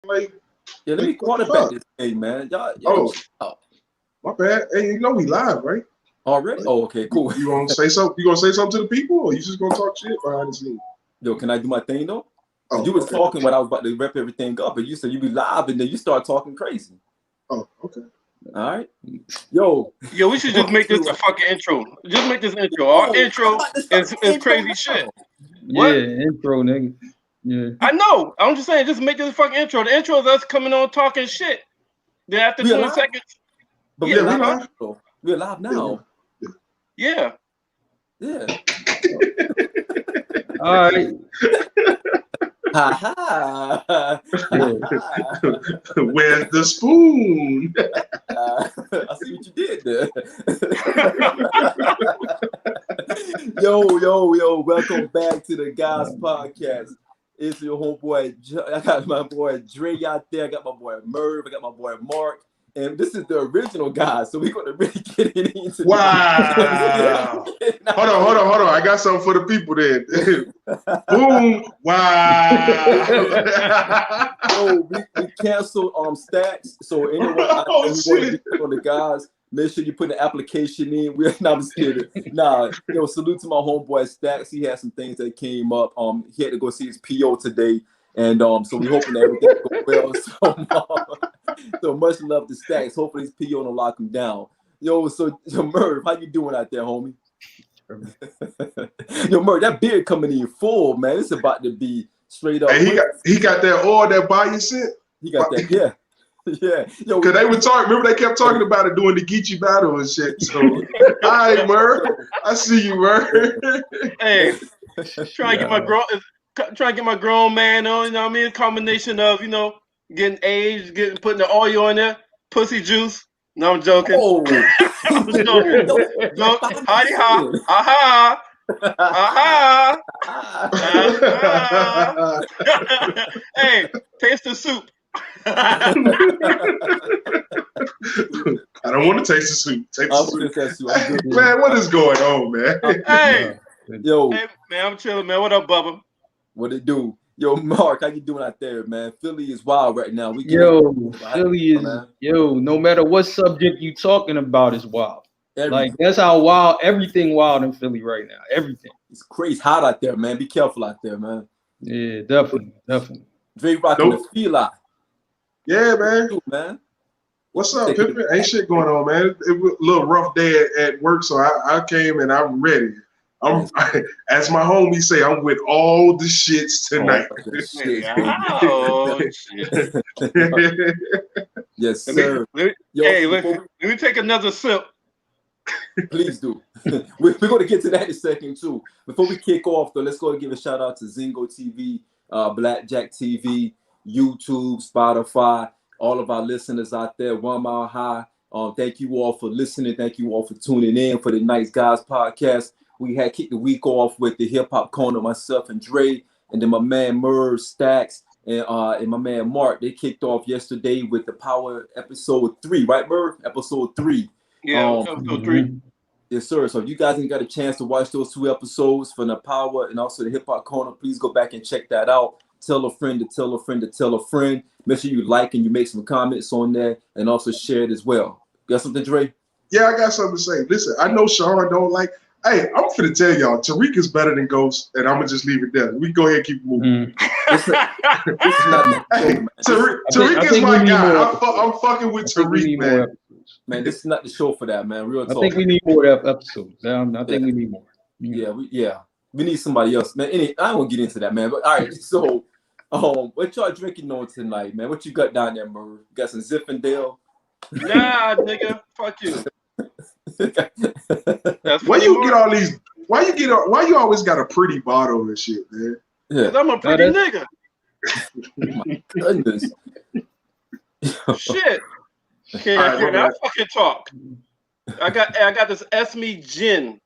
Like, Yeah, let me quarterback this thing, man. Oh, my bad. Hey, you know we live, right? Already? Oh, okay, cool. You gonna say something? You gonna say something to the people, or you just gonna talk shit behind the scenes? Yo, can I do my thing though? Oh, you was talking when I was about to wrap everything up, and you said you be live, and then you start talking crazy. Oh, okay. All right. Yo, we should just make this a fucking intro. Just make this intro. Our intro is crazy shit. What? Yeah, intro, nigga. Yeah. I know. I'm just saying, just make this fucking intro. The intro is us coming on talking shit. Then after 20 seconds. But we're live. We're live now. Yeah. Yeah. All right. Where's the spoon? I see what you did there. Yo, welcome back to the Guys Podcast. It's your homeboy. I got my boy Dre out there. I got my boy Merv. I got my boy Mark. And this is the original guys, so we're going to really get into Wow. Hold on. I got something for the people then. Boom. Wow. we canceled Stacks. So anyone want to get on the guys, make sure you put an application in. We're not just kidding. Salute to my homeboy Stacks. He had some things that came up. He had to go see his PO today. And so we're hoping that everything goes well. So much love to Stacks. Hopefully his PO don't lock him down. So Merv, how you doing out there, homie? Yo, Merv, that beard coming in full, man. It's about to be straight up. Hey, he got that oil that Bayou sent. He got that, yeah. Yeah. Yo, because they were talking, remember they kept talking about it doing the Geechee battle and shit. So all right, Merv. I see you, Merv. Hey, try to get my grown man on, you know what I mean? A combination of, getting aged, putting the oil in there, pussy juice. No, I'm joking. Oh. I'm joking. Howdy ha. Aha. Aha. Hey, taste the soup. I don't want to taste the soup. Taste the soup. Man, what is going on, man? Hey. Yo. Hey, man, I'm chilling, man. What up, Bubba? What it do? Yo, Mark, how you doing out there, man? Philly is wild right now. Philly is, no matter what subject you talking about is wild. Everything. Like, that's how wild, everything wild in Philly right now. Everything. It's crazy hot out there, man. Be careful out there, man. Yeah, definitely. Very rocking the feel. Yeah, man. What's up, Pippin? Ain't shit going on, man. It was a little rough day at work, so I came and I'm ready. As my homie say, I'm with all the shits tonight. Shit. Yes, sir. Let me take another sip. Please do. We're going to get to that in a second, too. Before we kick off, though, let's go and give a shout out to Zingo TV, Blackjack TV, YouTube, Spotify, all of our listeners out there, 1 Mile High. Thank you all for listening. Thank you all for tuning in for the Nice Guys Podcast. We had kicked the week off with the Hip Hop Corner, myself and Dre, and then my man Merv, Stacks, and my man Mark. They kicked off yesterday with the Power episode 3, right, Merv? Episode 3. Yeah, episode 3. Yes, sir. So if you guys ain't got a chance to watch those 2 episodes from the Power and also the Hip Hop Corner, please go back and check that out. Tell a friend to tell a friend to tell a friend. Make sure you like and you make some comments on there and also share it as well. Got something, Dre? Yeah, I got something to say. Listen, I know Sean don't like. Hey, I'm finna tell y'all, Tariq is better than Ghost, and I'm gonna just leave it there. We can go ahead and keep moving. Tariq is my guy. I'm fucking with Tariq, man. Man, this is not the show for that, man. Real talk. I think we need more episodes. I think we need more. We need somebody else, man. I don't want to get into that, man. But all right, so what y'all drinking on tonight, man? What you got down there, Merv? Got some Zinfandel? Nah, nigga, fuck you. Why you get all these? Why you always got a pretty bottle and shit, man? Because I'm a pretty nigga. My goodness. Shit. Can I fucking talk? I got this Esme gin.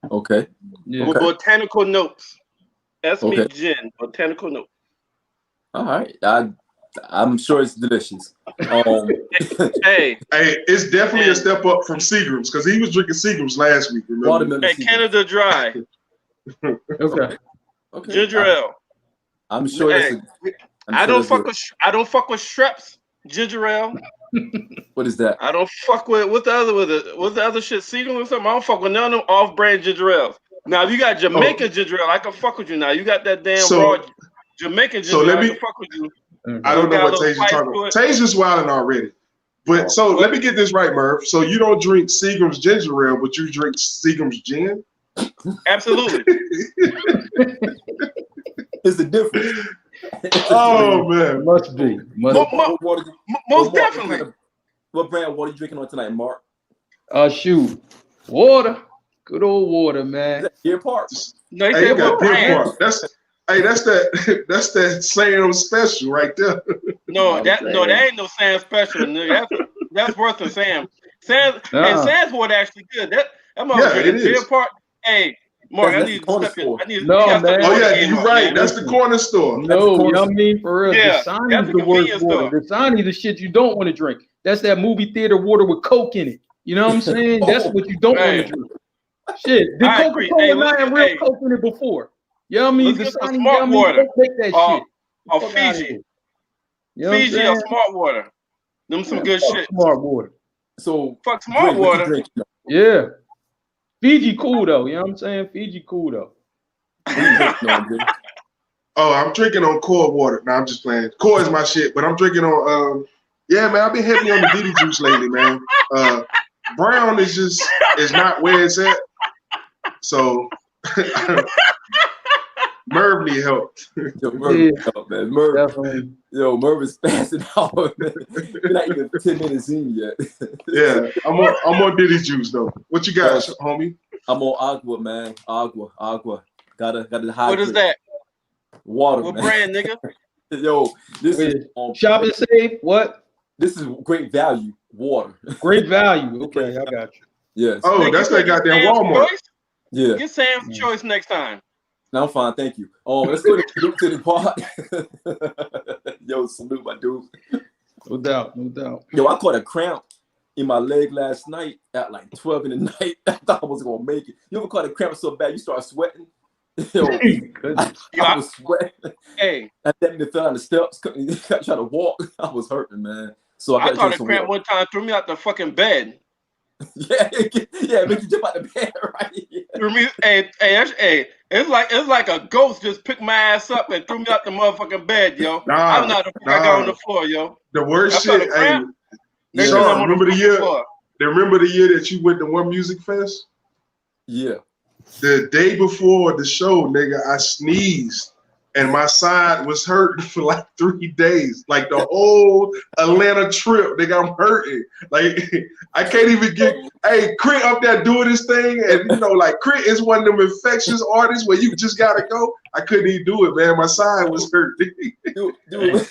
Okay. With botanical notes. Esme gin, botanical notes. All right. I'm sure it's delicious. Hey, it's definitely a step up from Seagram's because he was drinking Seagram's last week. Remember? Hey, Canada Dry. Okay. Ginger ale. I'm sure. I don't fuck with Shreps ginger ale. What is that? I don't fuck with what's the other shit? Seagram or something. I don't fuck with none of them off-brand ginger ales. Now if you got Jamaican ginger ale, I can fuck with you. Now you got that damn raw Jamaican ginger ale, I can fuck with you. I don't know what Tasia talking about. Tasia's wilding already. But so let me get this right, Murph. So you don't drink Seagram's ginger ale, but you drink Seagram's gin? Absolutely. It's the difference. Oh man, must be. Most definitely. What brand of water you drinking on tonight, Mark? Shoot, water. Good old water, man. Deer Park. No, you got Deer Park. That's that Sam special right there. No, that ain't no Sam special. That's worse than Sam. And Sam's water actually good. That motherfucker Deer Park. Hey, Mark, I need to step in. No, man. Oh yeah, you're right. Man. That's the corner store. No, you know what I mean? For real. Yeah, Dasani's the worst water. Dasani the shit you don't want to drink. That's that movie theater water with Coke in it. You know what I'm saying? That's what you don't want to drink. Shit. Did Coca-Cola not have real Coke in it before? You know what I mean? Dasani, smart water. Make that shit. Or Fiji. Fiji or smart water. Them some good shit. Smart water. So fuck smart water. Yeah. Fiji cool though, you know what I'm saying? Fiji cool though. Oh, I'm drinking on Core water. No, I'm just playing. Core is my shit, but I'm drinking on yeah, man, I've been heavy on the Diddy juice lately, man. Brown is not where it's at. So Merv need help. Yo, Merv need help, man. Merv is passing out, man. We're not even 10 minutes in yet. Yeah, I'm on Diddy juice though. What you got, homie? I'm on Agua, man. Agua. Gotta hydrate. What is that? Water. What man. Brand, nigga? Yo, this is Shop and Save. What? This is great value. Water. Great value. Okay, I got you. Yes. Oh, nigga, that's that goddamn Walmart. Choice? Yeah. Get Sam's choice next time. No, I'm fine, thank you. Let's go to the park. Yo, salute my dude. No doubt. Yo, I caught a cramp in my leg last night at like 12 in the night. I thought I was gonna make it. You ever caught a cramp so bad you start sweating? Yo, I was sweating. Hey, I definitely fell on the steps. Couldn't try to walk. I was hurting, man. So I caught a cramp one time, threw me out the fucking bed. Yeah, make you jump out the bed, right? Threw me, it's like a ghost just picked my ass up and threw me out the motherfucking bed, yo. I don't know how the fuck I got on the floor, yo. The worst shit. Sean, remember the year? Remember the year that you went to One Music Fest? Yeah. The day before the show, nigga, I sneezed and my side was hurting for like 3 days. Like the whole Atlanta trip, nigga, I'm hurting. Like I can't even get. Hey, Crit up there doing this thing, and you know, like Crit is one of them infectious artists where you just gotta go. I couldn't even do it, man. My side was hurting.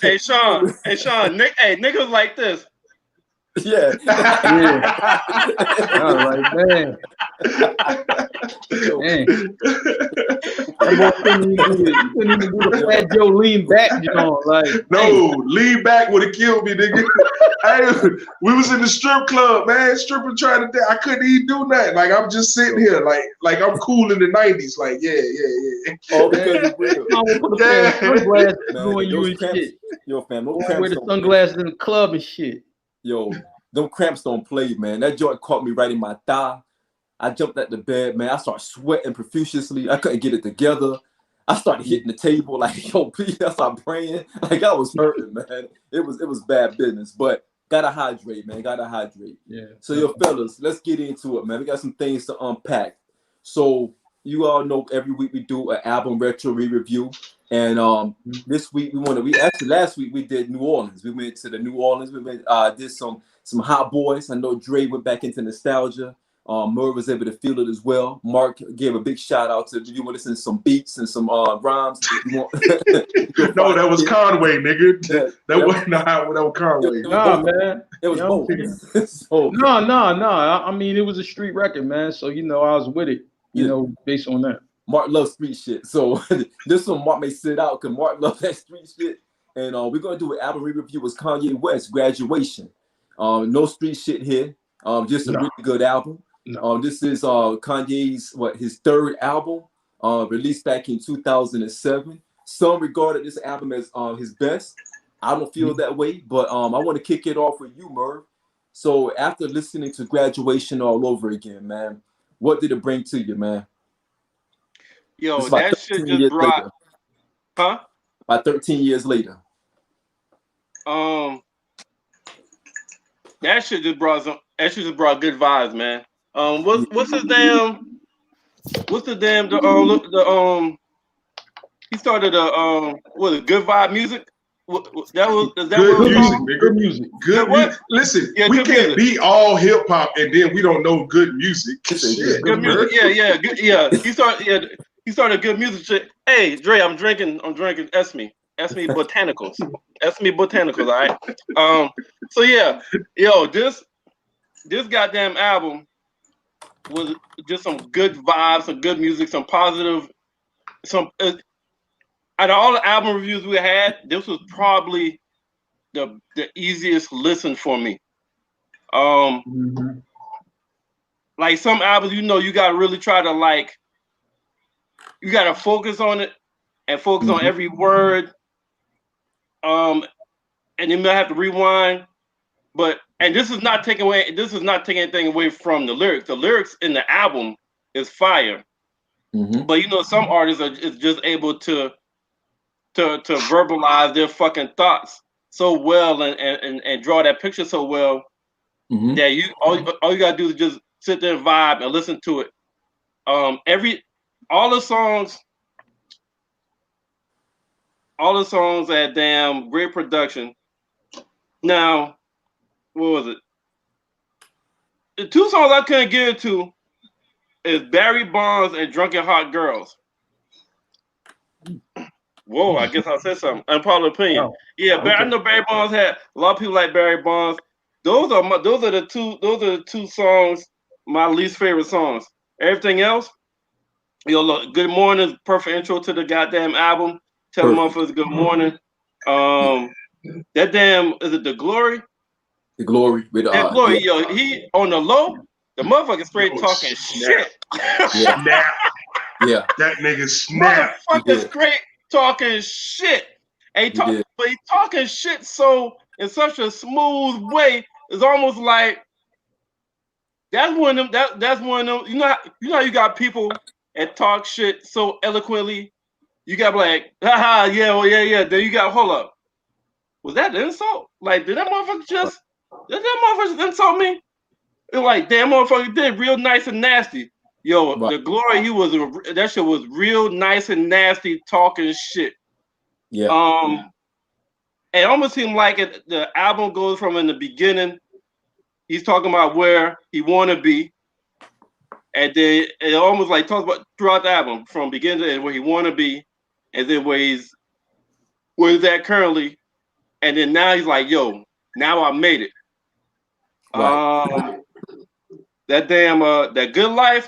Hey Sean, niggas like this. Yeah. All right, man. You couldn't even do the Fat Joe lean back, you know, like. No, lean back would have killed me, nigga. We was in the strip club, man. Stripping trying to. I couldn't even do nothing. Like I'm just sitting here, like I'm cool in the '90s. Like yeah. Oh, because Yo, fam, wear the sunglasses in the club and shit. Yo, them cramps don't play, man. That joint caught me right in my thigh. I jumped at the bed, man. I started sweating profusely. I couldn't get it together. I started hitting the table like, yo, please. I started praying. Like I was hurting, man. It was bad business. But gotta hydrate, man. Gotta hydrate. Yeah. So yo, fellas, let's get into it, man. We got some things to unpack. So you all know every week we do an album retro re-review. And this week last week we did New Orleans. We went to the New Orleans. We did some Hot Boys. I know Dre went back into nostalgia. Merv was able to feel it as well. Mark gave a big shout out to if you want to listen to some beats and some rhymes. No, that was Conway, nigga. That wasn't that was Conway. Nah, man. It was both. So, no. I mean, it was a street record, man. So you know, I was with it. You know, based on that. Mark loves street shit. So this one Mark may sit out because Mark loves that street shit. And we're going to do an album review with Kanye West, Graduation. No street shit here. Just a really good album. No. This is Kanye's his third album, released back in 2007. some regarded this album as his best. I don't feel that way, but I want to kick it off with you, Merv. So after listening to Graduation all over again, man, what did it bring to you, man? Yo, that shit just brought, later. huh? About 13 years later. That shit just brought good vibes, man. What's his damn? What's the damn he started what good vibe music? Good music. Good music. Listen, we can't be all hip hop and then we don't know good music. Shit. Good music. Yeah. He started good music shit. Hey, Dre, I'm drinking Esme Botanicals. Esme Botanicals, all right? So yeah, yo, this goddamn album was just some good vibes, some good music, some positive, out of all the album reviews we had, this was probably the easiest listen for me. Like some albums, you gotta really try to you gotta focus on it and focus on every word. And you might have to rewind. And this is not taking anything away from the lyrics. The lyrics in the album is fire. But some artists is just able to verbalize their fucking thoughts so well and draw that picture so well that all you gotta do is just sit there and vibe and listen to it. All the songs had damn great production. Now, what was it? The two songs I couldn't get into is Barry Bonds and Drunken Hot Girls. Whoa, I guess I said something. Unpopular opinion. Oh, yeah, okay. I know Barry Bonds had a lot of people like Barry Bonds. Those are the two songs, my least favorite songs. Everything else, look, Good Morning, perfect intro to the goddamn album. Tell the motherfuckers good morning. That damn, is it The Glory? The Glory with that Glory, yeah. Yo, he on the low, the motherfucker straight talking shit. Snap. Yeah, that nigga snap. Motherfucker straight talking shit. And but he talking shit in such a smooth way. It's almost like that's one of them. You know how you got people that talk shit so eloquently. You got like, haha, yeah, well, yeah. Then you got, hold up. Was that an insult? Like, did that motherfucker insult me? It was like, damn, motherfucker did real nice and nasty. Yo, The Glory, that shit was real nice and nasty talking shit. Yeah. It almost seemed like the album goes from in the beginning, he's talking about where he want to be, and then it almost like talks about throughout the album from beginning to end where he want to be, and then where he's at currently, and then now he's like, yo, now I made it. Right. That damn that Good Life,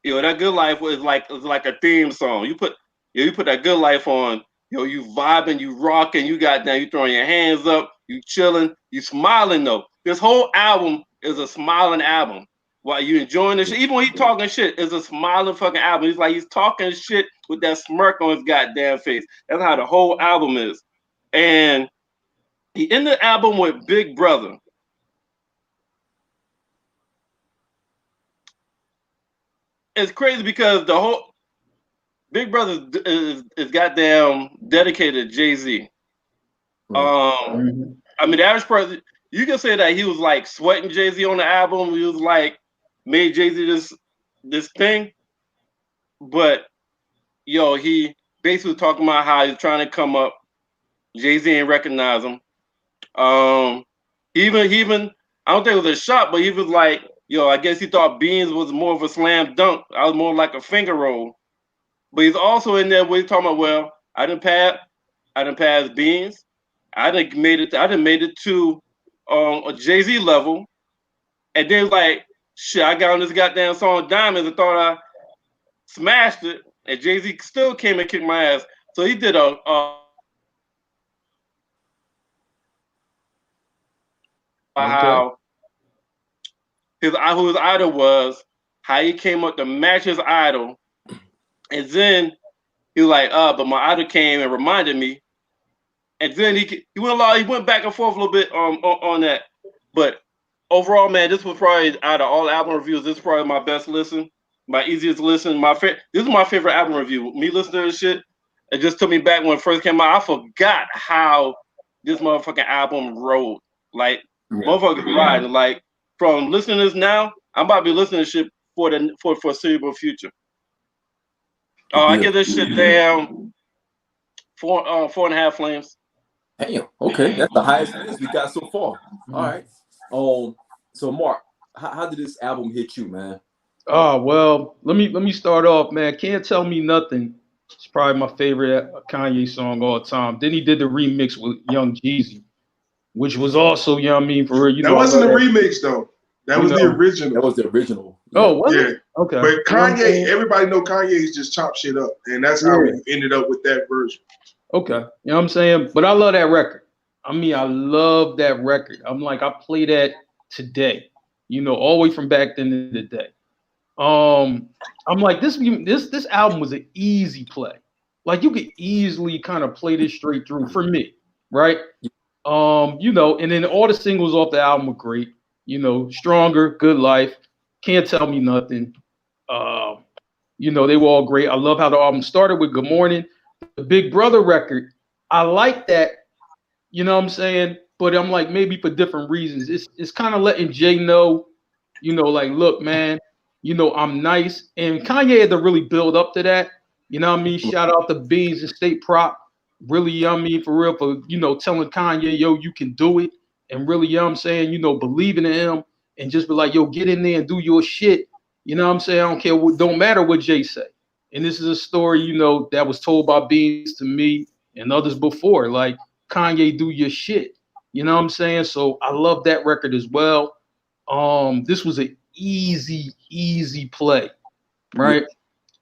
that Good Life was like a theme song. You put that Good Life on. You vibing, you rocking, you throwing your hands up, you chilling, you smiling though. This whole album is a smiling album. While you enjoying this shit, even when he's talking shit, it's a smiling fucking album. He's talking shit with that smirk on his goddamn face. That's how the whole album is. And he ended the album with Big Brother. It's crazy because the whole Big Brother is goddamn dedicated to Jay-Z. I mean, the average person, you can say that he was like sweating Jay-Z on the album. He was like made Jay-Z this thing, but he basically talking about how he's trying to come up. Jay-Z ain't recognize him. He even I don't think it was a shot, but he was like, I guess he thought Beans was more of a slam dunk. I was more like a finger roll. But he's also in there where he's talking about, well, I didn't pass Beans. I didn't made it to a Jay-Z level. And then like, shit, I got on this goddamn song Diamonds and thought I smashed it. And Jay-Z still came and kicked my ass. So he did how who his idol was, how he came up to match his idol. And then he was like, but my idol came and reminded me. And then he went back and forth a little bit on that. But overall, man, this was probably out of all album reviews, this is probably my best listen, my easiest listen. This is my favorite album review. Me listening to this shit, it just took me back when it first came out. I forgot how this motherfucking album rolled. Like, motherfuckers riding. Like, from listening to this now, I'm about to be listening to shit for the foreseeable future. I give this shit down 4.5 flames. Damn. Okay, that's the highest flames we got so far. All right. So Mark, how did this album hit you, man? Oh well, let me start off, man. Can't Tell Me Nothing. It's probably my favorite Kanye song all time. Then he did the remix with Young Jeezy, which was also, you know what I mean, for real. That wasn't a remix though. That was the original. That was the original. Oh, was it? Okay. But Kanye, everybody know Kanye's just chop shit up, and that's how we ended up with that version. Okay, you know what I'm saying? But I love that record. I mean, I love that record. I'm like, I play that today, you know, all the way from back then in the day. I'm like, this album was an easy play. Like, you could easily kind of play this straight through for me, right? You know, and then all the singles off the album were great. You know, Stronger, Good Life, Can't Tell Me Nothing. You know, they were all great. I love how the album started with Good Morning. The Big Brother record, I like that, you know what I'm saying? But I'm like, maybe for different reasons. It's kind of letting Jay know, you know, like, look, man, you know, I'm nice. And Kanye had to really build up to that. You know what I mean? Shout out to Beans and State Prop. Really, you know what I mean, for real, for, you know, telling Kanye, yo, you can do it. And really, you know what I'm saying, you know, believing in him and just be like, yo, get in there and do your shit. You know what I'm saying? I don't care. Don't matter what Jay say. And this is a story, you know, that was told by Beans to me and others before. Like, Kanye, do your shit. You know what I'm saying? So I love that record as well. This was an easy play, right?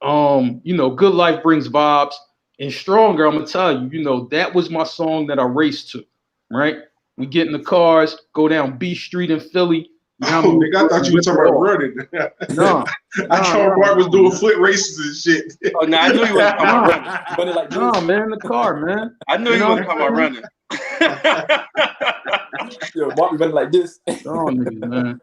You know, Good Life brings vibes. And Stronger, I'm gonna tell you, you know, that was my song that I raced to, right? We get in the cars, go down B Street in Philly. You know, nigga, I thought you were talking about running. No. I thought Mark was doing foot races and shit. Oh, no, I knew you wasn't talking about running. Like, no, man, in the car, man. I knew you wasn't talking about running. Yo, Mark be running like this. Oh, nigga, man.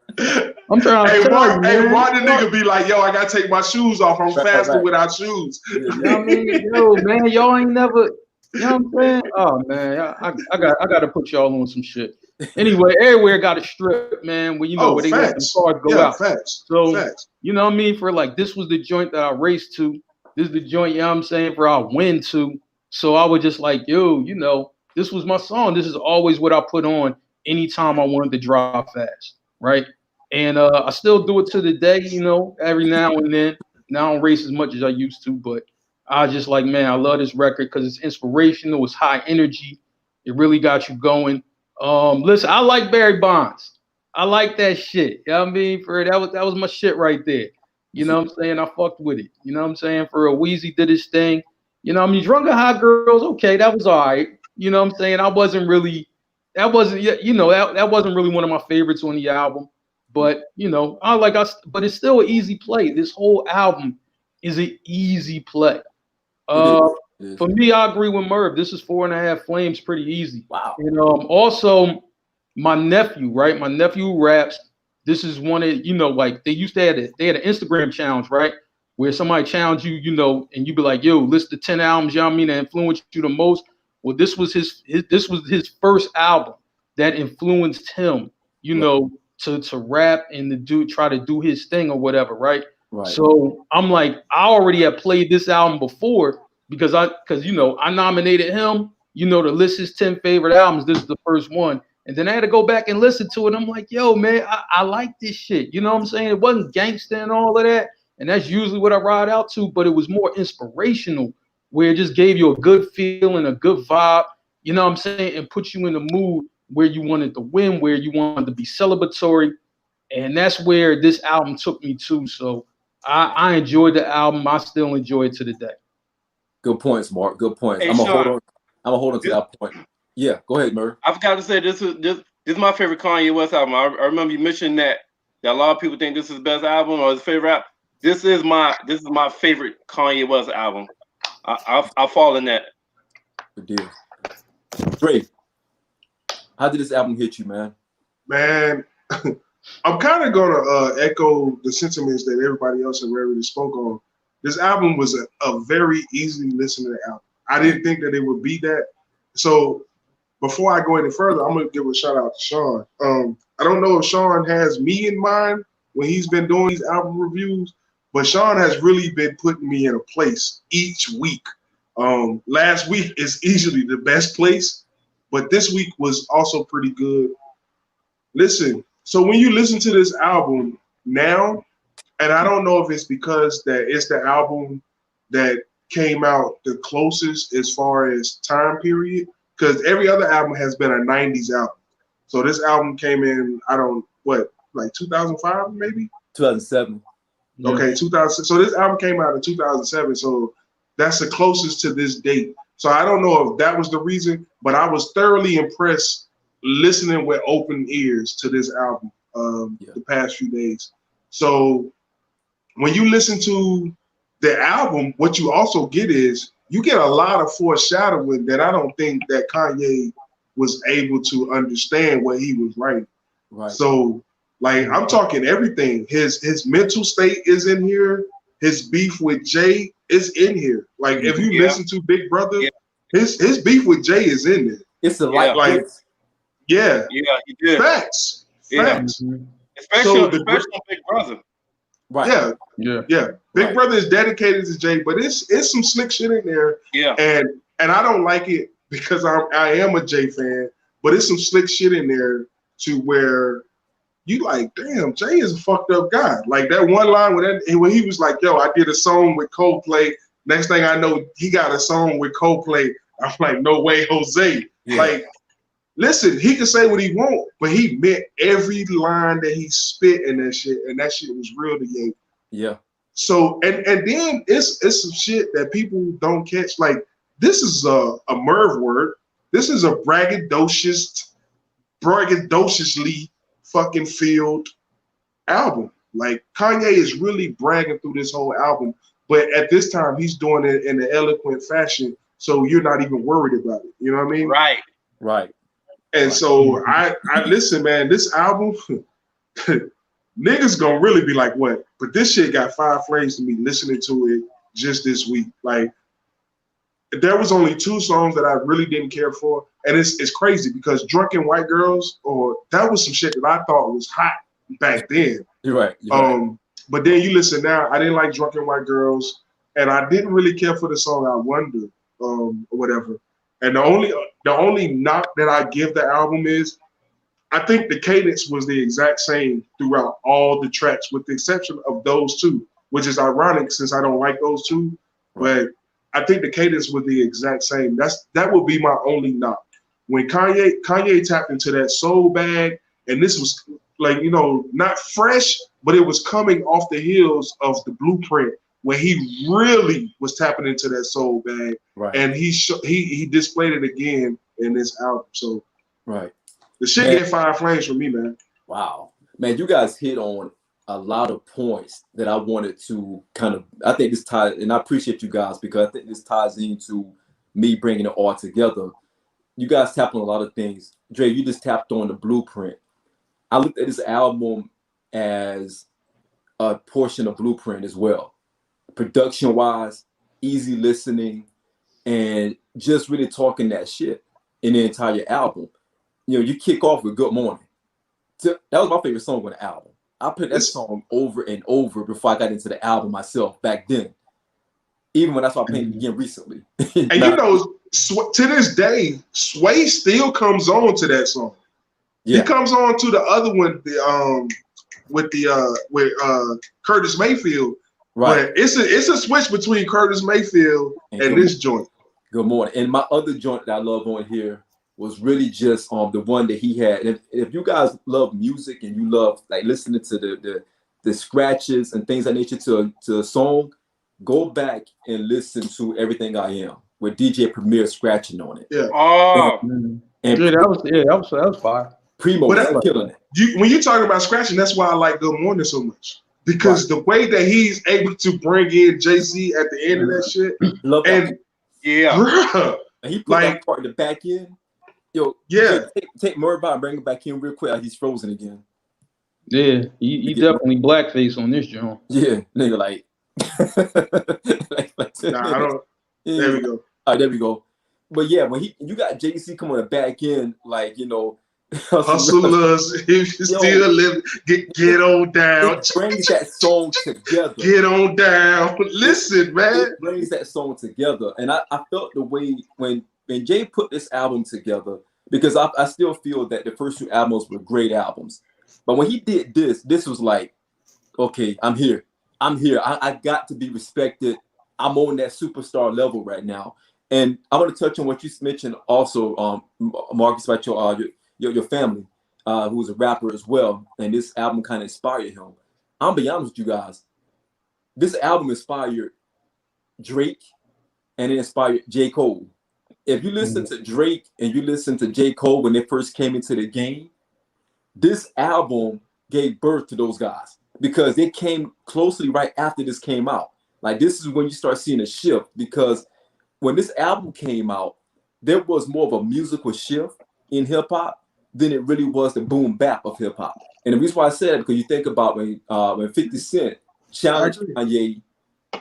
I'm trying to Mark, Mark the nigga be like, yo, I gotta take my shoes off. I'm faster without shoes. You know what I mean? Yo, man, y'all ain't never, you know what I'm saying? Oh, man, I got to put y'all on some shit. Anyway, everywhere got a strip, man, where, you know, where they let the cars go out. So, you know what I mean? For like, this was the joint that I raced to. This is the joint, you know what I'm saying, for I win to. So I was just like, yo, you know, this was my song. This is always what I put on anytime I wanted to drive fast, right? And I still do it to the day, you know, every now and then. Now I don't race as much as I used to, but I just like, man, I love this record because it's inspirational. It's high energy. It really got you going. Listen, I like Barry Bonds. I like that shit. You know what I mean? For that was my shit right there. You know what I'm saying? I fucked with it. You know what I'm saying? For a Weezy did his thing. You know what I mean? Drunk and Hot Girls, okay, that was all right. You know what I'm saying? That wasn't really one of my favorites on the album. But you know, but it's still an easy play. This whole album is an easy play. For me, I agree with Merv. This is 4.5 flames, pretty easy. Wow. And also my nephew, right? My nephew who raps. This is one of, you know, like they had an Instagram challenge, right? Where somebody challenged you, you know, and you be like, yo, list the 10 albums, you know what I mean, that influenced you the most. Well, this was his first album that influenced him, you know, to rap and try to do his thing or whatever, right? Right. So I'm like, I already had played this album before because you know, I nominated him, you know, to list his 10 favorite albums. This is the first one. And then I had to go back and listen to it. I'm like, yo, man, I like this shit. You know what I'm saying? It wasn't gangsta and all of that. And that's usually what I ride out to, but it was more inspirational, where it just gave you a good feeling, a good vibe, you know what I'm saying? And put you in the mood where you wanted to win, where you wanted to be celebratory. And that's where this album took me to. So I enjoyed the album. I still enjoy it to the day. Good points, Mark. Good points. Hey, I'm gonna hold on to that point. Yeah, go ahead, Murray. I forgot to say this is my favorite Kanye West album. I remember you mentioned that a lot of people think this is his best album or his favorite album. This is my favorite Kanye West album. I'll fall in that. Good deal. Dre, how did this album hit you, man? Man, I'm kind of gonna echo the sentiments that everybody else had already spoke on. This album was a very easily listening album. I didn't think that it would be that. So before I go any further, I'm gonna give a shout out to Sean. I don't know if Sean has me in mind when he's been doing these album reviews, but Sean has really been putting me in a place each week. Last week is easily the best place, but this week was also pretty good. Listen, so when you listen to this album now, and I don't know if it's because that it's the album that came out the closest as far as time period, because every other album has been a 90s album. So this album came in, like 2005 maybe? 2007. Okay, 2000. So this album came out in 2007. So that's the closest to this date. So I don't know if that was the reason, but I was thoroughly impressed listening with open ears to this album the past few days. So when you listen to the album, what you also get is you get a lot of foreshadowing that I don't think that Kanye was able to understand what he was writing. Right. So, like, I'm talking everything. His mental state is in here. His beef with Jay is in here. Like, if you listen to Big Brother, his beef with Jay is in there. It's the like, yeah, he did. Facts. Especially on Big Brother. Right. Yeah. Big Brother is dedicated to Jay, but it's some slick shit in there. Yeah. And I don't like it because I am a Jay fan, but it's some slick shit in there to where you like, damn, Jay is a fucked up guy. Like that one line when he was like, yo, I did a song with Coldplay. Next thing I know, he got a song with Coldplay. I'm like, no way, Jose. Yeah. Like, listen, he can say what he want, but he meant every line that he spit in that shit, and that shit was real to Ye. Yeah. So and then it's some shit that people don't catch. Like, this is a Merv word. This is a braggadociously fucking filled album. Like, Kanye is really bragging through this whole album, but at this time he's doing it in an eloquent fashion, so you're not even worried about it. You know what I mean? Right. And so I listen, man, this album, niggas gonna really be like, what? But this shit got 5 flames to me listening to it just this week. Like, there was only 2 songs that I really didn't care for. And it's crazy because Drunken White Girls, that was some shit that I thought was hot back then. You're right. But then you listen now, I didn't like Drunken White Girls, and I didn't really care for the song I Wonder, or whatever. And the only knock that I give the album is I think the cadence was the exact same throughout all the tracks, with the exception of those 2, which is ironic since I don't like those 2. But I think the cadence was the exact same. That would be my only knock. When Kanye tapped into that soul bag, and this was like, not fresh, but it was coming off the heels of the Blueprint, where he really was tapping into that soul bag, and he displayed it again in this album. So, the shit get 5 flames from me, man. Wow, man, you guys hit on a lot of points that I wanted to I think this ties, and I appreciate you guys because I think this ties into me bringing it all together. You guys tapped on a lot of things. Dre, you just tapped on the Blueprint. I looked at this album as a portion of Blueprint as well. Production-wise, easy listening, and just really talking that shit in the entire album. You kick off with Good Morning. That was my favorite song on the album. I put that song over and over before I got into the album myself back then. Even when I started playing it again recently. And to this day, Sway still comes on to that song. Yeah. He comes on to the other one, with Curtis Mayfield. Right. But it's a switch between Curtis Mayfield and this joint. Good Morning. And my other joint that I love on here was really just the one that he had. And if you guys love music and you love like listening to the scratches and things of that nature to a song, go back and listen to Everything I Am with DJ Premier scratching on it. Yeah. That was fire. Primo was killing it. When you're talking about scratching, that's why I like Good Morning so much. because the way that he's able to bring in Jay-Z at the end of that shit, and bruh, and he put that part in the back end. Yo, take Murphy and bring it back in real quick. He's frozen again. Yeah, he definitely blackface on this joint. Yeah, nigga, like, nah, I don't. There we go. All right, there we go. But yeah, when you got Jay-Z come on the back end, like, you know, hustlers, if you still live, get on down. It brings that song together. Get on down. Listen, man. It brings that song together, and I felt the way when Jay put this album together, because I still feel that the first two albums were great albums. But when he did this was like, okay, I'm here. I got to be respected. I'm on that superstar level right now. And I want to touch on what you mentioned also, Marcus, about your family, who's a rapper as well. And this album kind of inspired him. I'm gonna be honest with you guys. This album inspired Drake and it inspired J. Cole. If you listen to Drake and you listen to J. Cole when they first came into the game, this album gave birth to those guys because they came closely right after this came out. Like, this is when you start seeing a shift, because when this album came out, there was more of a musical shift in hip hop than it really was the boom bap of hip hop. And the reason why I said it, because you think about when 50 Cent challenged Kanye,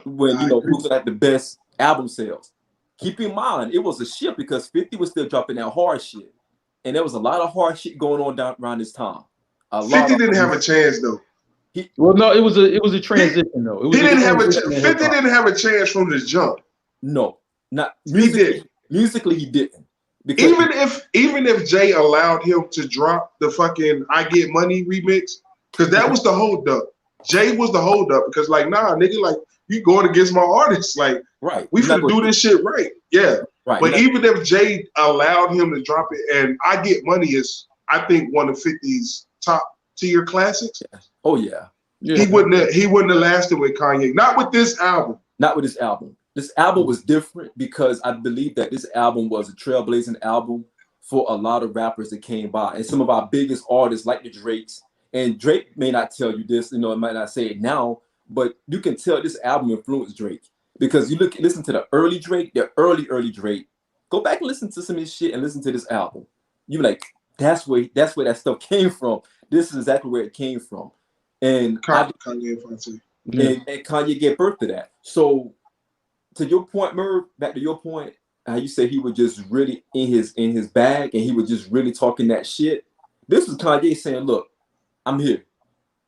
when who's gonna have the best album sales. Keep in mind, it was a shift because 50 was still dropping that hard shit. And there was a lot of hard shit going on down around this time. 50 didn't have a chance though. It was a transition though. He didn't have 50 didn't have a chance from the jump. No, not musically. Musically, he didn't. Because even if Jay allowed him to drop the fucking "I Get Money" remix, because that was the holdup. Jay was the holdup because, like, nah, nigga, like, you going against my artist, like, right? We finna do this shit right, yeah. Right. But even if Jay allowed him to drop it, and "I Get Money" is, I think, one of 50's top tier classics. Oh yeah. He wouldn't have lasted with Kanye. Not with this album. Not with this album. This album was different because I believe that this album was a trailblazing album for a lot of rappers that came by, and some of our biggest artists like the Drakes. And Drake may not tell you this, it might not say it now, but you can tell this album influenced Drake because you listen to the early Drake, the early Drake. Go back and listen to some of his shit and listen to this album. You be like, that's where that stuff came from. This is exactly where it came from. And Kanye gave birth to that. So to your point, Merv, back to your point, how you said he was just really in his bag and he was just really talking that shit. This was Kanye saying, look, I'm here.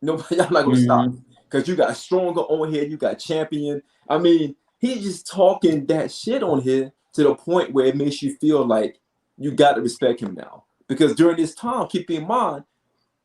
Nobody, I'm not gonna stop. Because you got Stronger on here, you got Champion. I mean, he's just talking that shit on here to the point where it makes you feel like you got to respect him now. Because during this time, keep in mind,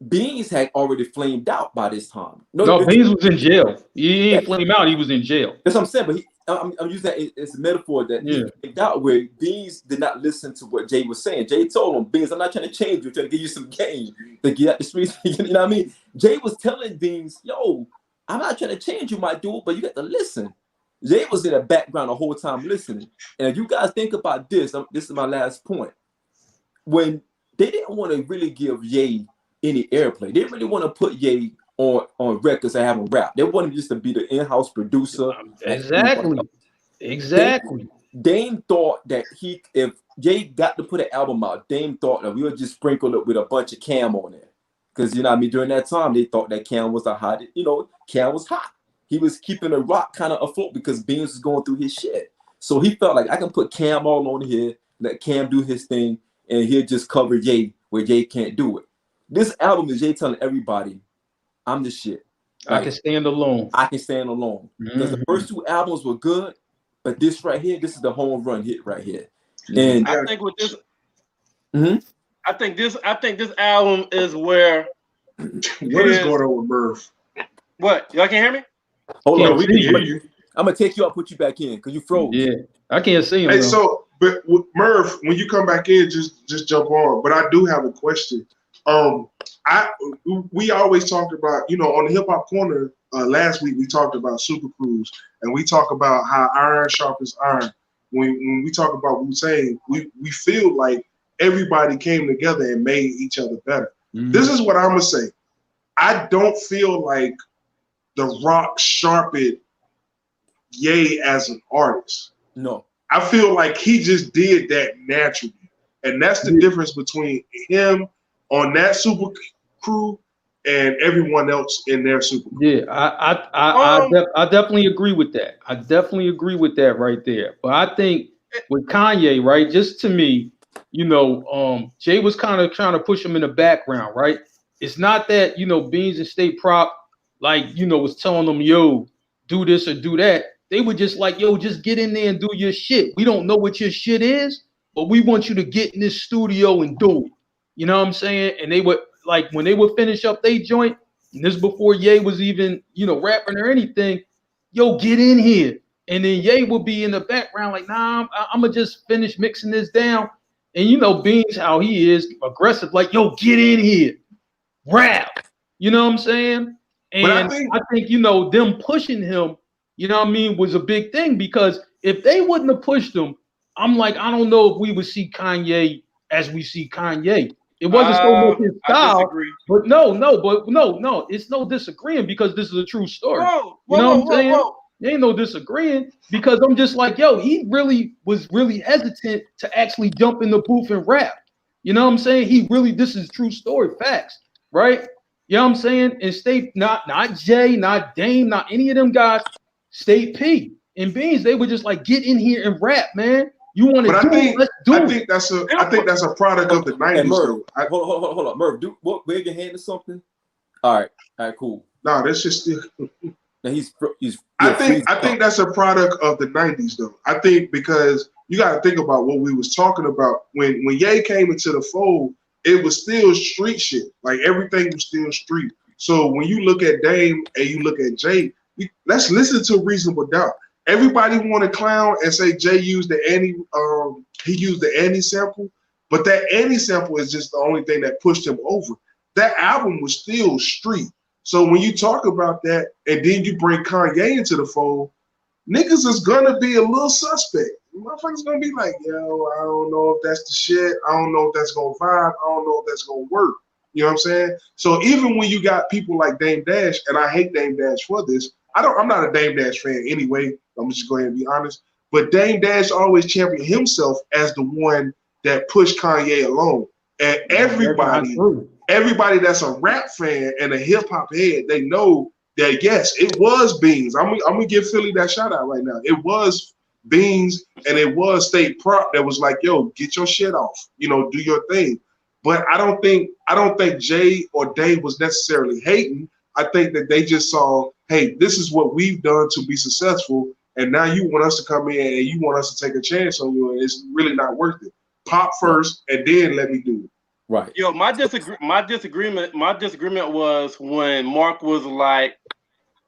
Beans had already flamed out by this time. No, Beans was in jail. He ain't flamed out, he was in jail. That's what I'm saying, but I'm using that as a metaphor that he flamed out where Beans did not listen to what Jay was saying. Jay told him, Beans, I'm not trying to change you, I'm trying to give you some game to get out the streets. You know what I mean? Jay was telling Beans, yo, I'm not trying to change you, my dude, but you got to listen. Jay was in the background the whole time listening. And if you guys think about this, this is my last point. When they didn't want to really give Ye any airplay, they didn't really want to put Ye on records and have him rap. They wanted him just to be the in-house producer. Exactly. Dame thought that if Ye got to put an album out, Dame thought that we would just sprinkle it with a bunch of Cam on it. Because, you know what I mean, during that time, they thought that Cam was the hottest, Cam was hot. He was keeping the rock kind of afloat because Beans was going through his shit. So he felt like I can put Cam all on here, let Cam do his thing, and he'll just cover Ye where Ye can't do it. This album is Ye telling everybody, I'm the shit. Like, I can stand alone. Because the first two albums were good, but this right here, this is the home run hit right here. And I think with this, I think this album is where. What is going on with Murph? What? Y'all can't hear me? Hold on, we can hear you. I'm gonna take you out, put you back in because you froze. Yeah, I can't see him. Hey, so but Murph, when you come back in, just jump on. But I do have a question. We always talked about, on the Hip Hop Corner last week we talked about Super Cruise, and we talk about how iron sharpens iron. When we talk about Wu-Tang, we feel like everybody came together and made each other better. This is what I'm gonna say. I don't feel like The Rock sharpened Ye as an artist. No. I feel like he just did that naturally. And that's the difference between him on that super crew and everyone else in their super crew. Yeah, I definitely agree with that. I definitely agree with that right there. But I think with Kanye, right, just to me, you know, Jay was kind of trying to push him in the background, right? It's not that, you know, Beans and State Prop, like, you know, was telling them, yo, do this or do that. They were just like, yo, just get in there and do your shit. We don't know what your shit is, but we want you to get in this studio and do it. You know what I'm saying? And they would, like, when they would finish up their joint, and this before Ye was even, you know, rapping or anything, yo, get in here. And then Ye would be in the background like, nah, I'm going to just finish mixing this down. And, you know, Beans, how he is, aggressive, like, yo, get in here, rap. You know what I'm saying? And I think, you know, them pushing him, you know what I mean, was a big thing, because if they wouldn't have pushed him, I'm like, I don't know if we would see Kanye as we see Kanye. It wasn't so much his style, but no, it's no disagreeing, because this is a true story. You know what I'm saying? There ain't no disagreeing, because I'm just like, yo, he really was really hesitant to actually jump in the booth and rap. You know what I'm saying? He really, this is true story, facts, right? You know what I'm saying? And State, not Jay, not Dame, not any of them guys, State P and Beans, they were just like, get in here and rap, man. You want to do it? Let's do it. I think that's a product of the 90s. Merv, hold up, Merv. Wave your hand to something. All right, cool. No, that's just still. Now I think that's a product of the 90s, though. I think because you got to think about what we was talking about when Ye came into the fold. It was still street shit. Like everything was still street. So when you look at Dame and you look at Jay, let's listen to Reasonable Doubt. Everybody want to clown and say Jay used the Annie sample, but that Annie sample is just the only thing that pushed him over. That album was still street. So when you talk about that and then you bring Kanye into the fold, niggas is gonna be a little suspect. Motherfuckers gonna be like, yo, I don't know if that's the shit. I don't know if that's gonna vibe. I don't know if that's gonna work. You know what I'm saying? So even when you got people like Dame Dash, and I hate Dame Dash for this, I'm not a Dame Dash fan anyway. I'm just going to be honest. But Dame Dash always championed himself as the one that pushed Kanye along. And everybody that's a rap fan and a hip hop head, they know that yes, it was Beans. I'm gonna give Philly that shout out right now. It was Beans and it was State Prop that was like, yo, get your shit off. You know, do your thing. But I don't think Jay or Dave was necessarily hating. I think that they just saw, hey, this is what we've done to be successful, and now you want us to come in and you want us to take a chance on you, and it's really not worth it. Pop first, and then let me do it. Right. Yo, my disagreement was when Mark was like,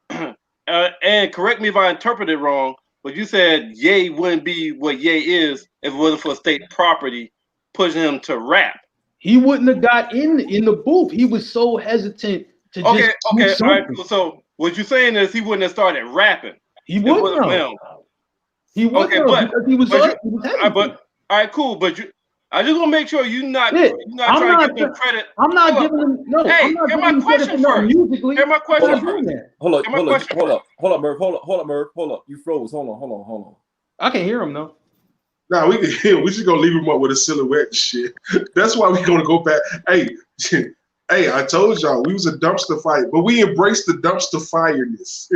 and correct me if I interpreted wrong, but you said Ye wouldn't be what Ye is if it wasn't for state property pushing him to rap. He wouldn't have got in the booth. He was so hesitant to all right. So what you're saying is he wouldn't have started rapping. He wouldn't have. He wouldn't have, because he was hesitant. But all right, cool. But I just want to make sure you're not trying to give him credit. I'm not giving him no. Hey, hear my question first. Hear my question first. Hold up, Merv. Hold up. You froze. Hold on. I can hear him though. Nah, we can hear him. We just gonna leave him up with a silhouette and shit. That's why we're gonna go back. Hey, I told y'all we was a dumpster fight, but we embraced the dumpster fireness.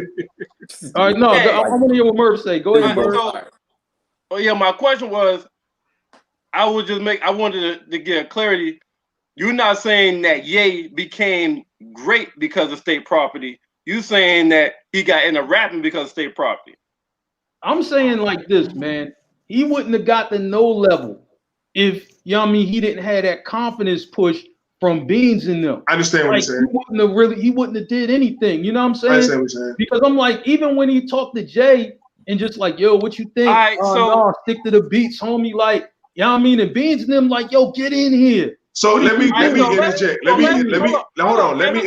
All right, no, I want to hear what Merv say. Go ahead, Merv. My question was, I wanted to get clarity. You're not saying that Ye became great because of state property. You saying that he got into rapping because of state property. I'm saying like this, man. He wouldn't have got to no level if, you know what I mean, he didn't have that confidence push from Beans in them. I understand what you're saying. He wouldn't have did anything. You know what I'm saying? I understand what you're saying. Because I'm like, even when he talked to Jay and just like, yo, what you think? No, stick to the beats, homie. Like, you know what I mean? And Beans and them like, yo, get in here. So let me interject. Let me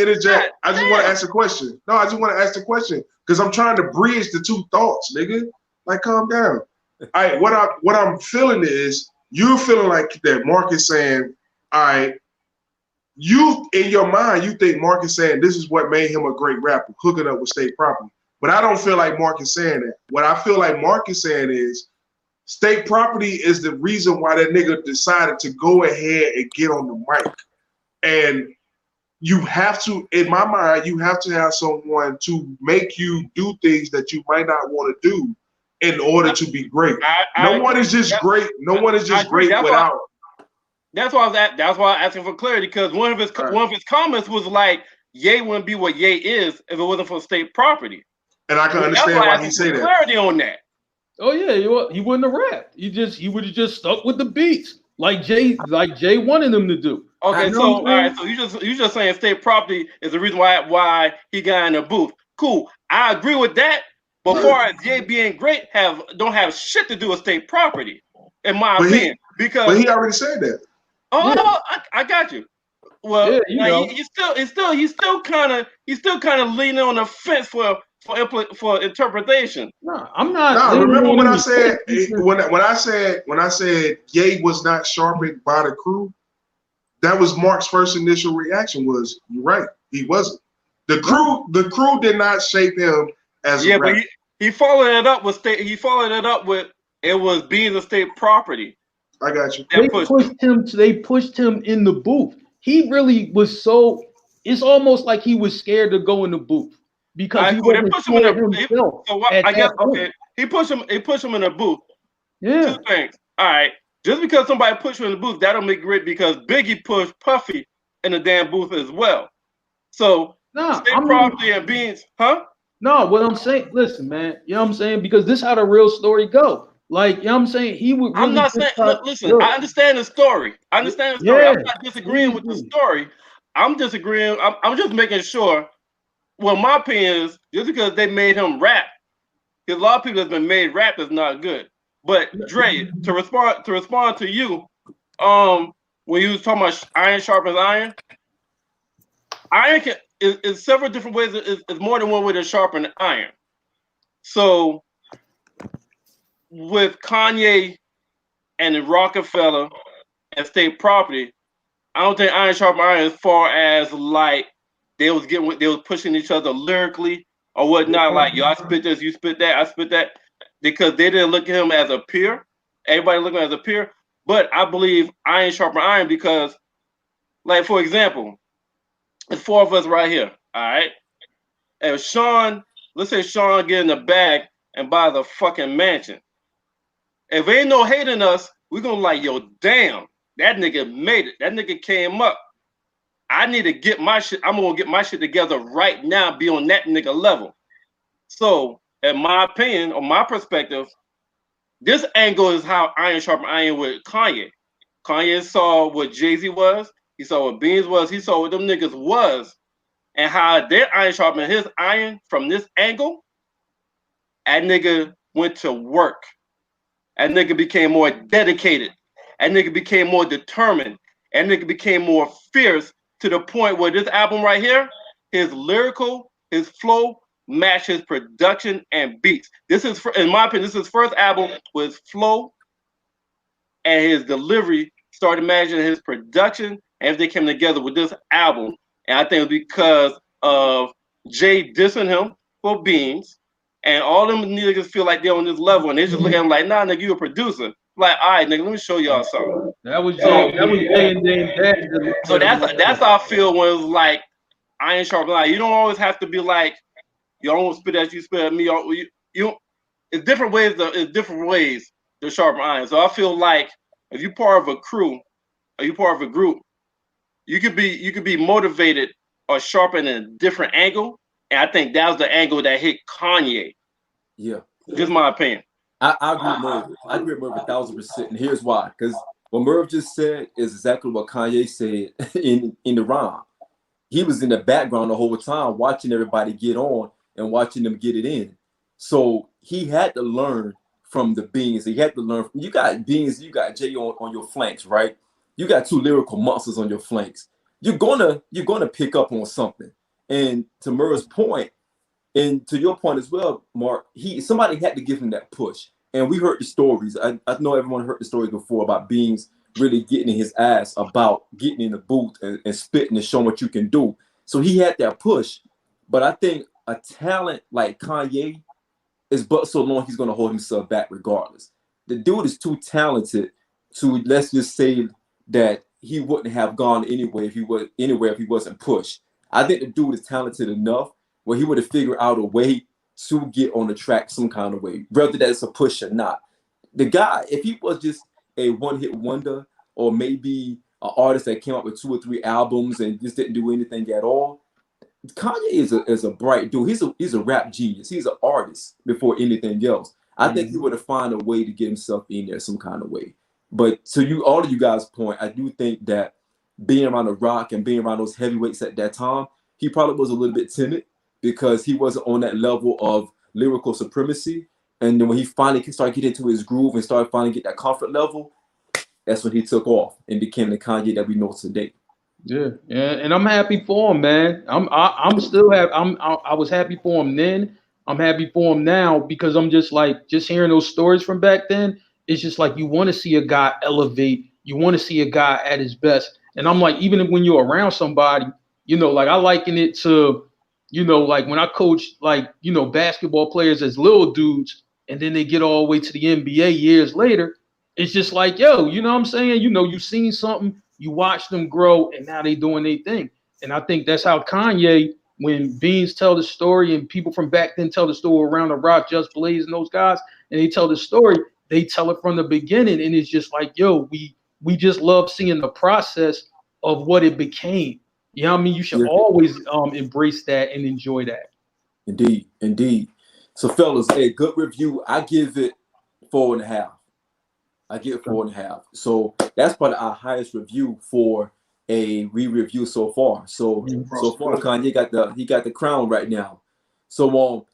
interject. I just want to ask a question. No, I just want to ask the question because I'm trying to bridge the two thoughts, nigga. Like, calm down. All right, what I'm feeling is you're feeling like that Mark is saying, all right, you in your mind, you think Mark is saying this is what made him a great rapper, hooking up with state property. But I don't feel like Mark is saying that. What I feel like Mark is saying is state property is the reason why that nigga decided to go ahead and get on the mic. And you have to, in my mind, you have to have someone to make you do things that you might not want to do in order to be great. No one is just great. No one is just great without. That's why that's why I was asking for clarity, because one of his comments was like, Ye wouldn't be what Ye is if it wasn't for state property. And I can understand why he said that. Clarity on that. Oh yeah, he wouldn't have rapped. He would have just stuck with the beats like Jay wanted him to do. Okay, so all right, so you just saying state property is the reason why he got in the booth. Cool, I agree with that. But far as Ye being great, don't have shit to do with state property, in my opinion. But he already said that. Oh, yeah. I got you. Well, yeah, he's still kind of leaning on the fence for interpretation. No, I'm not. No, remember when I said when I said Ye was not sharpened by the crew? That was Mark's first initial reaction. Was you're right? He wasn't. The crew did not shape him as a rapper. But he followed it up with it was being the state property. I got you. They pushed him in the booth. He really was so. It's almost like he was scared to go in the booth because he pushed him in the booth. He pushed him in the booth. Yeah. Two things. All right. Just because somebody pushed you in the booth, that'll make it great because Biggie pushed Puffy in the damn booth as well. So state property and beans, huh? No, what I'm saying, listen, man. You know what I'm saying? Because this is how the real story go. Like, you know what I'm saying? He would really. I'm not saying. Listen, I understand the story. I'm not disagreeing with the story. I'm disagreeing. I'm just making sure. Well, my opinion is just because they made him rap, because a lot of people that's been made rap is not good. But Dre, to respond to you, when you was talking about iron sharpens iron is several different ways. It's more than one way to sharpen iron. So with Kanye and the Rockefeller and state property, I don't think iron sharpen iron as far as like they was pushing each other lyrically or whatnot. Like, yo, I spit this, you spit that, I spit that, because they didn't look at him as a peer. Everybody looking at him as a peer. But I believe iron sharpen iron because, like, for example, there's four of us right here. All right. And let's say Sean get in the bag and buy the fucking mansion. If ain't no hating us, we're gonna like, yo, damn, that nigga made it. That nigga came up. I need to get my shit. I'm gonna get my shit together right now, be on that nigga level. So, in my opinion, or my perspective, this angle is how iron sharpen iron with Kanye. Kanye saw what Jay-Z was, he saw what Beans was, he saw what them niggas was, and how their iron sharpened his iron from this angle. That nigga went to work. That nigga became more dedicated. That nigga became more determined. That nigga became more fierce to the point where this album right here, his lyrical, his flow match his production and beats. This is, in my opinion, this is his first album with flow and his delivery started matching his production, and they came together with this album. And I think because of Jay dissing him for Beans, and all them niggas feel like they're on this level, and they just look at him like, nah, nigga, you a producer. Like, all right, nigga, let me show y'all something. That was Jay. That was Jay and then so that's how I feel when it was like iron sharpen iron. You don't always have to be like, you don't spit at you, spit at me. You it's different ways. It's different ways to sharpen iron. So I feel like if you're part of a crew, or you part of a group, you could be motivated or sharpened in a different angle. And I think that was the angle that hit Kanye. Yeah, just my opinion. I agree with Merv. I agree with Merv 1,000%. And here's why: because what Merv just said is exactly what Kanye said in the rhyme. He was in the background the whole time, watching everybody get on and watching them get it in. So he had to learn from the Beans. He had to learn from, you got Beans, you got Jay on your flanks, right? You got two lyrical monsters on your flanks. You're gonna pick up on something. And to Merv's point, and to your point as well, Mark, somebody had to give him that push. And we heard the stories. I know everyone heard the stories before about Beans really getting in his ass about getting in the booth and spitting and showing what you can do. So he had that push. But I think a talent like Kanye is but so long he's going to hold himself back regardless. The dude is too talented to, let's just say that he wouldn't have gone anywhere if he wasn't pushed. I think the dude is talented enough where he would have figured out a way to get on the track some kind of way, whether that's a push or not. The guy, if he was just a one-hit wonder or maybe an artist that came out with 2 or 3 albums and just didn't do anything at all, Kanye is a bright dude. He's a rap genius. He's an artist before anything else. I think he would have found a way to get himself in there some kind of way. But to all of you guys' point, I do think that being around The Rock and being around those heavyweights at that time, he probably was a little bit timid because he wasn't on that level of lyrical supremacy. And then when he finally started getting into his groove and started finally get that comfort level, that's when he took off and became the Kanye that we know today. Yeah, and I'm happy for him, man. I'm still happy. I was happy for him then. I'm happy for him now because I'm just hearing those stories from back then. It's just like you want to see a guy elevate. You want to see a guy at his best. And I'm like, even when you're around somebody, like I liken it to, like when I coach, basketball players as little dudes, and then they get all the way to the NBA years later. It's just like, yo, you know what I'm saying? You've seen something, you watch them grow, and now they doing their thing. And I think that's how Kanye, when Beans tell the story and people from back then tell the story around The Rock, Just Blaze, and those guys, and they tell the story, they tell it from the beginning. And it's just like, yo, we just love seeing the process of what it became. You know what I mean? You should always embrace that and enjoy that. Indeed. So, fellas, a good review. I give it 4.5. I give it 4.5. So that's probably our highest review for a re-review so far. So far, Kanye got the crown right now. So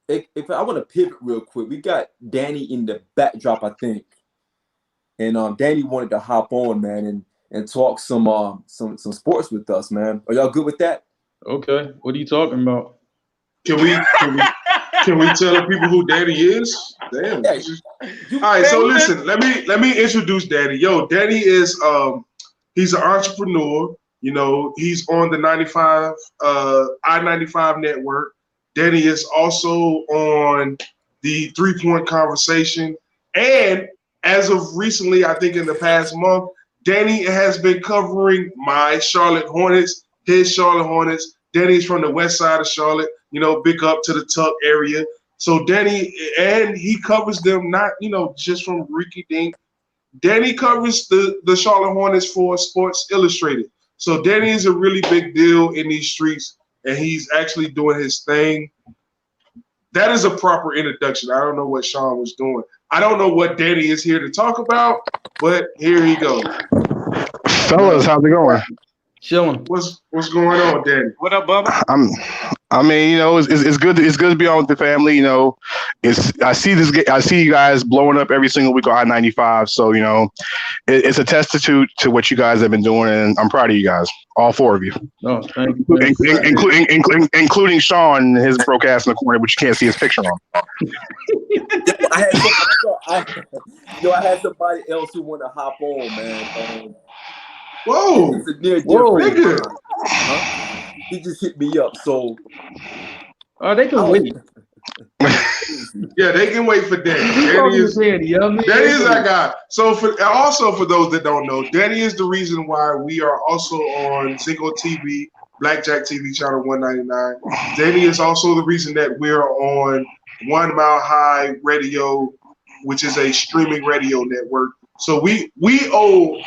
if I want to pivot real quick, we got Danny in the backdrop, I think, and Danny wanted to hop on, man, and talk some sports with us, man. Are y'all good with that? Okay. What are you talking about? Can we tell the people who Danny is? Damn. Yeah, all right, so listen, let me introduce Danny. Yo, Danny is he's an entrepreneur. He's on the I-95 network. Danny is also on the 3 Point Conversation. And as of recently, I think in the past month, Danny has been covering my Charlotte Hornets, his Charlotte Hornets. Danny's from the west side of Charlotte, big up to the Tuck area. So Danny, and he covers them not, just from Ricky Dink. Danny covers the Charlotte Hornets for Sports Illustrated. So Danny is a really big deal in these streets, and he's actually doing his thing. That is a proper introduction. I don't know what Sean was doing. I don't know what Danny is here to talk about, but here he goes. Fellas, how's it going? Chilling. What's going on, Danny? What up, Bubba? It's good. It's good to be on with the family. I see you guys blowing up every single week on I-95. So it's a testament to what you guys have been doing, and I'm proud of you guys, all 4 of you. Oh, thank you. Including Sean, his broke ass in the corner, which you can't see his picture on. I had somebody else who wanted to hop on, man. Whoa! It's a near nigga. He just hit me up, so they can wait. Yeah, they can wait for Danny. Danny is that guy. So for those that don't know, Danny is the reason why we are also on Zingo TV, Blackjack TV channel 199. Danny is also the reason that we're on 1 Mile High Radio, which is a streaming radio network. So we owe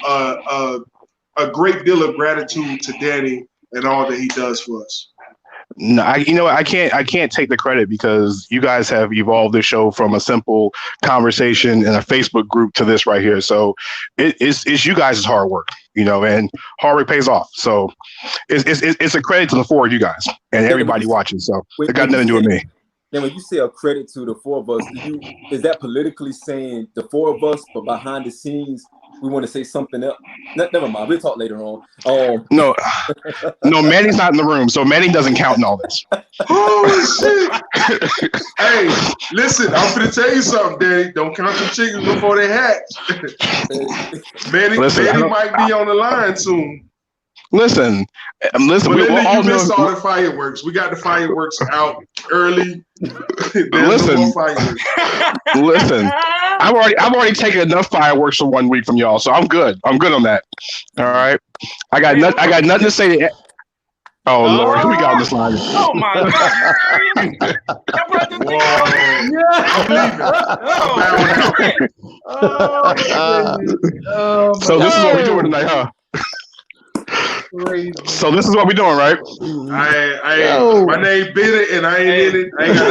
a great deal of gratitude to Danny and all that he does for us. No, I can't take the credit because you guys have evolved this show from a simple conversation in a Facebook group to this right here. So it's you guys' hard work, and hard work pays off. So it's a credit to the 4 of you guys and everybody watching. So it got nothing to do with me. Then when you say a credit to the 4 of us, is that politically saying the 4 of us, but behind the scenes, we want to say something else. Never mind. We'll talk later on. No, Manning's not in the room, so Manning doesn't count in all this. Oh shit! Hey, listen, I'm gonna tell you something, Daddy. Don't count the chickens before they hatch. Manning might be on the line soon. Listen. But then you missed all the fireworks. We got the fireworks out early. Listen. I've already taken enough fireworks for 1 week from y'all, so I'm good. I'm good on that. All right. I got nothing to say to. Oh Lord, who we got on this line? Oh my God! So this is what we're doing tonight, huh? So this is what we're doing, right? My name Bitter, and I ain't in it. I ain't got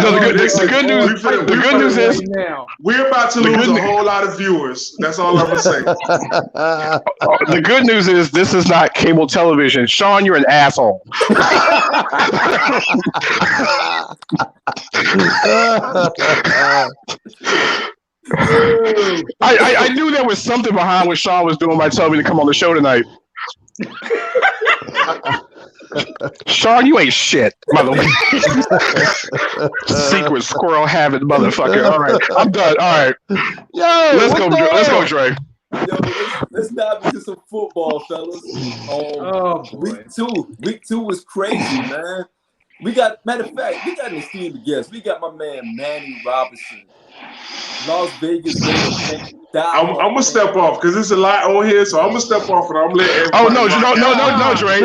nothing to do with this shit. The good news is we're about to lose a whole lot of viewers. That's all I'm gonna say. The good news is this is not cable television. Sean, you're an asshole. I knew there was something behind what Sean was doing by telling me to come on the show tonight. Sean, you ain't shit, motherfucker. Secret squirrel having motherfucker. All right, I'm done. All right, let's go, Dre. Yo, let's dive into some football, fellas. Week two was crazy, man. Matter of fact, we got an esteemed guest. We got my man Manny Robinson, Las Vegas Raiders. I'm gonna step off because there's a lot on here, so I'm gonna step off and I'm gonna let everybody. No, Dre.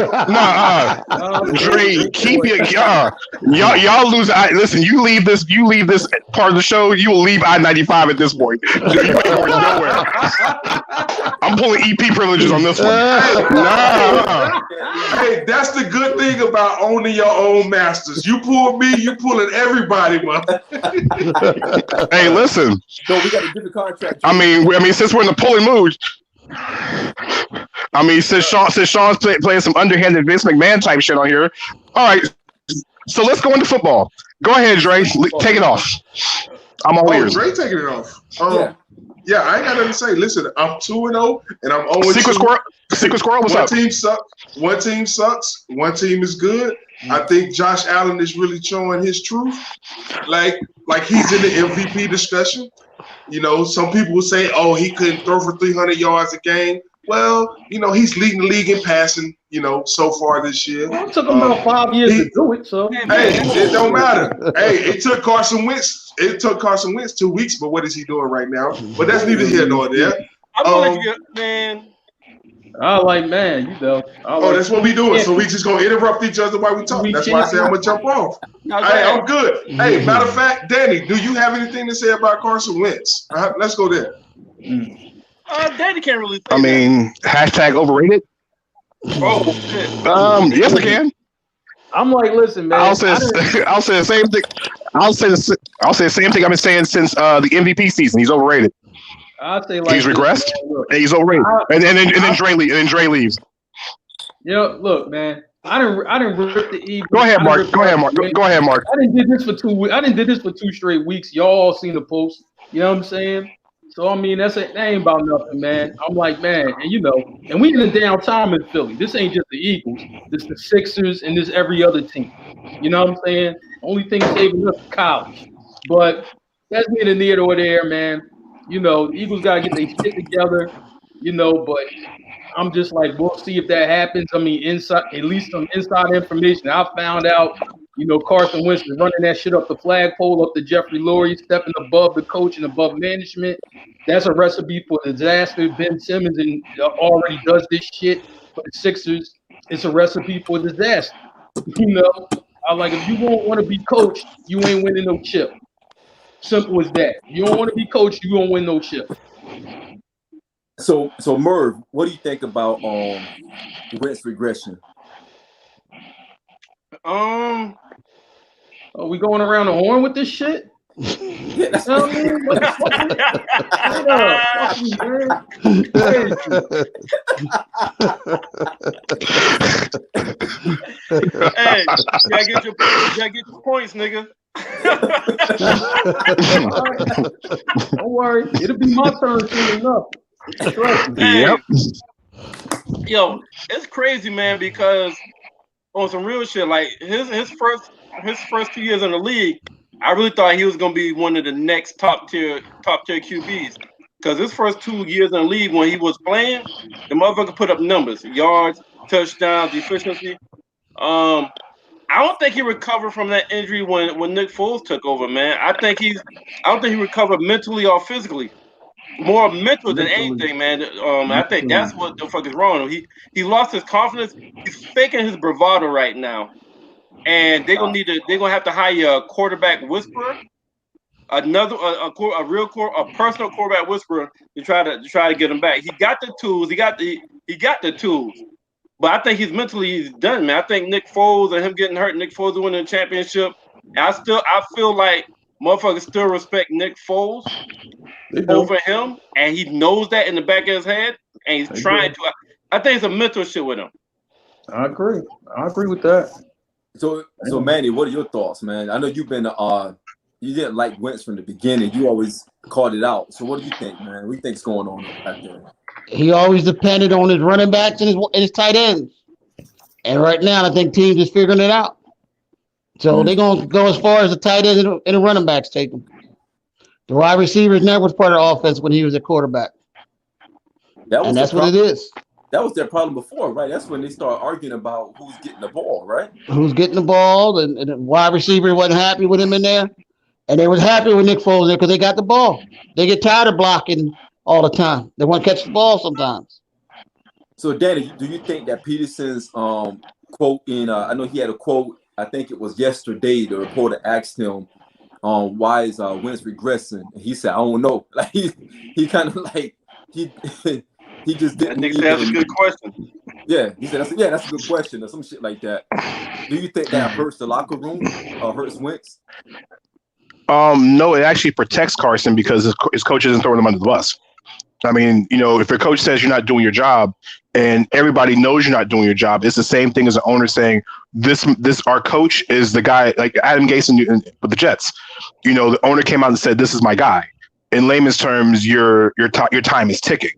Dre, keep your y'all lose. Listen, you leave this part of the show, you will leave I-95 at this point. You ain't going nowhere. I'm pulling EP privileges on this one. Hey, that's the good thing about owning your own masters. You pull me, you pulling everybody, man. Hey, listen. So we got a different contract. I mean, since we're in the pulling mood, since Sean's playing some underhanded Vince McMahon type shit on here. All right, so let's go into football. Go ahead, Dre. Take it off. I'm all ears. Dre taking it off. Yeah, I ain't got nothing to say. Listen, I'm 2-0, and I'm 0-2. Secret Squirrel, what's up? One team sucks. One team is good. I think Josh Allen is really showing his truth. Like he's in the MVP discussion. You know, some people will say, oh, he couldn't throw for 300 yards a game. Well, you know, he's leading the league in passing, you know, so far this year. Well, it took him about 5 years to do it, so. Hey, it don't matter. Hey, it took Carson Wentz 2 weeks, but what is he doing right now? But that's neither here nor there. I'm gonna let you get, man. That's what we doing. So we just gonna interrupt each other while we talk. That's why I say I'm gonna jump off. Hey, I'm good. Hey, matter of fact, Danny, do you have anything to say about Carson Wentz? Let's go there. Danny can't really. Hashtag overrated. Oh shit. Yes, I can. I'm like, listen, man. I'll say the same thing. I'll say the same thing I've been saying since the MVP season. He's overrated. I'll say like he's regressed. And he's overrated. And then Dre leaves. Yeah, look, man. I didn't rip the Eagles. Go ahead, Mark. Go ahead, Mark. I didn't did this for 2 weeks. I didn't did this for 2 straight weeks. Y'all all seen the post. You know what I'm saying? So that ain't about nothing, man. I'm like, man, and you know, and we in the downtime in Philly. This ain't just the Eagles. This the Sixers and this every other team. You know what I'm saying? Only thing saving us is college. But that's neither near nor there, man. You know, the Eagles gotta get their shit together. You know, but I'm just like, we'll see if that happens. I mean, at least some inside information I found out. You know, Carson Wentz is running that shit up the flagpole, up to Jeffrey Lurie, stepping above the coach and above management. That's a recipe for disaster. Ben Simmons already does this shit for the Sixers. It's a recipe for disaster. You know, I like, if you won't want to be coached, you ain't winning no chip. Simple as that. You don't want to be coached, you won't win no chip. So Merv, what do you think about Wentz regression? Are we going around the horn with this shit? Yeah, that's what I mean. What the fuck, man? Hey, you gotta get your points, nigga. Don't worry, it'll be my turn soon enough. Trust me. Hey, yo, it's crazy, man, because on some real shit, like his first 2 years in the league, I really thought he was gonna be one of the next top tier QBs. Because his first 2 years in the league when he was playing, the motherfucker put up numbers, yards, touchdowns, efficiency. I don't think he recovered from that injury when Nick Foles took over, man. I don't think he recovered mentally or physically. More mental than anything, man. I think that's what the fuck is wrong. He lost his confidence. He's faking his bravado right now, and they're gonna have to hire a quarterback whisperer, a personal quarterback whisperer to try to get him back. He got the tools. He got the tools, but I think he's done, man. I think Nick Foles and him getting hurt, Nick Foles winning the championship. And I feel like motherfuckers still respect Nick Foles over him, and he knows that in the back of his head, and he's trying to. I think it's a mental shit with him. I agree with that. So Manny, what are your thoughts, man? I know you've been you didn't like Wentz from the beginning. You always called it out. So what do you think, man? What do you think's going on back there? He always depended on his running backs and his tight ends. And right now, I think teams is figuring it out. So they're going to go as far as the tight ends and the running backs take them. The wide receivers never was part of the offense when he was a quarterback. And that's what it is. That was their problem before, right? That's when they started arguing about who's getting the ball, right? Who's getting the ball, and the wide receiver wasn't happy with him in there. And they was happy with Nick Foles there because they got the ball. They get tired of blocking all the time. They want to catch the ball sometimes. So, Danny, do you think that Peterson's quote in I know he had a quote, I think it was yesterday, the reporter asked him, why is Wentz regressing? And he said, I don't know. Like he kind of like he just didn't. That nigga said that's a good question. Yeah, he said that's a good question or some shit like that. Do you think that hurts the locker room or hurts Wentz? No, it actually protects Carson because his coach isn't throwing him under the bus. I mean, if your coach says you're not doing your job and everybody knows you're not doing your job, it's the same thing as an owner saying this our coach is the guy, like Adam Gase with the Jets. The owner came out and said, this is my guy. In layman's terms, your time is ticking.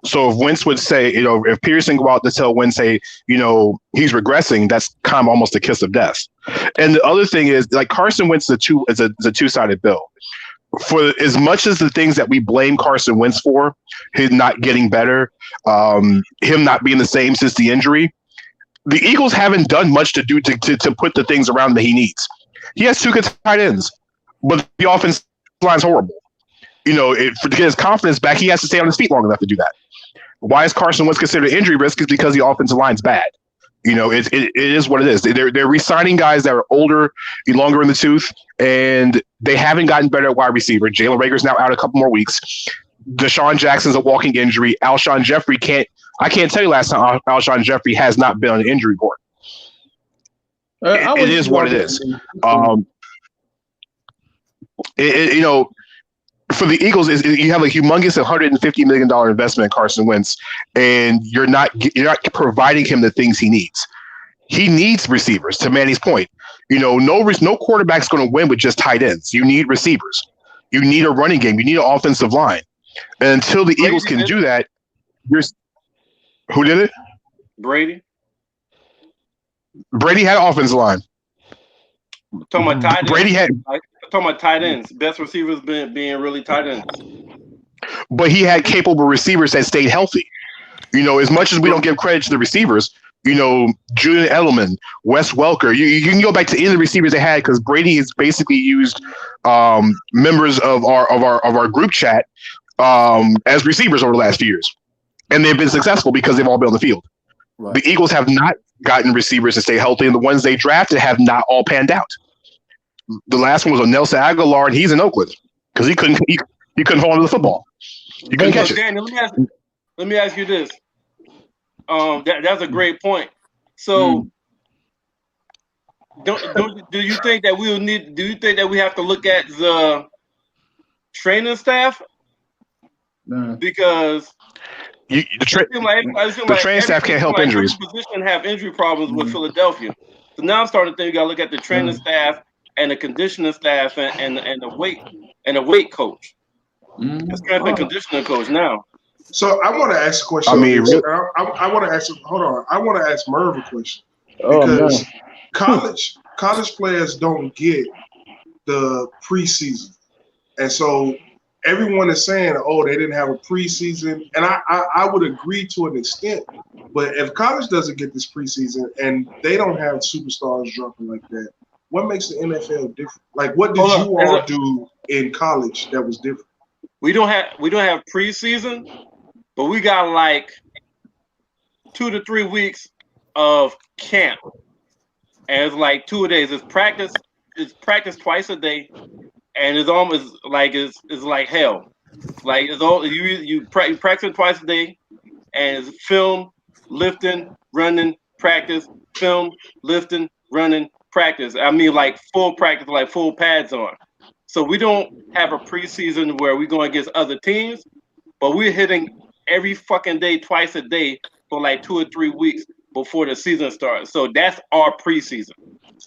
So if Wentz would say, if Peterson go out to tell Wentz, say, he's regressing, that's kind of almost a kiss of death. And the other thing is, like, Carson Wentz is a two-sided bill. For as much as the things that we blame Carson Wentz for, his not getting better, him not being the same since the injury, the Eagles haven't done much to put the things around that he needs. He has two good tight ends, but the offense line's horrible. To get his confidence back, he has to stay on his feet long enough to do that. Why is Carson Wentz considered injury risk? Is because the offensive line's bad. It is what it is. They're re-signing guys that are older, longer in the tooth, and they haven't gotten better at wide receiver. Jalen Reagor's now out a couple more weeks. Deshaun Jackson's a walking injury. Alshon Jeffrey I can't tell you last time Alshon Jeffrey has not been on an injury report. It is what it is. For the Eagles, you have a humongous $150 million investment in Carson Wentz, and you're not providing him the things he needs. He needs receivers. To Manny's point, no quarterback's going to win with just tight ends. You need receivers. You need a running game. You need an offensive line. And until the Eagles can do that, who did it? Brady. Brady had an offensive line. Talking about tight ends. Brady had. Talking about tight ends. Best receivers being really tight ends. But he had capable receivers that stayed healthy. As much as we don't give credit to the receivers, Julian Edelman, Wes Welker, you can go back to any of the receivers they had because Brady has basically used members of our group chat as receivers over the last few years. And they've been successful because they've all been on the field. Right. The Eagles have not gotten receivers to stay healthy, and the ones they drafted have not all panned out. The last one was on Nelson Aguilar, and he's in Oakland because he couldn't hold on to the football. He couldn't catch it. Daniel, let me ask you this. That's a great point. So Do you think that we will need? Do you think that we have to look at the training staff? Because the training staff can't help injuries. Every position have injury problems with Philadelphia. So now I'm starting to think you got to look at the training staff and the conditioning staff and the weight coach. The strength and conditioning coach now. So I want to ask a question. I mean, I want to ask. Hold on. I want to ask Merv a question because college players don't get the preseason, and so everyone is saying, "Oh, they didn't have a preseason," and I would agree to an extent. But if college doesn't get this preseason and they don't have superstars dropping like that, what makes the NFL different? Like, what did you all do in college that was different? We don't have preseason, but we got like 2 to 3 weeks of camp, and it's like 2 days. It's practice twice a day, and it's almost like it's like hell. Like it's all you practice twice a day, and it's film, lifting, running, practice, film, lifting, running, practice. I mean, like full practice, like full pads on. So we don't have a preseason where we're going against other teams, but we're hitting every fucking day, twice a day for like 2 or 3 weeks before the season starts. So that's our preseason.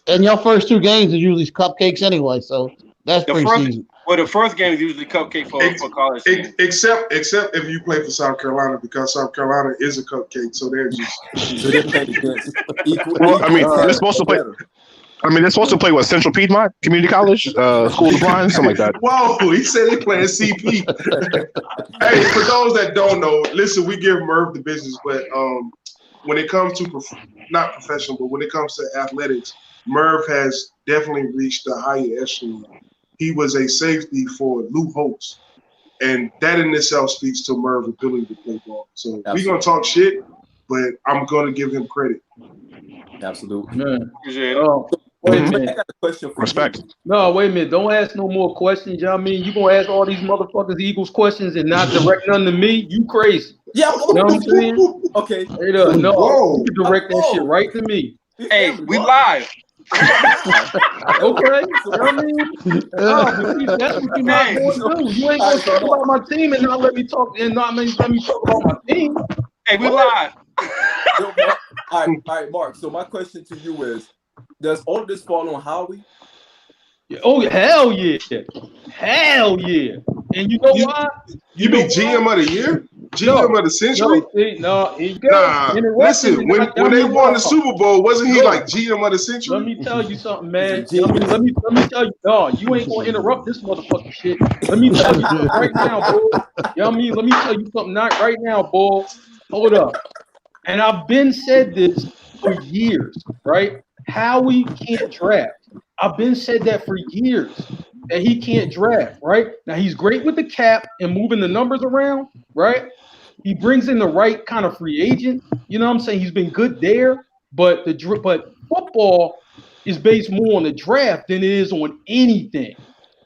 And your first 2 games are usually cupcakes anyway, so that's preseason. The first game is usually cupcake for college. Except if you play for South Carolina, because South Carolina is a cupcake, so they're just Well, I mean, they're supposed to play. They're supposed to play what, Central Piedmont Community College, School of the Blind, something like that. Whoa, he said they playing CP. Hey, for those that don't know, listen, we give Merv the business, but when it comes to not professional, but when it comes to athletics, Merv has definitely reached a higher echelon. He was a safety for Lou Holtz, and that in itself speaks to Merv's ability to play ball. So we're gonna talk shit, but I'm gonna give him credit. Absolutely. Wait a minute. I got a question for Respect. you. No, wait a minute. Don't ask no more questions. You know what I mean? You gonna ask all these motherfuckers Eagles questions and not direct none to me? You crazy. Yeah. You know what I'm saying? Okay. Straight up. No, you can direct that shit right to me. Hey, we live. Okay. You know what I mean? That's what you're not going to do. You ain't gonna talk about my team and not let me talk let me talk about my team. Hey, we live. All right, Mark. So my question to you is, does all of this fall on Howie? Oh, hell yeah. Hell yeah. And you know why? You mean GM of the year? GM of the century? No, listen, when they won the Super Bowl, wasn't he like GM of the century? Let me tell you something, man. Let me tell you, dog, you ain't gonna interrupt this motherfucking shit. Let me tell you something right now, boy. You know what I mean? Let me tell you something right now, boy. Hold up. And I've been said this for years, right? Howie can't draft. I've been said that for years, that he can't draft, right? Now he's great with the cap and moving the numbers around, right? He brings in the right kind of free agent. You know what I'm saying? He's been good there, but football is based more on the draft than it is on anything.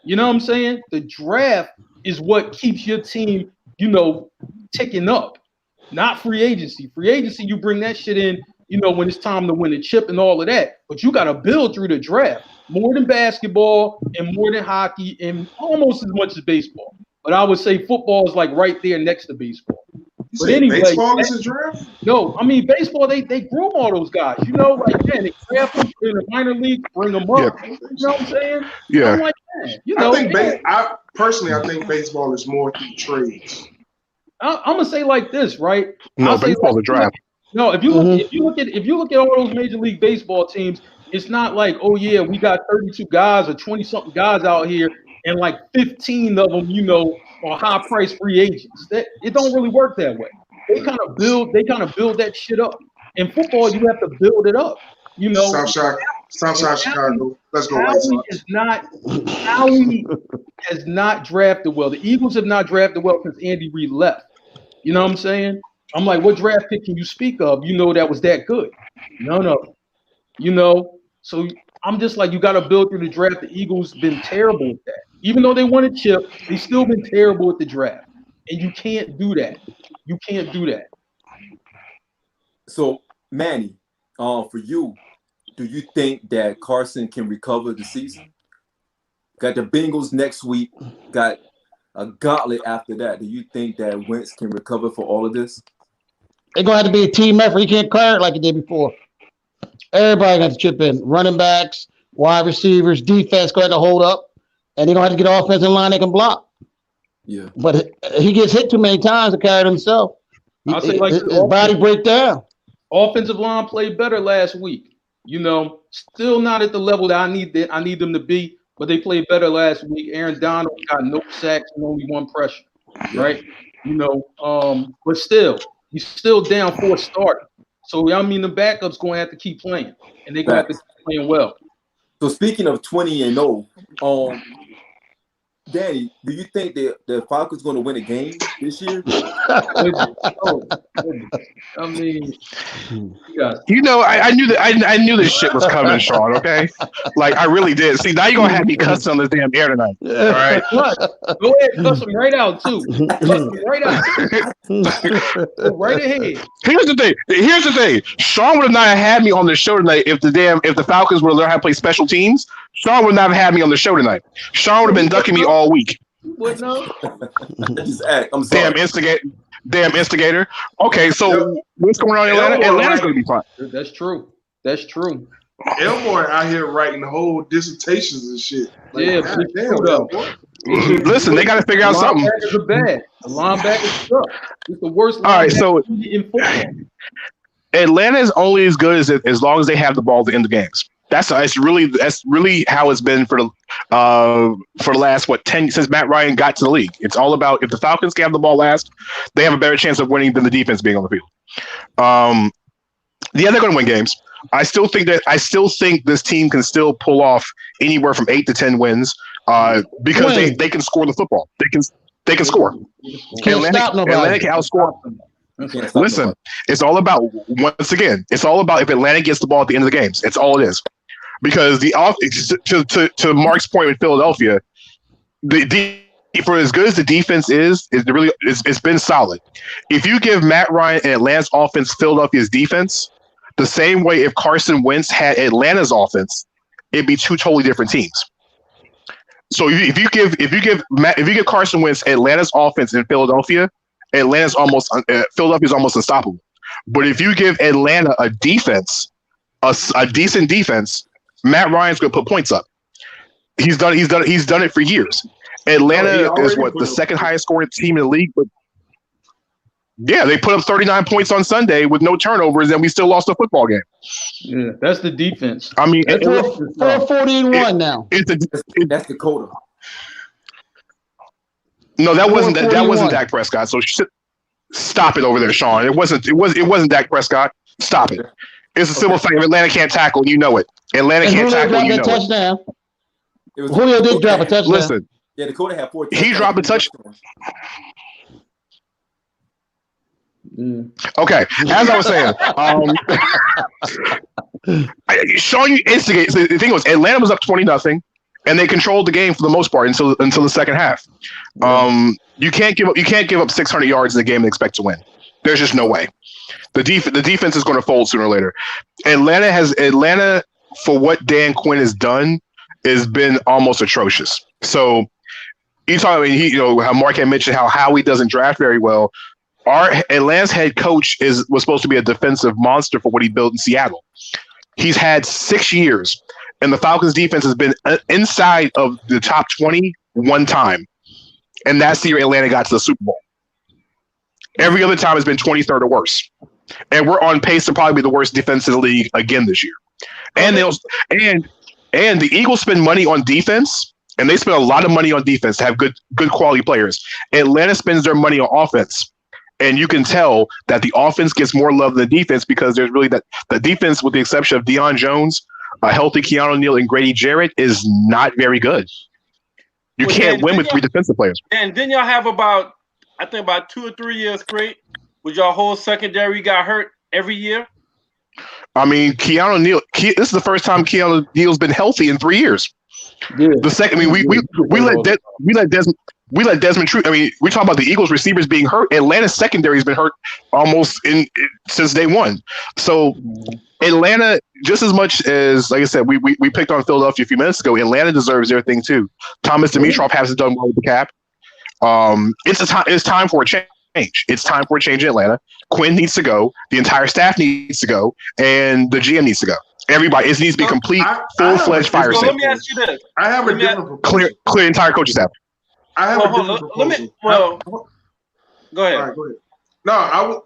You know what I'm saying? The draft is what keeps your team, ticking up, not free agency. Free agency, you bring that shit in, when it's time to win a chip and all of that. But you got to build through the draft more than basketball and more than hockey and almost as much as baseball. But I would say football is like right there next to baseball. But anyway, baseball is a draft? No, I mean baseball. They groom all those guys. They draft them in the minor league, bring them up. Yeah. You know what I'm saying? Yeah. Like that. I think baseball is more through trades. I'm gonna say like this, right? No, baseball's a draft. No, if you look at all those Major League Baseball teams, it's not like, oh yeah, we got 32 guys or 20-something guys out here, and like 15 of them, are high-priced free agents. It don't really work that way. They kind of build that shit up. In football, you have to build it up. Southside Chicago. Let's go White Sox. Howie has not drafted well. The Eagles have not drafted well since Andy Reid left. You know what I'm saying? I'm like, what draft pick can you speak of? That was that good. None of them. So I'm just like, you got to build through the draft. The Eagles been terrible with that. Even though they won a chip, they still been terrible with the draft. And you can't do that. You can't do that. So, Manny, for you, do you think that Carson can recover the season? Got the Bengals next week. Got a gauntlet after that. Do you think that Wentz can recover for all of this? It's gonna have to be a team effort. You can't clear it like it did before. Everybody got to chip in. Running backs, wide receivers, defense going to hold up, and they're gonna have to get offensive line that can block. Yeah. But he gets hit too many times to carry it himself. I'll say like his body break down. Offensive line played better last week. Still not at the level that I need them to be, but they played better last week. Aaron Donald got no sacks and only one pressure, right? But still, he's still down 4 starters. So the backup's going to have to keep playing, and they're going to have to keep playing well. So speaking of 20-0, Danny, do you think the Falcons going to win a game this year? I knew that I knew this shit was coming, Sean. Okay, like I really did. See, now you're gonna have me cuss on this damn air tonight. All right, go ahead, cuss them right out too. Cuss them right out. Go right ahead. Here's the thing. Sean would have not had me on the show tonight if the Falcons would learn how to play special teams. Sean would not have had me on the show tonight. Sean would have been ducking me all week. What no? I'm sorry. Damn instigator. Okay, so what's going on in Atlanta? Atlanta's going to be fine. That's true. Elmore out here writing whole dissertations and shit. Like, yeah, damn. Listen, they got to figure out something. Linebackers are bad. The linebackers suck. It's the worst. All right, so in football. Atlanta is only as good as long as they have the ball to end the games. That's really how it's been for the last 10 since Matt Ryan got to the league. It's all about if the Falcons can have the ball last, they have a better chance of winning than the defense being on the field. They're going to win games. I still think this team can still pull off anywhere from 8 to 10 wins because they can score the football. They can score. Atlanta can outscore. Listen, it's all about if Atlanta gets the ball at the end of the games. It's all it is. Because to Mark's point with Philadelphia, for as good as the defense it's been solid. If you give Matt Ryan and Atlanta's offense Philadelphia's defense, the same way if Carson Wentz had Atlanta's offense, it'd be 2 totally different teams. So if you give Carson Wentz Atlanta's offense in Philadelphia, Philadelphia's almost unstoppable. But if you give Atlanta a defense, a decent defense, Matt Ryan's going to put points up. He's done it for years. Atlanta is the second highest scoring team in the league. But yeah, they put up 39 points on Sunday with no turnovers, and we still lost a football game. Yeah, that's the defense. I mean, they're 40-1 now. That's Dakota. No, that wasn't Dak Prescott. So stop it over there, Sean. It wasn't Dak Prescott. Stop it. It's a simple fact. If Atlanta can't tackle, you know it. Atlanta can't tackle, you know touchdown. It. Julio did drop a touchdown. Listen, yeah, Dakota had 4. He dropped a touchdown. Okay, as I was saying, Sean, you instigate. So the thing was, Atlanta was up 20-0. And they controlled the game for the most part until the second half. You can't give up 600 yards in a game and expect to win. There's just no way. The defense is going to fold sooner or later. Atlanta for what Dan Quinn has done has been almost atrocious. So how Mark had mentioned how Howie doesn't draft very well. Our Atlanta's head coach was supposed to be a defensive monster for what he built in Seattle. He's had 6 years. And the Falcons' defense has been inside of the top 20 one time. And that's the year Atlanta got to the Super Bowl. Every other time has been 23rd or worse. And we're on pace to probably be the worst defense in the league again this year. And the Eagles spend money on defense, and they spend a lot of money on defense to have good quality players. Atlanta spends their money on offense. And you can tell that the offense gets more love than the defense because there's really the defense, with the exception of Deion Jones, a healthy Keanu Neal, and Grady Jarrett, is not very good. You can't win with 3 defensive players. And then y'all have about 2 or 3 years straight with y'all whole secondary got hurt every year. I mean, Keanu Neal. This is the first time Keanu Neal's been healthy in 3 years. Yeah. The second, I mean, we let Desmond True. I mean, we talk about the Eagles receivers being hurt. Atlanta's secondary has been hurt almost since day one. So Atlanta, just as much as, like I said, we picked on Philadelphia a few minutes ago. Atlanta deserves their thing too. Thomas Dimitrov hasn't done well with the cap. It's time for a change. It's time for a change in Atlanta. Quinn needs to go. The entire staff needs to go, and the GM needs to go. Everybody, it needs to be complete, full-fledged fire sale. Let me ask you this. I have a different proposal. Clear entire coaching staff. I have a different proposal. Go ahead. All right, go ahead. No,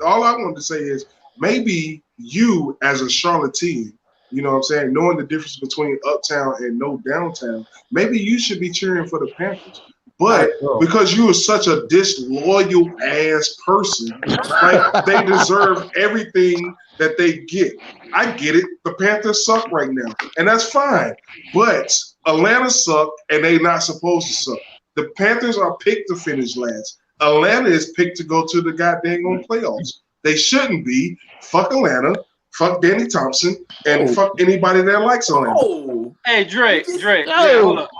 all I wanted to say is maybe you, as a Charlotte team, you know what I'm saying, knowing the difference between uptown and no downtown, maybe you should be cheering for the Panthers. But because you are such a disloyal ass person, like they deserve everything that they get. I get it. The Panthers suck right now, and that's fine. But Atlanta suck, and they not supposed to suck. The Panthers are picked to finish last. Atlanta is picked to go to the goddamn playoffs. They shouldn't be. Fuck Atlanta. Fuck Danny Thompson, and fuck anybody that likes Atlanta. Oh, hey Drake, hold up,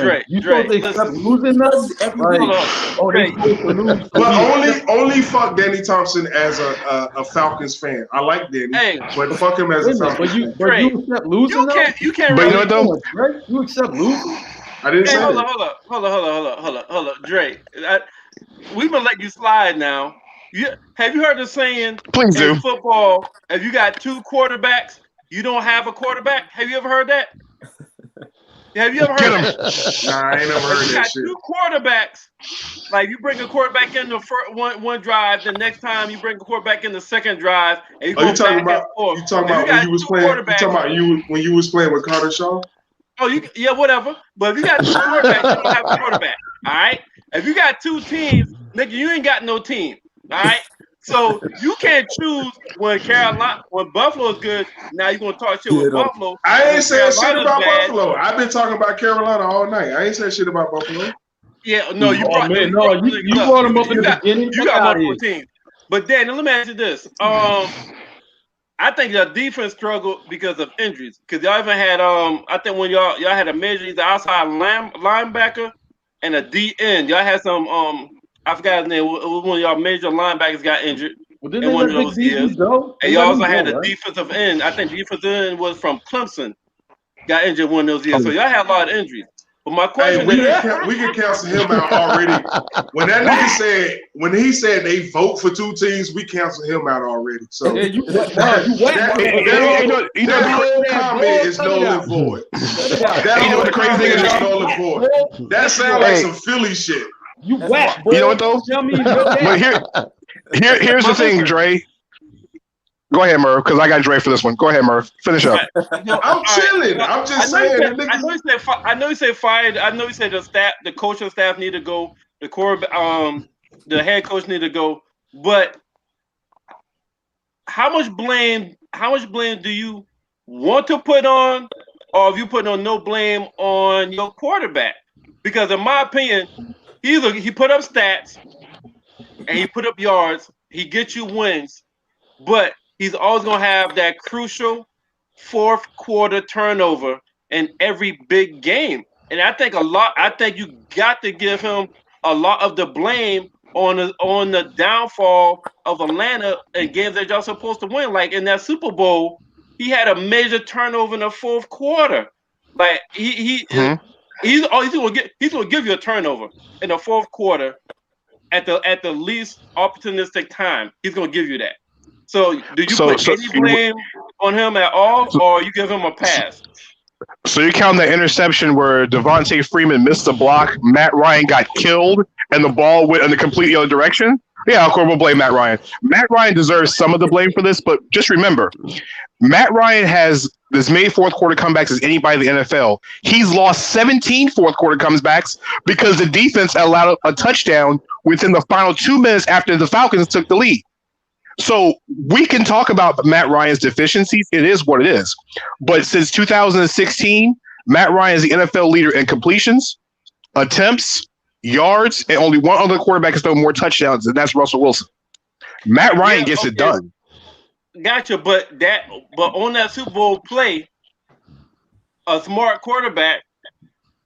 Drake. You supposed to accept losing us? But only fuck Danny Thompson as a Falcons fan. I like Danny, but fuck him as a Falcons fan. But you accept losing? You can't. But you know what though? Right? You accept losing? I didn't say hold up, Drake. We gonna let you slide now. Have you heard the saying? Please do. In football, if you got two quarterbacks, you don't have a quarterback. Have you ever heard that? Have you ever heard that? Nah, I ain't never heard that shit. Two quarterbacks, like you bring a quarterback in the first one drive, the next time you bring a quarterback in the second drive, and you go back and forth. You talking about when you was playing? You talking about when you was playing with Carter Shaw? Oh, yeah, whatever. But if you got two quarterbacks, you don't have a quarterback. All right. If you got two teams, nigga, you ain't got no team. All right, so you can't choose when Buffalo is good. Now you're gonna talk shit with Buffalo. I ain't saying shit about Buffalo. I've been talking about Carolina all night. I ain't saying shit about Buffalo. Yeah, no, you brought them up in the beginning. You got multiple teams, but Daniel, let me ask you this. I think your defense struggled because of injuries. Because y'all even had I think when y'all had a major either outside linebacker and a DN. Y'all had some I forgot his name. It was one of y'all major linebackers got injured in one of those years. And you also had a defensive end. I think defensive end was from Clemson. Got injured one of those years. So y'all had a lot of injuries. But my question we can cancel him out already. When that nigga when he said they vote for two teams, we cancel him out already. So that whole comment is null and void. That whole comment is null and void. That sounds like some Philly shit. You whack, boy. You know what though? But here's the thing, Dre. Go ahead, Murph, because I got Dre for this one. Go ahead, Murph. Finish up. I'm chilling. I'm just saying. I know you said fired. I know you said the coaching staff need to go. The head coach need to go. But how much blame do you want to put on, or have you put on no blame on your quarterback? Because in my opinion, he put up stats and he put up yards. He gets you wins, but he's always gonna have that crucial fourth quarter turnover in every big game. And I think you got to give him a lot of the blame on the downfall of Atlanta in games that y'all supposed to win. Like in that Super Bowl, he had a major turnover in the fourth quarter. Like he's gonna give you a turnover in the fourth quarter at the least opportunistic time. He's gonna give you that. So do you put any blame on him at all, or you give him a pass? So you count that interception where Devontae Freeman missed the block, Matt Ryan got killed, and the ball went in the completely other direction? Yeah, of course we'll blame Matt Ryan. Matt Ryan deserves some of the blame for this, but just remember, Matt Ryan has as many fourth quarter comebacks as anybody in the NFL. He's lost 17 fourth quarter comebacks because the defense allowed a touchdown within the final 2 minutes after the Falcons took the lead. So we can talk about Matt Ryan's deficiencies. It is what it is. But since 2016, Matt Ryan is the NFL leader in completions, attempts, yards, and only one other quarterback has thrown more touchdowns, and that's Russell Wilson. Matt Ryan gets it done. Gotcha, but on that Super Bowl play, a smart quarterback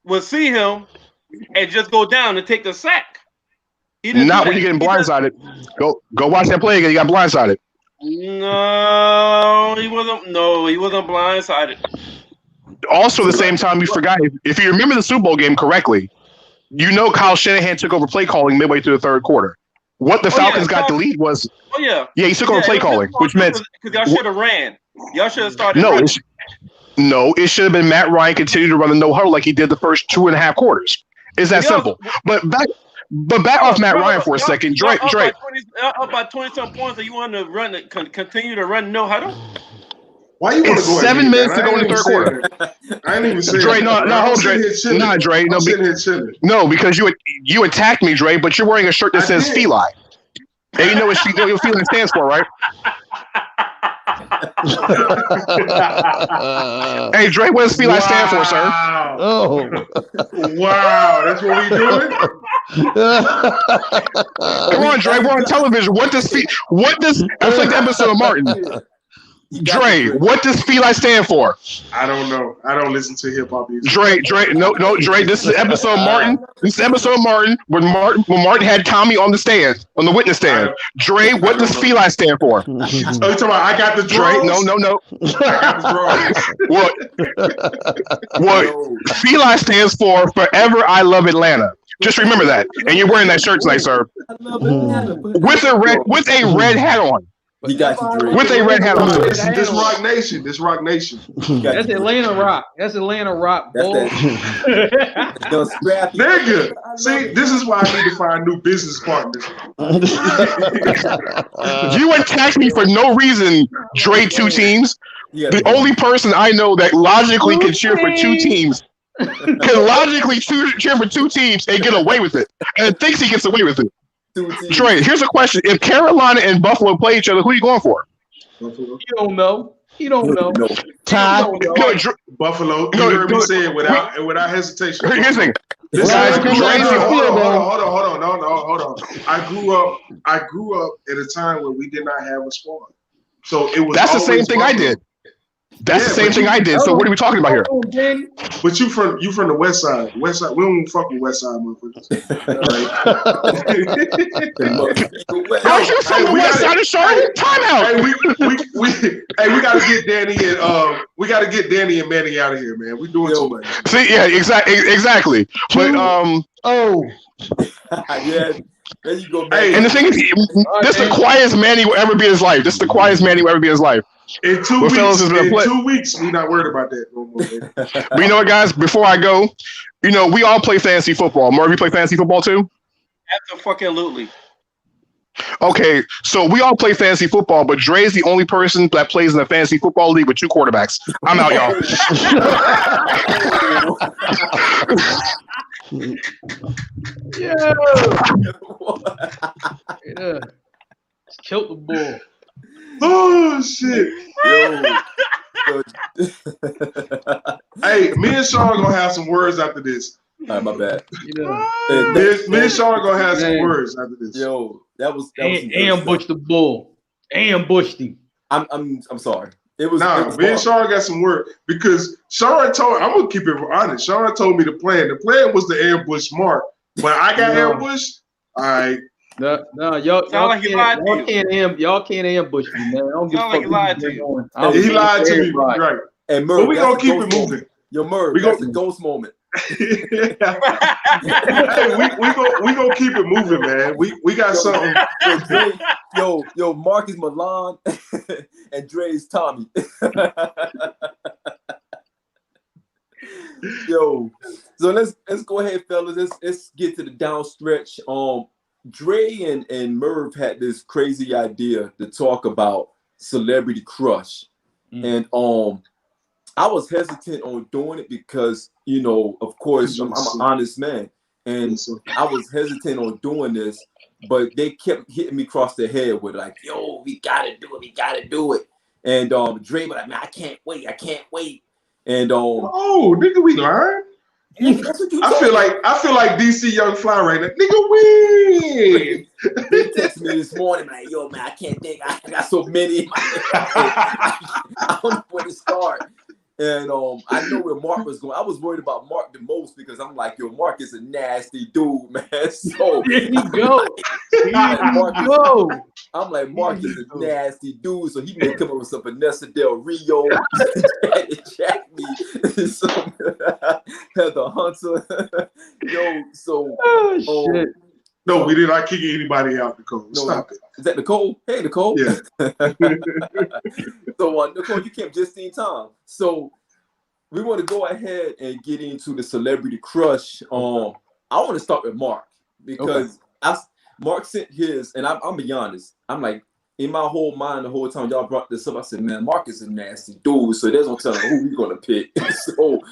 would see him and just go down and take the sack. Not when you're getting blindsided. Go watch that play again. You got blindsided. No, he wasn't. No, he wasn't blindsided. Also, at the same time, you forgot if you remember the Super Bowl game correctly, you know Kyle Shanahan took over play calling midway through the third quarter. What the Falcons got the lead was. Oh yeah. Yeah, he took over play calling, which meant because y'all should have ran. Y'all should have started. No, it should have been Matt Ryan continued to run the no huddle like he did the first 2.5 quarters. It's that simple. But back off Matt Ryan for a second. Drake. Up by 20-some points, and you want to continue to run no huddle? Why you want to go 7 minutes to go in the third quarter? I ain't even saying Dre, hold Dre. Nah, Dre. No, because you attacked me, Dre, but you're wearing a shirt that says Feli. And you know what Feli stands for, right? Hey, Dre, what does Feli stand for, sir? Oh. Wow, that's what we doing? Come on, Dre, we're on television. That's like the episode of Martin. Dre, what does Feli stand for? I don't know. I don't listen to hip hop music. Dre, no, Dre. This is episode of Martin. This is episode of Martin when Martin had Tommy on the stand, on the witness stand. Dre, what does Feli stand for? Oh, you talking about I got the drugs? Dre, no. I got the drugs. What Feli stands for Forever I Love Atlanta. Just remember that. And you're wearing that shirt tonight, sir. With a red hat on. He got you, Dre. With a red hat on. This Rock Nation. That's Atlanta Rock. That's Atlanta Rock. Nigga. See, this is why I need to find new business partners. You attacked me for no reason, Dre. 2 teams. The only person I know that logically can cheer for 2 teams can logically cheer for 2 teams and get away with it, and thinks he gets away with it. Trey, here's a question: if Carolina and Buffalo play each other, who are you going for? You don't know. Todd. Buffalo. You heard me say it without hesitation. Here's the thing. Hold on. I grew up at a time where we did not have a squad, so it was. That's the same thing Buffalo. I did. That's the same thing I did. So what are we talking about here? But you from the West Side. West Side. We don't fuck with West Side motherfuckers. Are you from the West Side of Charlotte? Time out. Hey, we gotta get Danny and Manny out of here, man. We doing too much. See, yeah, exactly. But yeah. There you go, man. Hey, and the thing is, this is the quietest Manny will ever be in his life. In 2 weeks, we're not worried about that no more. But you know what, guys? Before I go, we all play fantasy football. Marv, you play fantasy football too? Absolutely. Okay, so we all play fantasy football, but Dre's the only person that plays in a fantasy football league with 2 quarterbacks. I'm out, y'all. Yeah. Killed the bull. Oh shit! Hey, me and Sean gonna have some words after this. All right, my bad. Me and Sean gonna have some words after this. Yo, that was ambushed the bull. Ambushed him. I'm sorry. Me and Sean got some work because Sean told. I'm gonna keep it honest. Sean told me the plan. The plan was to ambush Mark, but I got ambushed. All right. No, y'all can't ambush me, man. I don't give a fuck. He lied to you. He lied to me, right? And Merv, but we gonna keep it moving. Yo, Merv, that's the ghost moment. Hey, we gonna keep it moving, man. We got something. Yo, Mark is Milan and Dre is Tommy. Yo, so let's go ahead, fellas. Let's get to the down stretch. Dre and Merv had this crazy idea to talk about celebrity crush, and I was hesitant on doing it because of course I'm an honest man, and I was hesitant on doing this, but they kept hitting me across the head with like, "Yo, we gotta do it," and Dre, but I can't wait, and nigga, we lying. That's what you I feel like DC Young Fly right now. Nigga, win. They texted me this morning, like, "Yo, man, I can't think. I got so many in my head. I don't know where to start." And I know where Mark was going. I was worried about Mark the most because I'm like, yo, Mark is a nasty dude, man. So there you go. I'm like, Mark is a nasty dude. So he may come up with some Vanessa Del Rio, Jack me, some Heather Hunter. Yo, so shit. No, we did not kick anybody out, Nicole. No, stop it. Is that Nicole? Hey, Nicole. Yeah. So, Nicole, you came just in time. So, we want to go ahead and get into the celebrity crush. I want to start with Mark because Mark sent his, and I'm be honest. I'm like, in my whole mind, the whole time y'all brought this up, I said, man, Mark is a nasty dude. So, there's no telling who we're going to pick. So,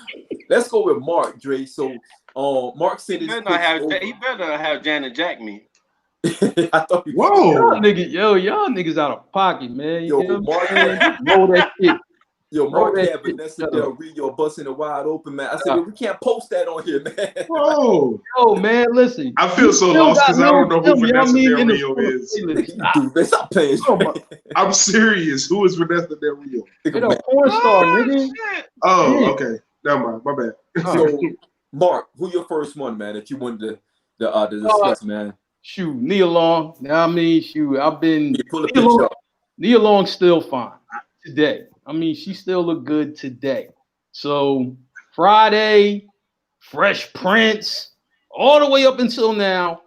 let's go with Mark, Dre. So, Mark said his he better have Janet Jack me. I thought you y'all niggas out of pocket, man. Yo, Mark, roll that shit. Yo, Mark had Vanessa Del Rio busting it wide open, man. I said, we can't post that on here, man. Whoa. Yo, man, listen. I feel so lost because I don't know who Vanessa Del Rio is. Dude, stop playing. I'm serious. Who is Vanessa Del Rio? A porn star, nigga. Oh, okay. Never mind. My bad. So, Mark, who your first one, man, that you wanted to discuss, man? Shoot, Nia Long. I mean, shoot, I've been Nia Long's still fine today. I mean, she still look good today. So Friday, Fresh Prince, all the way up until now,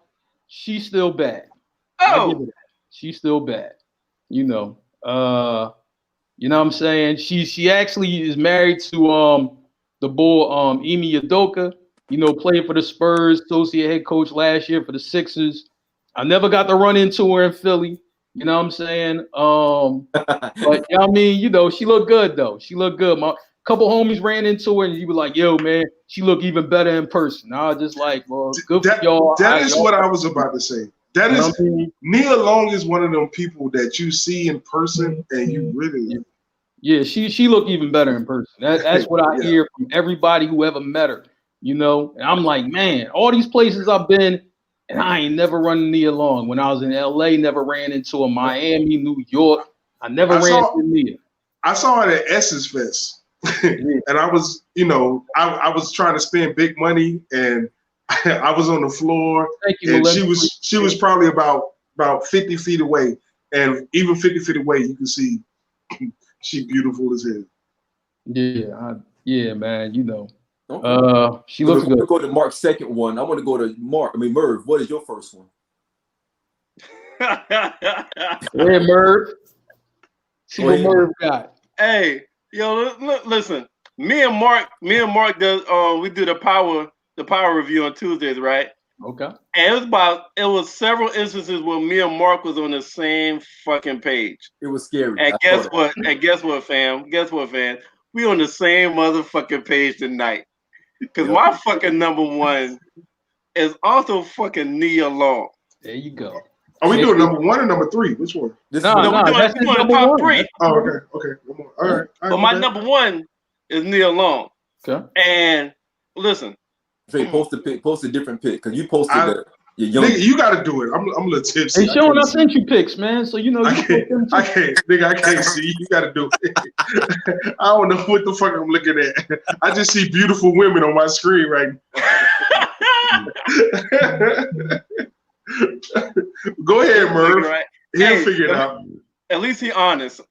she's still bad. Oh, she's still bad. You know what I'm saying? She actually is married to the bull Ime Udoka. Played for the Spurs, associate head coach last year for the Sixers. I never got to run into her in Philly. You know what I'm saying? But I mean, she looked good though. She looked good. My couple homies ran into her and you were like, yo, man, she looked even better in person. I was just like, well, good for y'all. That is what I was about to say. That is Nia Long is one of them people that you see in person and you really Yeah, she looked even better in person. That's what I hear from everybody who ever met her. And I'm like, man, all these places I've been, and I ain't never run Nia Long. When I was in LA, never ran into her. Miami, New York, I never ran into Nia. I saw her at Essence Fest, and I was, I was trying to spend big money, and I was on the floor, and she was probably about 50 feet away, and even 50 feet away, you can see she beautiful as hell. Yeah, man. Okay. She looks good. Go to Mark's second one. I want to go to Merv. What is your first one? Yeah, Merv. See what Merv got. Hey, yo, listen. Me and Mark does we do the power review on Tuesdays, right? Okay. And it was several instances where me and Mark was on the same fucking page. It was scary. And guess what, fam? We on the same motherfucking page tonight. Because my fucking number one is also fucking Nia Long. There you go. Are we doing number one or number three? Which one? We're doing the top three. Oh, okay. All right. But my number one is Nia Long. Okay. And listen. Dre, post a different pic because you posted your young. Nigga, you got to do it. I'm a little tipsy. Hey, Sean, I sent you pics, man. So I can't see. You got to do it. I don't know what the fuck I'm looking at. I just see beautiful women on my screen right now. Go ahead, Merv. Right. He'll figure it out. At least he's honest.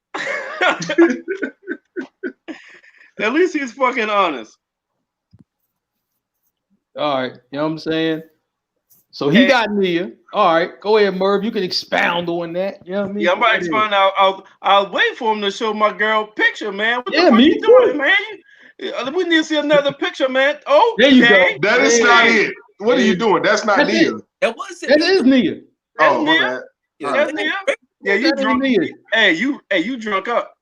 At least he's fucking honest. All right, you know what I'm saying? So he got Nia. All right, go ahead, Merv. You can expound on that. You know what I mean? Yeah, I'm about to expound. I'll wait for him to show my girl picture, man. What the fuck me you doing, man? We need to see another picture, man. Oh, there you go. That is not it. What are you doing? That's not Nia. That was it. That is Nia. Oh, my bad. That's Nia. Yeah, you drunk. Hey, you drunk up.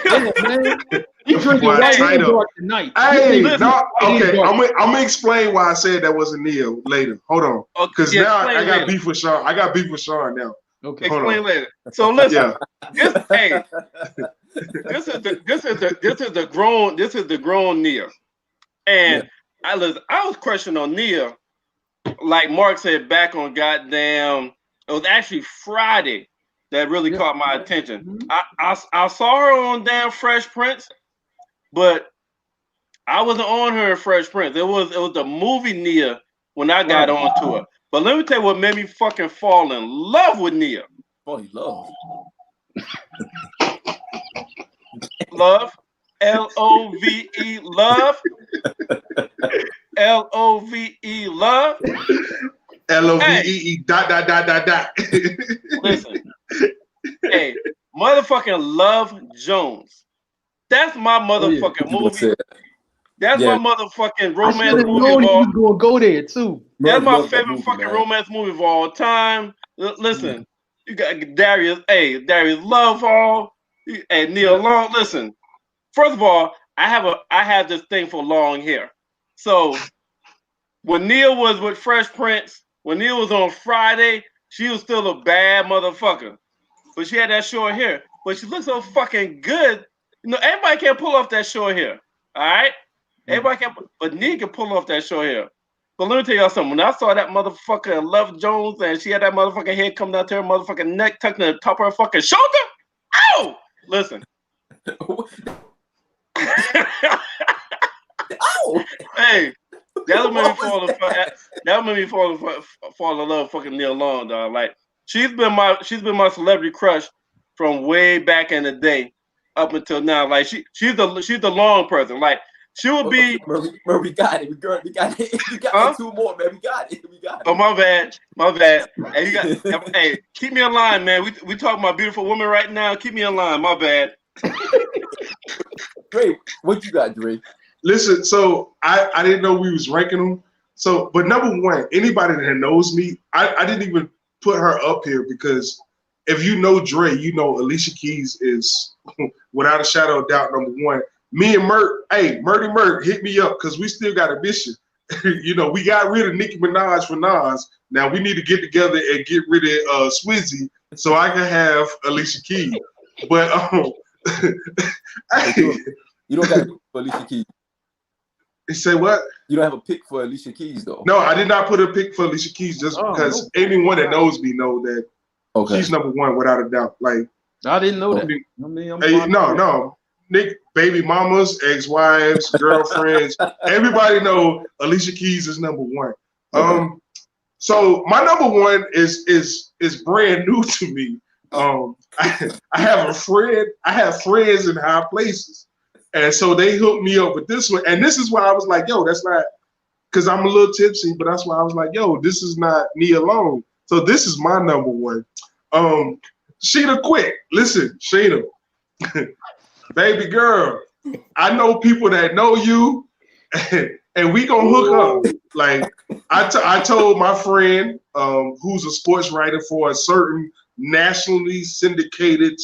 Yeah, man. You drinking white and dark tonight. Hey, no, okay. I'm gonna explain why I said that wasn't Nia later. Hold on, because now I got beef with Sean. I got beef with Sean now. Okay, explain later. So listen, this is the grown Nia, and I was questioning on Nia, like Mark said back on goddamn. It was actually Friday that really caught my attention. I saw her on damn Fresh Prince. But I wasn't on her in Fresh Prince. It was the movie Nia when I got onto her. But let me tell you what made me fucking fall in love with Nia. Fall in love. Love. L-O-V-E, love. L-O-V-E, love. L-O-V-E-E, dot. Listen. Hey, motherfucking Love Jones. That's my motherfucking movie. That's my motherfucking romance movie of all. You gonna go there too. That's my favorite fucking romance movie of all time. Listen, you got Darius. Hey, Darius Lovehall. Hey, Neil Long. Listen. First of all, I have this thing for long hair. So when Neil was with Fresh Prince, when Neil was on Friday, she was still a bad motherfucker. But she had that short hair. But she looked so fucking good. You know, everybody can't pull off that short hair. All right? Everybody can't, but Nia can pull off that short hair. But let me tell y'all something. When I saw that motherfucker Love Jones and she had that motherfucking head coming out to her motherfucking neck, tucking the top of her fucking shoulder. Ow! Listen. Ow! Hey, that made me fall in love with fucking Nia Long, dog. Like she's been my celebrity crush from way back in the day up until now. Like she's the Long person. Like she would be. Bro, we got it. We got it. We got two more, man. We got it. Oh, my bad. Hey, hey, keep me in line, man. We talking about beautiful women right now. Keep me in line. My bad. Dre, what you got, Dre? Listen, so I didn't know we was ranking them. So, but number one, anybody that knows me, I didn't even put her up here because if you know Dre, you know Alicia Keys is without a shadow of doubt number one. Me and Mert, hey, Murdy Mert, hit me up because we still got a mission. You know, we got rid of Nicki Minaj for Nas. Now we need to get together and get rid of Swizzy so I can have Alicia Keys. But you don't got a pick for Alicia Keys. You say what? You don't have a pick for Alicia Keys though. No, I did not put a pick for Alicia Keys just because anyone that knows me know that she's number one without a doubt. Like I didn't know that. I mean, no. Nick, baby mamas, ex-wives, girlfriends, everybody know Alicia Keys is number one. Okay. So my number one is brand new to me. I have a friend. I have friends in high places, and so they hooked me up with this one. And this is why I was like, "Yo, that's not," because I'm a little tipsy. But that's why I was like, "Yo, this is not Nia Long." So this is my number one. Sheena Quick. Listen, Sheena. Baby girl, I know people that know you, and we gonna hook up. Like I told my friend, who's a sports writer for a certain nationally syndicated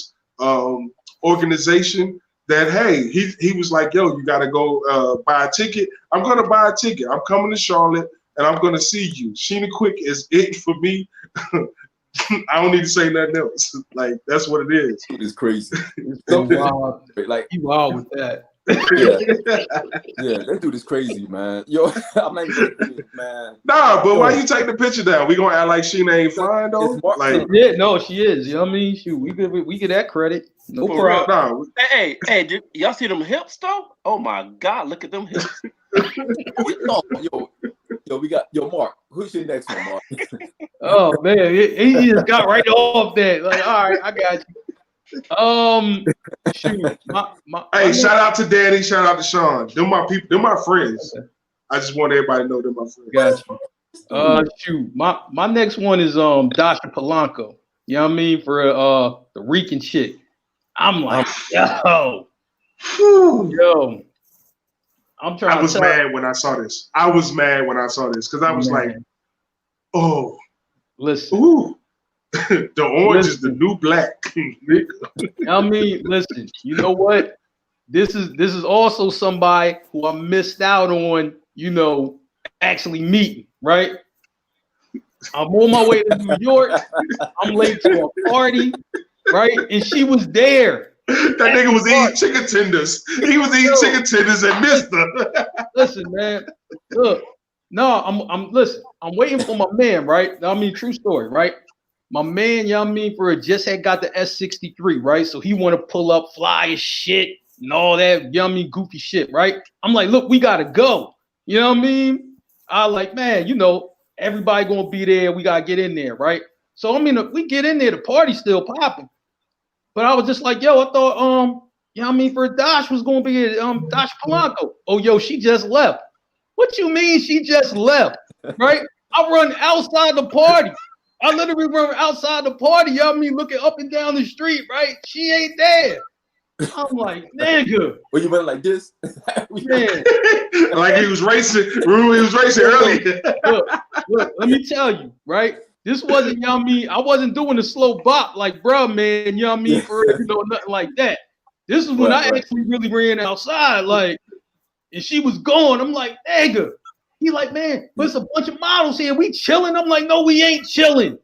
organization, that hey, he was like, yo, you gotta go buy a ticket. I'm gonna buy a ticket. I'm coming to Charlotte, and I'm gonna see you. Sheena Quick is it for me. I don't need to say nothing else. Like that's what it is. It's crazy. It's so wild. Like you wild with that. Yeah, that dude is crazy, man. Yo, I'm not even man. Nah, but why you take the picture down? We gonna act like Sheena ain't fine though. Like yeah, no, she is. You know what I mean? Shoot, we get that credit. No problem. Nah. Hey, did y'all see them hips though? Oh my God, look at them hips. Yo, we got Mark. Who's your next one, Mark? Oh man, he just got right off that. Like, all right, I got you. Shoot, hey, shout out to Danny, shout out to Sean. They're my people, they're my friends. I just want everybody to know they're my friends. Got you. Shoot, my next one is Dasha Polanco. You know what I mean? For the Rican chick. I'm like, yo. I'm trying. I was mad when I saw this. Because I was like, oh, listen. Ooh. The orange is the new black. I mean, listen, you know what? This is also somebody who I missed out on, actually meeting, right? I'm on my way to New York. I'm late to a party, right? And she was there. That nigga was eating chicken tenders. He was eating chicken tenders and missed her. Listen, man. Look, no, I'm waiting for my man, right? I mean, true story, right? My man, just had got the S63, right? So he want to pull up, fly as shit, and all that yummy, goofy shit, right? I'm like, look, we gotta go. You know what I mean? I like, man, you know, everybody gonna be there. We gotta get in there, right? So I mean, we get in there, the party's still popping. But I was just like, yo, I thought, you know what I mean, for Dash was gonna be Dash Polanco. Oh, yo, she just left. What you mean she just left? Right? I run outside the party. I literally run outside the party. Y'all mean looking up and down the street, right? She ain't there. I'm like, nigga. Well, you went like this? Man. Like he was racing. Remember he was racing earlier. Look, let me tell you, right? This wasn't, you know what I mean? I wasn't doing a slow bop like, bro, man, you know what I mean? For, you know, nothing like that. This is when I actually really ran outside, like, and she was gone. I'm like, nigga. He like, man, there's a bunch of models here. We chilling. I'm like, no, we ain't chilling.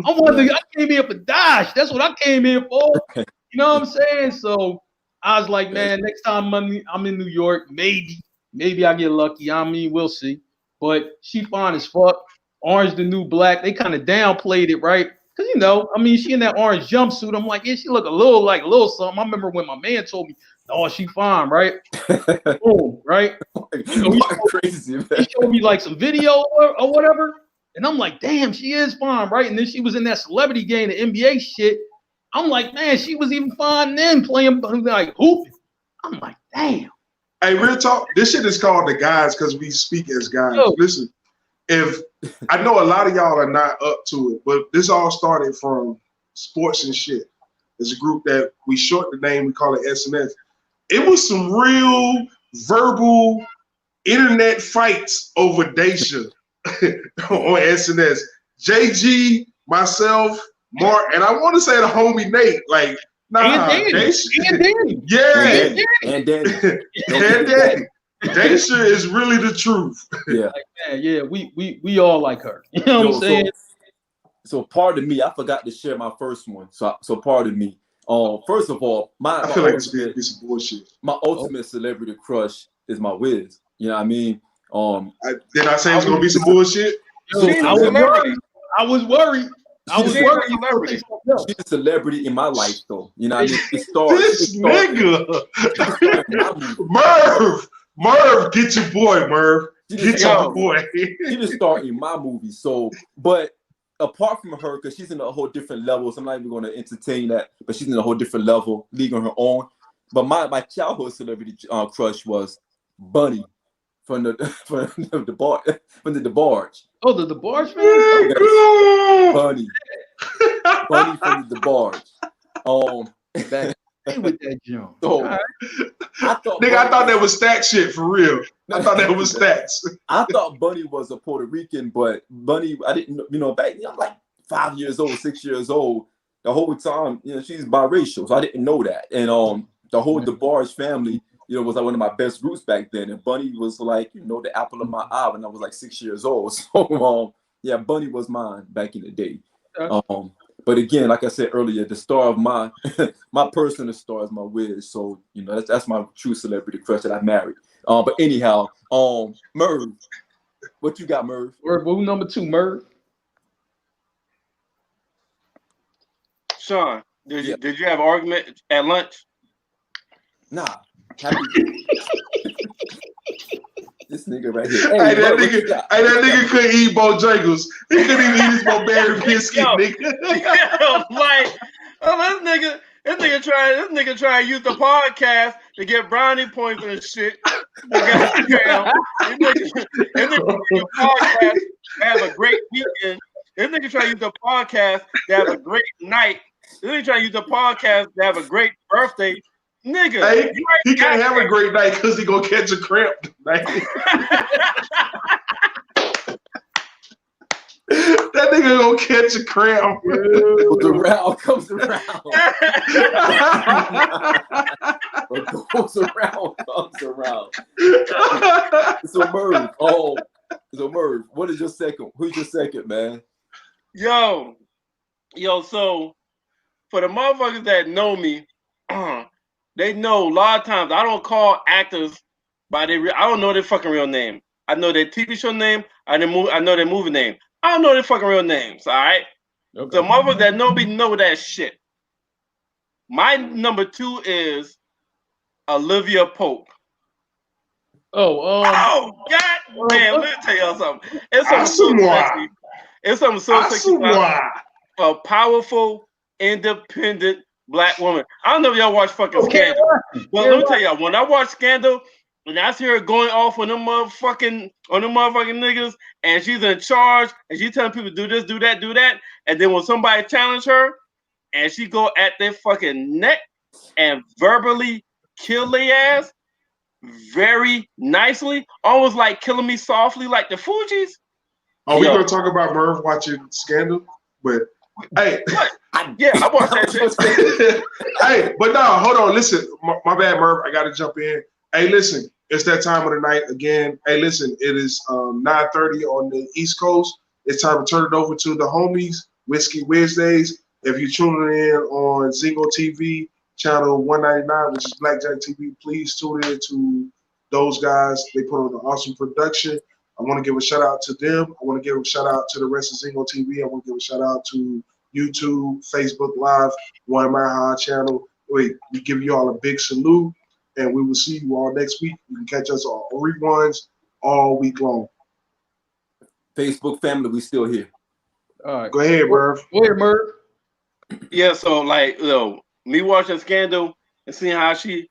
I came here for Dash. That's what I came here for. You know what I'm saying? So I was like, man, next time I'm in New York, maybe I get lucky. I mean, we'll see. But she fine as fuck. Orange the New Black. They kind of downplayed it, right? Because, you know, I mean, she in that orange jumpsuit. I'm like, yeah, she look a little something. I remember when my man told me, oh, she fine, right? Boom, right? You know, crazy, man. He showed me like some video or whatever. And I'm like, damn, she is fine, right? And then she was in that celebrity game, the NBA shit. I'm like, man, she was even fine then playing like hooping. I'm like, damn. Hey, real talk. This shit is called The Guys because we speak as guys. Yo. Listen, if I know a lot of y'all are not up to it, but this all started from Sports and Shit. It's a group that we short the name, we call it SNS. It was some real verbal internet fights over Daisha on SNS. JG, myself, Mark, and I want to say the homie Nate, like, nah, Daisha. And Danny. Yeah. And Danny. And Danny. Daisha is really the truth. Yeah. Like, man, yeah, we all like her. You know what I'm saying? So pardon me, I forgot to share my first one. So pardon me. First of all, I feel like it's gonna be some bullshit. My ultimate celebrity crush is my Wiz. You know what I mean? Did I say it's gonna be some bullshit? Yo, I was worried. She's a celebrity in my life, though. You know what I mean? This nigga. Merv, get your boy, Merv. Get your boy. She just started in my movie. So, but apart from her, because she's in a whole different level, so I'm not even going to entertain that, but she's in a whole different level, league on her own. But my childhood celebrity crush was Bunny from the DeBarge. Oh, the DeBarge fans? Bunny from the DeBarge. With that jump. So, I thought that was stat shit for real. I thought that was stats. I thought Bunny was a Puerto Rican, but Bunny, I didn't, you know, back I'm like 5 years old, 6 years old. The whole time, you know, she's biracial, so I didn't know that. And the whole DeBarge family, you know, was like one of my best groups back then. And Bunny was like, you know, the apple of my eye when I was like 6 years old. So yeah, Bunny was mine back in the day. But again, like I said earlier, the star of my personal star is my Wiz. So, you know, that's my true celebrity crush that I married. But anyhow, Merv, what you got, Merv? Who number 2, Merv? Sean, did you have an argument at lunch? Nah. This nigga right here. Hey, that nigga couldn't eat Bojangles. He couldn't even eat his Barbarian biscuit, nigga. Like, this nigga trying to use the podcast to get brownie points and shit. This nigga use the podcast to have a great weekend. This nigga trying to use the podcast to have a great night. This nigga trying to use the podcast to have a great birthday. Nigga, hey, he can't have a great night because he gonna catch a cramp tonight. That nigga gonna catch a cramp. Comes around. So Merv, what is your second? Who's your second, man? Yo, so for the motherfuckers that know me, they know a lot of times I don't call actors by their I don't know their fucking real name. I know their TV show name. I know their movie name. I don't know their fucking real names. All right. Okay. So motherfuckers that know me know that shit. My number 2 is Olivia Pope. Oh, God damn! Let me tell y'all something. It's something so sexy. It's something so sexy about a powerful, independent black woman. I don't know if y'all watch fucking Scandal, but let me tell y'all, when I watch Scandal, and I see her going off on them motherfucking niggas, and she's in charge, and she's telling people do this, do that, and then when somebody challenge her, and she go at their fucking neck and verbally kill their ass very nicely, almost like Killing Me Softly, like the Fugees. Are we gonna talk about Merv watching Scandal? But hey, I watched that shit. Hey, but no, hold on. Listen, my bad, Merv. I gotta jump in. Hey, listen, it's that time of the night again. Hey, listen, it is 9:30 on the East Coast. It's time to turn it over to the homies, Whiskey Wednesdays. If you're tuning in on Zingo TV, channel 199, which is Blackjack TV, please tune in to those guys. They put on an awesome production. I want to give a shout out to them. I want to give a shout out to the rest of Zingo TV. I want to give a shout out to YouTube, Facebook Live, One My High channel. We give you all a big salute, and we will see you all next week. You can catch us on reruns all week long. Facebook family, we still here. All right. Go ahead, Merv. Yeah, so like, me watching Scandal and seeing how she,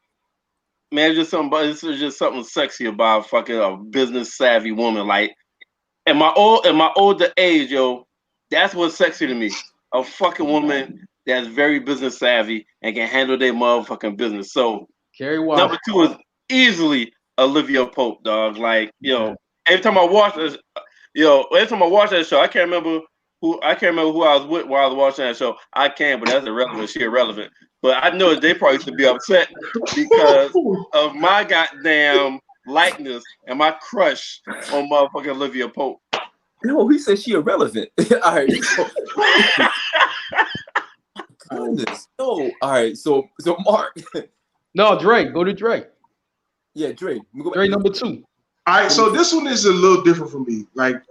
man, it's just something sexy about fucking a business savvy woman. Like, in my older age, that's what's sexy to me. A fucking woman that's very business savvy and can handle their motherfucking business. So number 2 is easily Olivia Pope, dog. Like, every time I watch this, show, I can't remember who I was with while I was watching that show. I can, but that's irrelevant. She irrelevant. But I know they probably used to be upset because of my goddamn likeness and my crush on motherfucking Olivia Pope. No, he said she irrelevant. All right. Goodness. No. All right. So Mark. No, Drake. Go to Drake. Yeah, Drake. Drake number 2. All right. So this one is a little different for me. Like,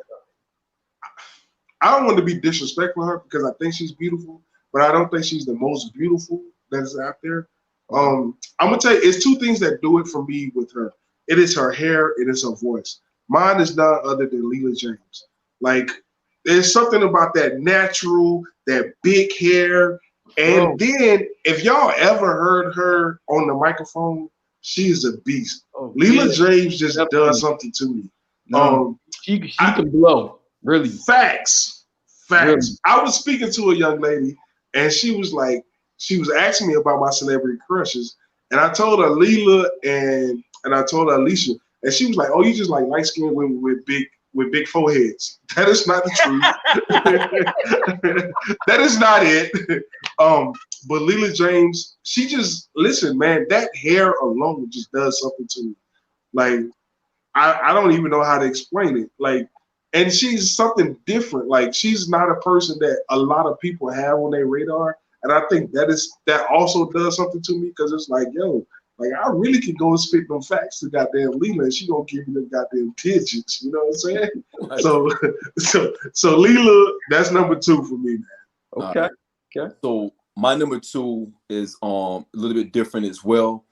I don't want to be disrespectful to her because I think she's beautiful, but I don't think she's the most beautiful that is out there. I'm gonna tell you, it's 2 things that do it for me with her. It is her hair, it is her voice. Mine is none other than Leela James. Like, there's something about that natural, that big hair. And then, if y'all ever heard her on the microphone, she is a beast. Leela James just does something to me. She can blow. Really? Facts. Really? I was speaking to a young lady, and she was asking me about my celebrity crushes, and I told her Leela and I told her Alicia, and she was like, "Oh, you just like light skinned women with big foreheads." That is not the truth. That is not it. But Leela James, she just listen, man. That hair alone just does something to me. Like, I don't even know how to explain it. Like. And she's something different. Like, she's not a person that a lot of people have on their radar. And I think that also does something to me because it's like, like, I really can go and spit them facts to goddamn Leela, and she gonna give me them goddamn digits. You know what I'm saying? So Leela, that's number 2 for me, man. Okay. So my number 2 is a little bit different as well.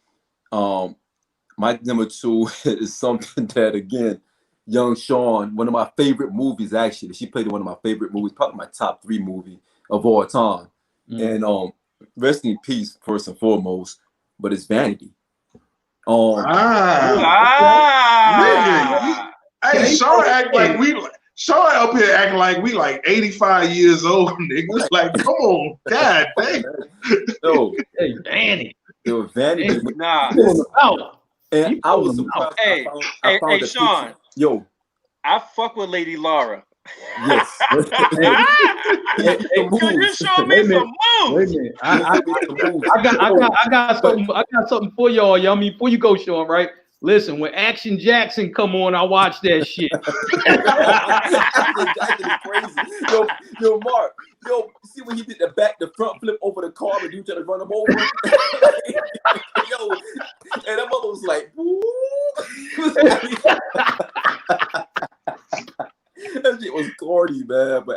My number 2 is something that, again, Young Sean, one of my favorite movies, actually. She played in one of my favorite movies, probably my top 3 movie of all time. And rest in peace, first and foremost, but it's Vanity. Nigga. Hey, Sean act like Sean up here acting like we like 85 years old, nigga. Like, come on, god dang. No, hey, Vanity. Yo, Vanity. Nah. And I was surprised. Hey, Sean. Yo, I fuck with Lady Laura. Yes. Can you show me some moves? Wait a minute. I got something for y'all. I mean, before you go, Sean, right? Listen, when Action Jackson come on, I watch that shit. Jackson is crazy. Yo, Mark. See when he did the front flip over the car and you try to run him over? Yo, and that mother was like, woo. That shit was corny, man. But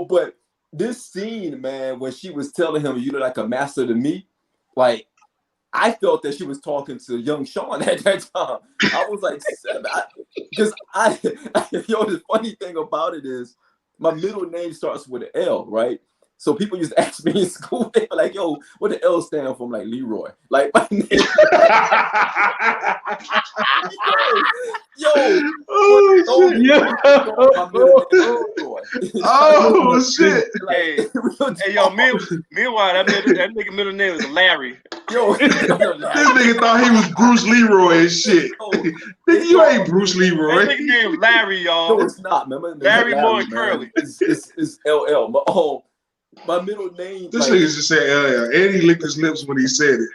but this scene, man, when she was telling him, "You look like a master to me," like, I felt that she was talking to young Sean at that time. I was like 7. Because the funny thing about it is my middle name starts with an L, right? So people used to ask me in school, they were like, yo, what the L stand for? I'm like, Leroy. Like, my name. Oh, shit. Hey, yo, meanwhile, that nigga middle name is Larry. Yo, this nigga thought he was Bruce Leroy and shit. Nigga, you ain't Bruce Leroy. That nigga name is Larry, y'all. No, it's not, man. Larry Moore Curly. It's LL. But, my middle name. This nigga just said LL. And he licked his lips when he said it.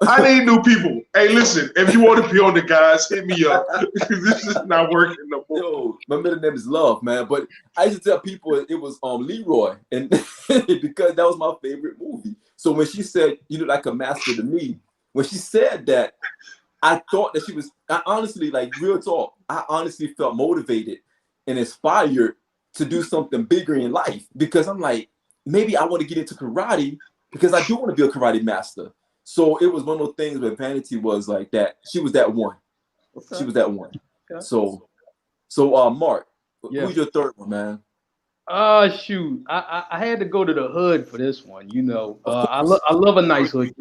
I need new people. Hey, listen, if you want to be on the guys, hit me up. This is not working no more. Yo, my middle name is Love, man. But I used to tell people it was Leroy, and because that was my favorite movie. So when she said, "You look like a master to me," when she said that, I thought that she was. I honestly, like real talk, I honestly felt motivated and inspired to do something bigger in life, because I'm like, maybe I want to get into karate because I do want to be a karate master. So it was one of those things where Vanity was like that. She was that one. Okay. She was that one. Okay. So Mark, who's your third one, man? Shoot, I had to go to the hood for this one. You know, I love a nice hood.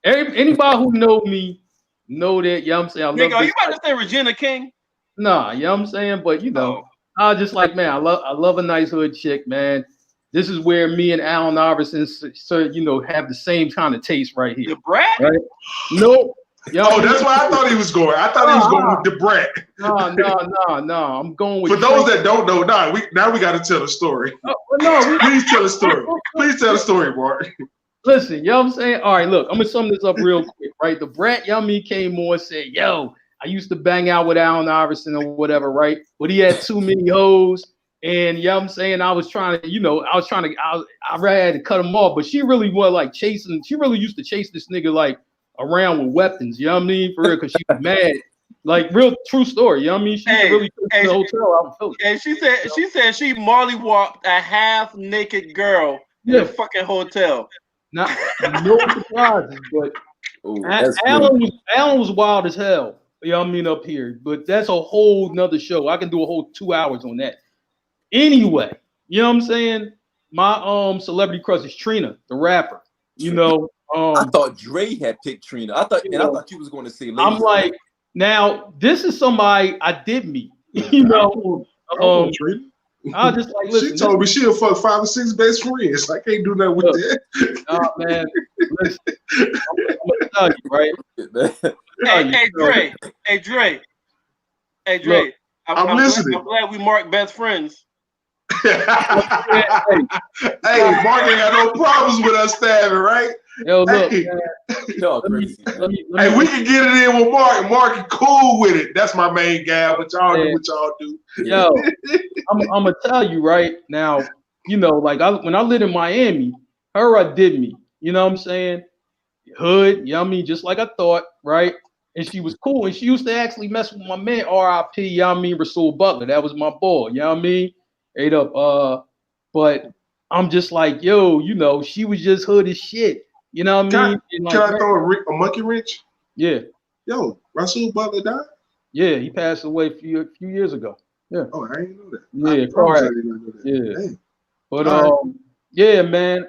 Anybody who know me know that. You know what I'm saying? I love Nigga, are you about to say Regina King? Nah, you know what I'm saying? But you know. I just like, man, I love a nice hood chick, man. This is where me and Allen Iverson, have the same kind of taste right here. The brat? Right? Nope. Oh, that's why I thought he was going. I thought he was going with the brat. No. I'm going with. For those that don't know, we got to tell the story. Please tell the story. Please tell the story, Mark. Listen, you know what I'm saying? All right, look, I'm gonna sum this up real quick, right? The brat, came on and said, "Yo, I used to bang out with Allen Iverson or whatever, right? But he had too many hoes." And you know what I'm saying? I had to cut him off, but she really was like chasing. She really used to chase this nigga like around with weapons. You know what I mean? For real, because she was mad. Like real true story. You know what I mean? She really took the hotel out in Philly. And she said she Marley walked a half naked girl in a fucking hotel. No surprises, but Allen was wild as hell. You know what I mean, up here, but that's a whole nother show. I can do a whole 2 hours on that. Anyway, you know what I'm saying? My celebrity crush is Trina, the rapper. You know, I thought Dre had picked Trina. I thought you was going to say. I'm like, now this is somebody I did meet. You know, Trina. I just like listen. She told me she'll fuck 5 or 6 best friends. I can't do that with that. Oh man, listen, I'm gonna tell you, right? Hey Dre. Look, I'm listening. I'm glad we marked best friends. Hey, Mark ain't got no problems with us stabbing, right? Yo, look, hey, we can get it in with Mark. Mark is cool with it. That's my main guy, but y'all do what y'all do. Yo, I'm gonna tell you right now, you know, like when I lived in Miami, her did me. You know what I'm saying? Hood, you know what I mean? Just like I thought, right? And she was cool. And she used to actually mess with my man, R.I.P., you know what I mean, Rasul Butler. That was my boy, you know what I mean? Ate up. But I'm just like, yo, you know, she was just hood as shit. You know what I mean? Can I throw a monkey wrench? Yeah. Yo, Rasul Butler died? Yeah, he passed away a few years ago. Yeah. Oh, I didn't know that. Yeah, yeah. Dang. But yeah, man.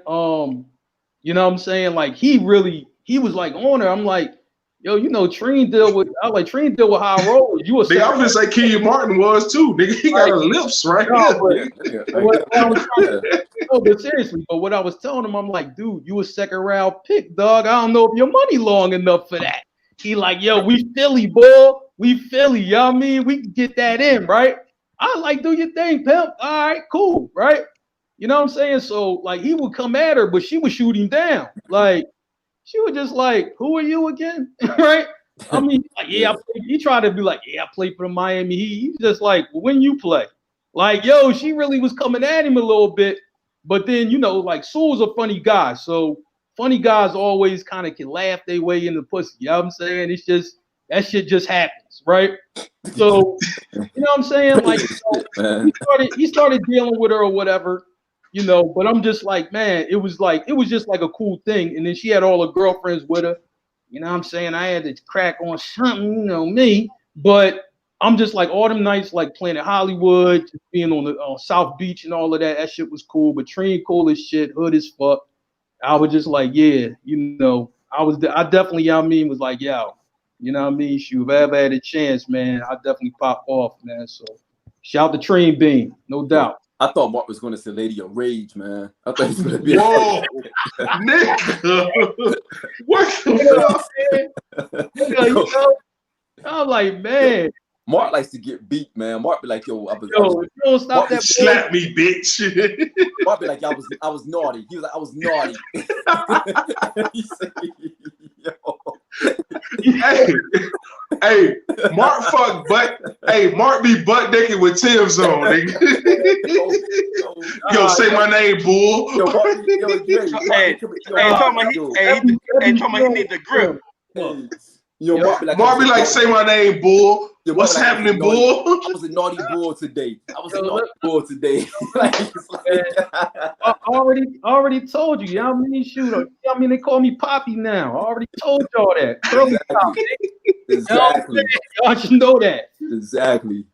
You know what I'm saying? Like he was like on her. I'm like, yo, you know, Treen deal with high rollers. You were I'm gonna say Kenyon Martin was too. Nigga, he got her lips right No, but seriously, but what I was telling him, I'm like, dude, you a second round pick, dog. I don't know if your money long enough for that. He like, yo, we Philly, boy. We Philly, you know what I mean? We can get that in, right? I like, do your thing, pimp. All right, cool, right? You know what I'm saying? So, like, he would come at her, but she would shoot him down. Like, she was just like, who are you again? Right? I mean, like, he tried to be like, I play for the Miami Heat. He's just like, well, when you play? Like, yo, she really was coming at him a little bit. But then, you know, like, Sewell's a funny guy. So, funny guys always kind of can laugh their way in the pussy. You know what I'm saying? It's just, that shit just happens, right? So, you know what I'm saying? Like, you know, he started dealing with her or whatever. you know. But I'm just like, man, it was just like a cool thing. And then she had all her girlfriends with her. You know what I'm saying? I had to crack on something, you know me. But I'm just like all them nights, like playing at Hollywood, just being on the South Beach and all of that. That shit was cool. But Trine cool as shit, hood as fuck. I was just like, yeah, you know, I definitely, you know what I mean, was like, yo, you know what I mean? Shoot, if I ever had a chance, man, I definitely pop off, man. So shout to Trine Bean, no doubt. I thought Mark was going to say Lady of Rage, man. I thought he was going to be. Whoa, nigga, what the fuck? You know, I'm like, man. Mark likes to get beat, man. Mark be like, yo, you don't stop Mark that. Slap me, bitch. Mark be like, I was naughty. He was like, I was naughty. He said, yo. Hey, Mark fuck butt. Hey, Mark be butt naked with Tim's on, nigga. Yo, say my name, bull. Hey, tell me he need the grip. Mark be like, say my name, bull. What's happening, bull? I was a naughty bull today. I already told you. Y'all mean shooter. I mean they call me Poppy now. I already told y'all that. Exactly. Y'all should know that. Exactly.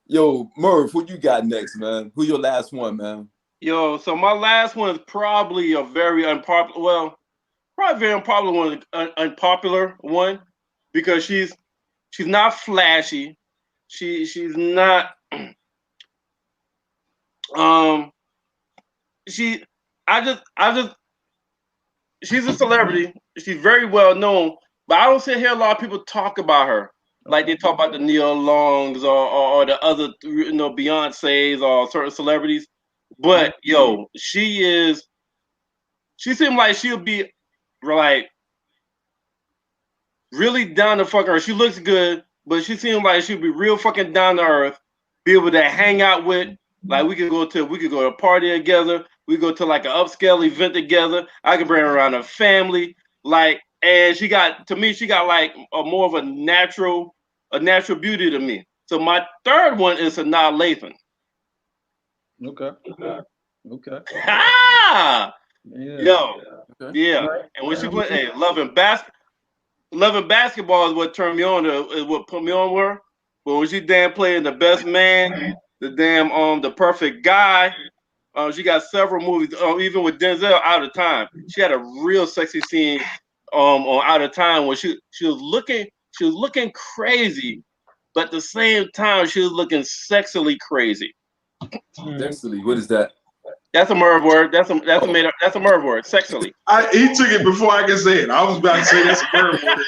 Yo, Merv, who you got next, man? Who your last one, man? Yo, so my last one is probably a very unpopular. Well, probably very unpopular one, because she's not flashy. She's not. She's a celebrity. She's very well known, but I don't see hear a lot of people talk about her. Like they talk about the Neil Longs or the other, you know, Beyonce's or certain celebrities. But yo, she seems like she'll be like really down to fuck her. She looks good, but she seems like she'll be real fucking down to earth, be able to hang out with. Like we could go to a party together. We go to like an upscale event together. I can bring her around her family. Like, and she got like more of a natural beauty to me. So my third one is Sanaa Lathan. Okay. Ah, yeah. Yo, okay. Yeah. Right. And when she played, loving basketball is what turned me on. Is what put me on with her. But when she damn playing The Best Man, the damn The Perfect Guy, she got several movies. Even with Denzel, Out of Time, she had a real sexy scene on Out of Time where she was looking crazy, but at the same time she was looking sexily crazy. Sexily, what is that? That's a Merv word. That's a Merv word. Sexily. He took it before I could say it. I was about to say that's a Merv word.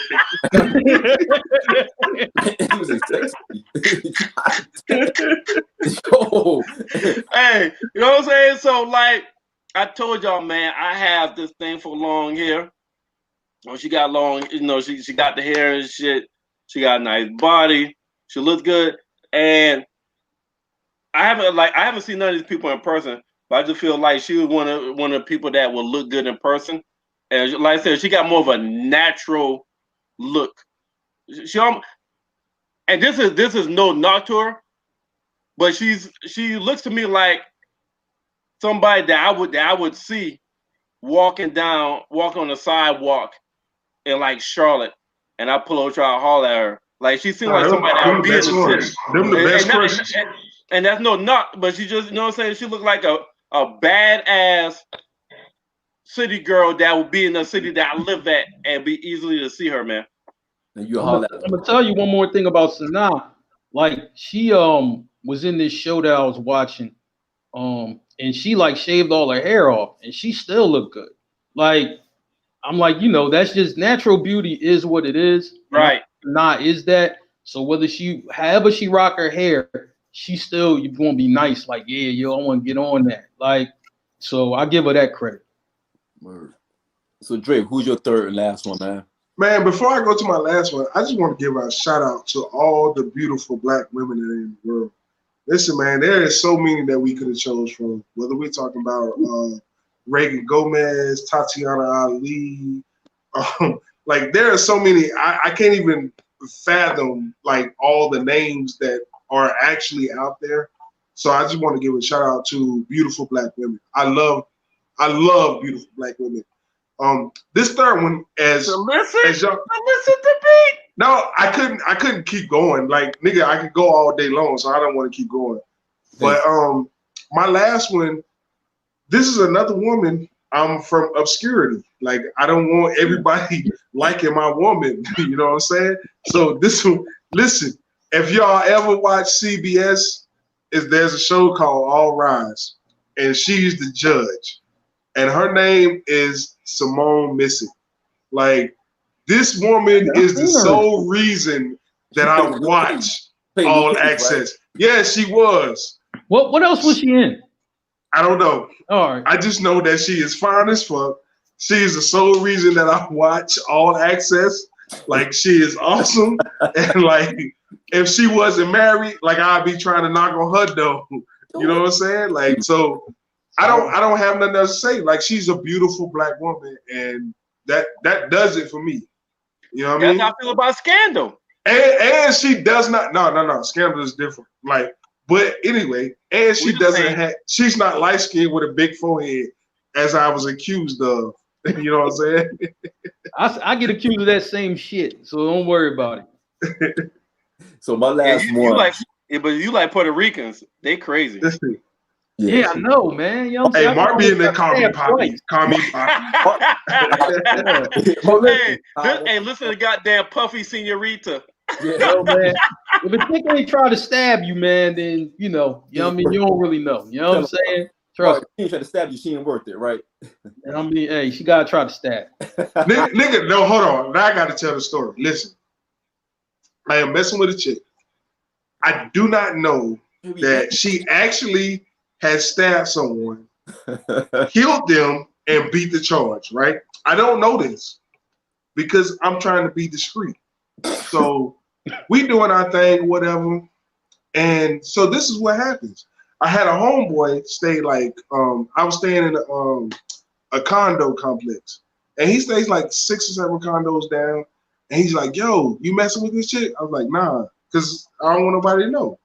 He was sexy. Oh. Hey, you know what I'm saying? So like I told y'all, man, I have this thing for long hair. Oh, she got long, you know, she got the hair and shit. She got a nice body. She looks good. And I haven't seen none of these people in person. But I just feel like she was one of the people that will look good in person, and like I said, she got more of a natural look. And this is no knock to her, but she looks to me like somebody that I would see walking on the sidewalk in like Charlotte, and I pull over try to holler at her. Like she seems like somebody that would be in the city. Them the best questions. And that's no knock, but she just, you know what I'm saying? She looked like a badass city girl that would be in the city that I live at and be easily to see her, man. And you I'm gonna tell you one more thing about Sanaa. Like she was in this show that I was watching, and she like shaved all her hair off, and she still looked good. Like I'm like, you know, that's just natural beauty is what it is. Right. Sanaa is that. So however she rock her hair, she still you're gonna be nice. Like, yeah, yo, I want to get on that. Like, so I give her that credit. Word. So Drake, who's your third and last one, man? Man, before I go to my last one, I just want to give a shout out to all the beautiful black women in the world. Listen, man, there is so many that we could have chose from. Whether we're talking about Reagan Gomez, Tatiana Ali, like there are so many. I can't even fathom like all the names that are actually out there. So I just want to give a shout out to beautiful black women. I love beautiful black women. This third one, as y'all, listen to me. No, I couldn't keep going. Like, nigga, I could go all day long, so I don't want to keep going. But my last one, this is another woman. I'm from obscurity. Like, I don't want everybody liking my woman. You know what I'm saying? So this one, listen, if y'all ever watch CBS, there's a show called All Rise, and she's the judge. And her name is Simone Missick. Like, this woman is the sole reason that I watch All Access. Yeah, she was. What else was she in? I don't know. All right. I just know that she is fine as fuck. She is the sole reason that I watch All Access. Like, she is awesome. And like, if she wasn't married, like, I'd be trying to knock on her door. You know what I'm saying? Like, so I don't have nothing else to say. Like, she's a beautiful black woman, and that does it for me. You know what I mean? That's how I feel about Scandal. And she does not. No. Scandal is different. Like, but anyway, and she doesn't have. She's not light skinned with a big forehead, as I was accused of. You know what I'm saying? I get accused of that same shit, so don't worry about it. So my last one. But you like Puerto Ricans? They crazy. Yeah, I know, man. You know what I'm saying? Mark be in there, call me Poppy. Call me Poppy. Hey, listen to goddamn Puffy Senorita. Yeah, yo, man. If a chick ain't try to stab you, man, then you know what I mean, you don't really know. You know what I'm saying? Trust me. She ain't try to stab you, she ain't worth it, right? And I mean, hey, she gotta try to stab. nigga, no, hold on. Now I gotta tell the story. Listen, I am messing with a chick. I do not know that she actually had stabbed someone, killed them, and beat the charge, right? I don't know this because I'm trying to be discreet. So we doing our thing, whatever. And so this is what happens. I had a homeboy stay like, I was staying in a condo complex. And he stays like 6 or 7 condos down. And he's like, yo, you messing with this chick? I was like, nah, because I don't want nobody to know.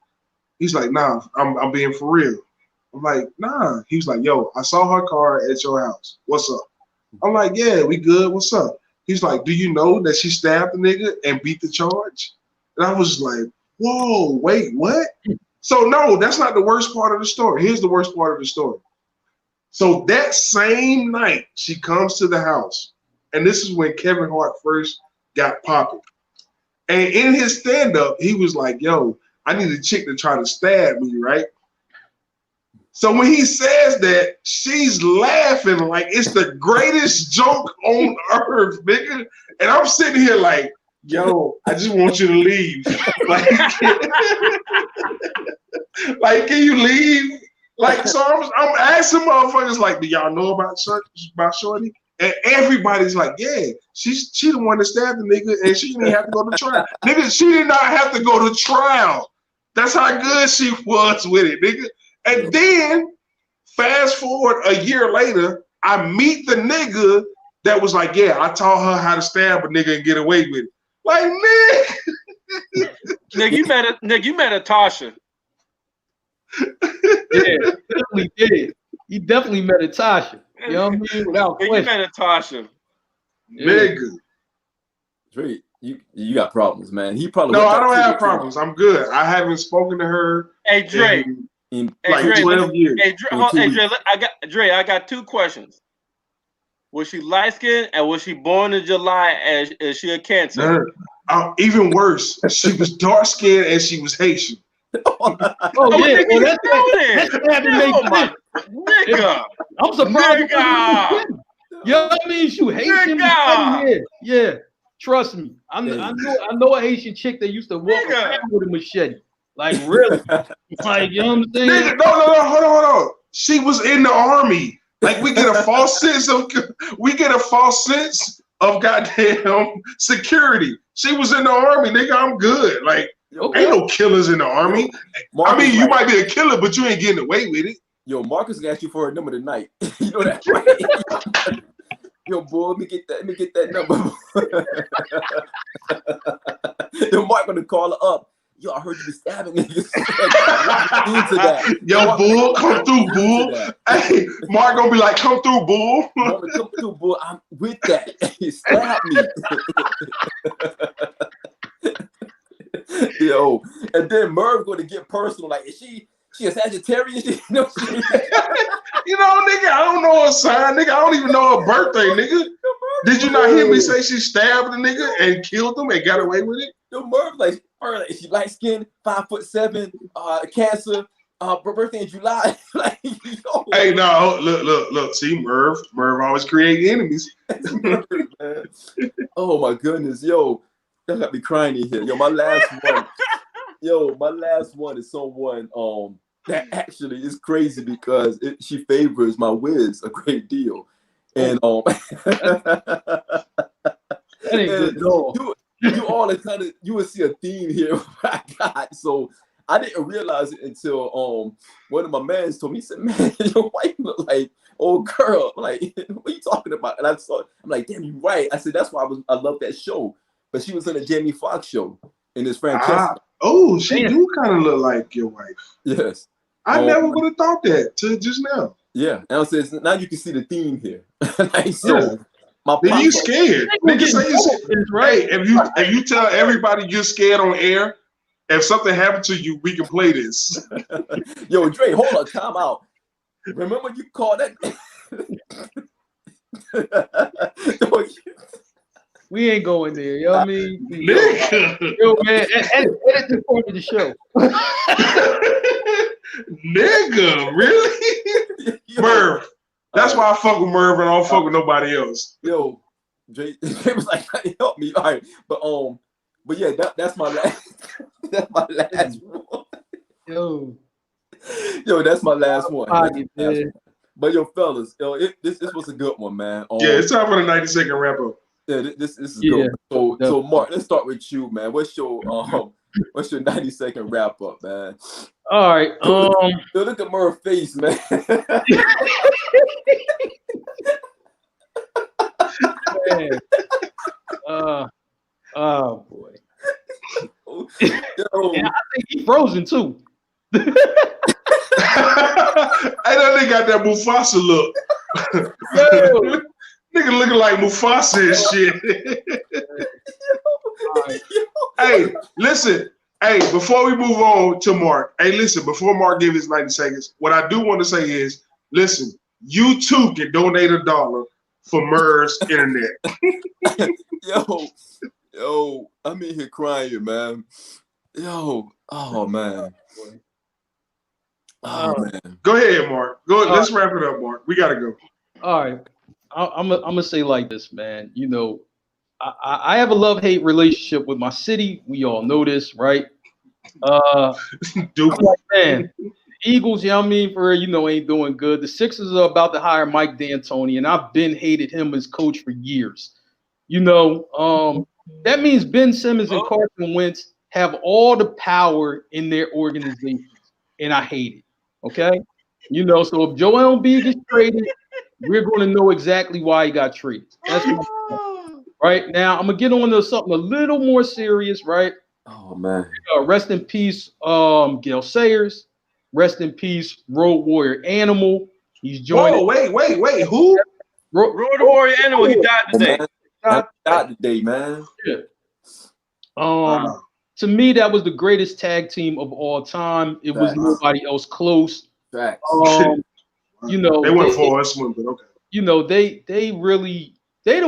He's like, nah, I'm being for real. I'm like, nah. He was like, yo, I saw her car at your house. What's up? I'm like, yeah, we good. What's up? He's like, do you know that she stabbed the nigga and beat the charge? And I was like, whoa, wait, what? So no, that's not the worst part of the story. Here's the worst part of the story. So that same night, she comes to the house. And this is when Kevin Hart first got popping. And in his stand-up, he was like, yo, I need a chick to try to stab me, right? So when he says that, she's laughing like it's the greatest joke on earth, nigga. And I'm sitting here like, yo, I just want you to leave. Like, like, can you leave? Like, so I'm asking motherfuckers like, do y'all know about Shorty? And everybody's like, yeah, she the one that stabbed the nigga, and she didn't have to go to trial. Nigga, she did not have to go to trial. That's how good she was with it, nigga. And then, fast forward a year later, I meet the nigga that was like, yeah, I taught her how to stab a nigga and get away with it. Like, nigga, you met a Tasha. Yeah, definitely did. He definitely met a Tasha. You know what I mean? Without question. You met a Tasha. Nigga. Dre, you got problems, man. He probably no, I don't have problems. I'm good. I haven't spoken to her. Hey, Dre. In like 12 years. Hey, Dre, I got 2 questions. Was she light skinned and was she born in July and is she a Cancer? Even worse, she was dark skinned and she was Haitian. Oh yeah, well, that's nigga. I'm surprised. Nigga. You know what I mean? She Haitian. Yeah. Trust me. I know a Haitian chick that used to walk around with a machete. Like, really? Like, you know what I'm saying? Nigga, no, hold on. She was in the army. Like, we get a false sense of goddamn security. She was in the army, nigga. I'm good. Like, ain't no killers in the army. I mean, you might be a killer, but you ain't getting away with it. Yo, Marcus asked you for a number tonight. You know that, right? Yo, boy, let me get that number. Yo, Mark gonna call her up. yo, I heard you be stabbing niggas. Into that. Yo, Bull, come through, Bull. Hey, Mark gonna be like, come through, Bull. Come through, Bull. I'm with that. He stabbed me. Yo, and then Merv going to get personal. Like, is she a Sagittarius? You know, nigga, I don't know her sign, nigga. I don't even know her birthday, nigga. Did you not hear me say she stabbed the nigga and killed him and got away with it? Yo, Merv, like, she light skinned, 5'7", cancer, birthday in July. Like, yo. Hey, no, look. See, Merv always create enemies. Merv, man. Oh my goodness, yo. That got me crying in here. Yo, my last one is someone that actually is crazy because she favors my Wiz a great deal. And that ain't good at all. You all are kind of, you will see a theme here. I got so I didn't realize it until one of my mans told me. He said, "Man, your wife look like old girl." I'm like, what are you talking about? And I'm like, damn, you right. I said, that's why I love that show. But she was in a Jamie Foxx show in this Francesca. Oh, she do kind of look like your wife. Yes. I never would have thought that till just now. Yeah. And I said, now you can see the theme here. Like, so my nigga, you scared. Nigga say you scared. Right. Hey, if you tell everybody you're scared on air, if something happened to you, we can play this. Yo, Dre, hold on, time out. Remember you called that? We ain't going there, you know what I mean? Yo, man, edit this part of the show. Nigga, really? Merv. That's why I fuck with Merv and I don't fuck with nobody else. Yo, Jay was like, help me. All right. But yeah, that's my last one. Yo, that's my last one. But yo, fellas, this was a good one, man. Yeah, it's time for the 90-second wrap up. Yeah, this is good. So Mark, let's start with you, man. What's your 90-second wrap up, man? All right. Look at Murph's face, man. Man. Oh boy. Yeah, I think he's frozen too. I know they got that Mufasa look. Nigga looking like Mufasa and shit. Hey, listen. Hey, before we move on to Mark, before Mark gives his 90 seconds, what I do want to say is, listen, you too can donate $1 for Merv's internet. Yo, I'm in here crying, man. Yo, oh man. Oh man. Go ahead, Mark. Let's wrap it up, Mark. We gotta go. All right. I'm gonna say like this, man. You know, I have a love-hate relationship with my city. We all know this, right? Dude, like, man, Eagles, you know what I mean, ain't doing good. The Sixers are about to hire Mike D'Antoni, and I've been hated him as coach for years. You know, that means Ben Simmons and Carson Wentz have all the power in their organization, and I hate it. Okay, you know, so if Joel Embiid gets traded, we're going to know exactly why he got traded. That's right. Now I'm gonna get on to something a little more serious, right? Oh man. Rest in peace, Gale Sayers. Rest in peace, Road Warrior Animal. He's joining. Whoa, wait, who? Road Warrior Animal. He died today. Died today, man. Yeah. To me, that was the greatest tag team of all time. It was nobody else close. Facts. You know, they went for us one, but okay. You know, they the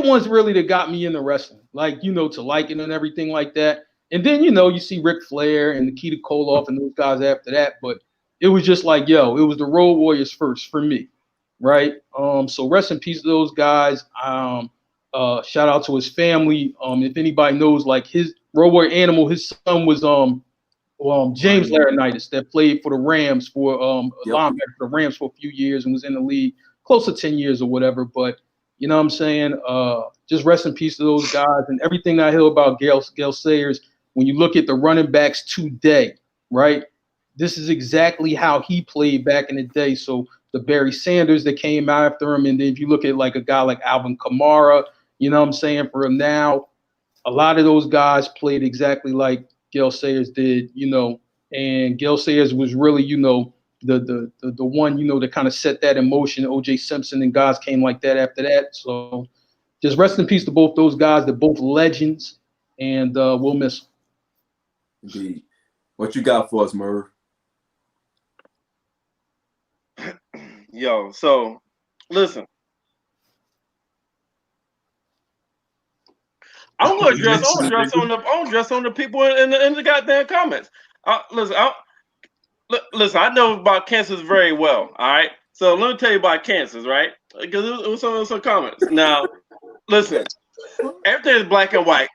ones really that got me into wrestling, like, you know, to like it and everything like that. And then, you know, you see Ric Flair and Nikita Koloff and those guys after that. But it was just like, it was the Road Warriors first for me, right? So rest in peace to those guys. Shout out to his family. If anybody knows, like, his Road Warrior Animal, his son was James Laurinaitis that played for the Rams for linebacker for the Rams for a few years and was in the league close to 10 years or whatever. But you know what I'm saying? Just rest in peace to those guys and everything I hear about Gale Sayers. When you look at the running backs today, right? This is exactly how he played back in the day. So the Barry Sanders that came after him, and then if you look at like a guy like Alvin Kamara, you know what I'm saying, for him now, a lot of those guys played exactly like Gale Sayers did, and Gale Sayers was really, the one, that kind of set that in motion. O.J. Simpson and guys came like that after that. So just rest in peace to both those guys. They're both legends, and we'll miss them. Indeed. What you got for us, Merv? Yo, so listen. I'm gonna dress on the people in the goddamn comments. Listen, I know about cancers very well. All right, so let me tell you about cancers, right? Because it was some comments. Now, listen, everything is black and white.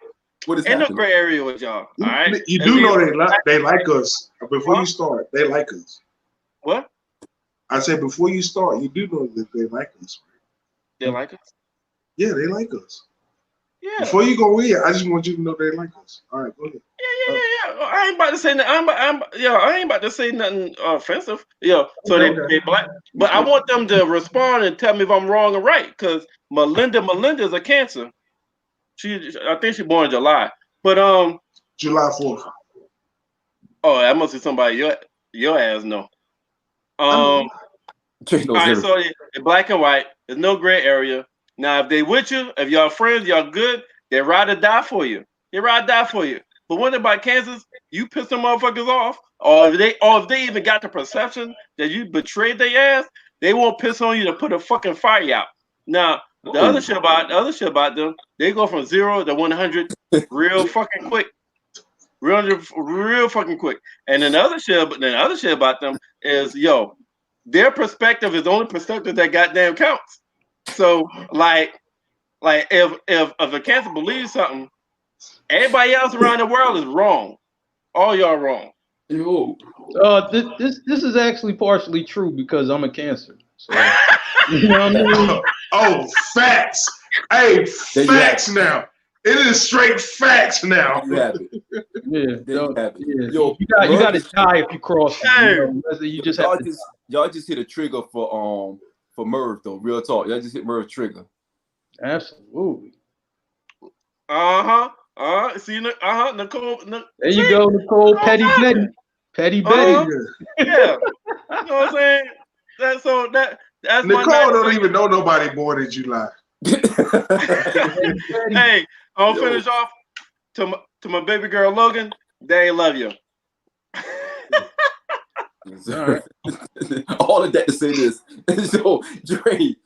Ain't no gray area with y'all. All right, you do know they like us. Before you start, they like us. What? I said before you start, you do know that they like us. They like us. Yeah, they like us. Yeah. Before you go in, I just want you to know they like us. All right, go ahead. Yeah. I ain't about to say nothing. I ain't about to say nothing offensive. So they black, but I want them to respond and tell me if I'm wrong or right. Because Melinda's a Cancer. I think she born in July. But July 4th. Oh, that must be somebody your ass know. All right, so it's black and white. There's no gray area. Now, if they with you, if y'all friends, y'all good, they ride or die for you. They ride or die for you. But when about Kansas, you piss them motherfuckers off, or if they even got the perception that you betrayed their ass, they won't piss on you to put a fucking fire out. Now, the other shit about them, they go from 0 to 100 real fucking quick. Real fucking quick. And then the other shit about them is, their perspective is the only perspective that goddamn counts. So like if a Cancer believes something, everybody else around the world is wrong. All y'all wrong. This is actually partially true because I'm a Cancer. So, you know what I mean? Oh, facts. Hey, facts now. It is straight facts now. You have it. Yo, you got to die if you cross. You just have to. Y'all just hit a trigger for Merv though. Real talk. Y'all just hit Merv trigger. Absolutely. See, Nicole. There you go, Nicole. Petty Betty. Petty Betty. Yeah. You know what I'm saying? That's Nicole don't even know nobody born in July. Hey, I'll finish off to my baby girl Logan. They love you. All of that to say this. So, Dre,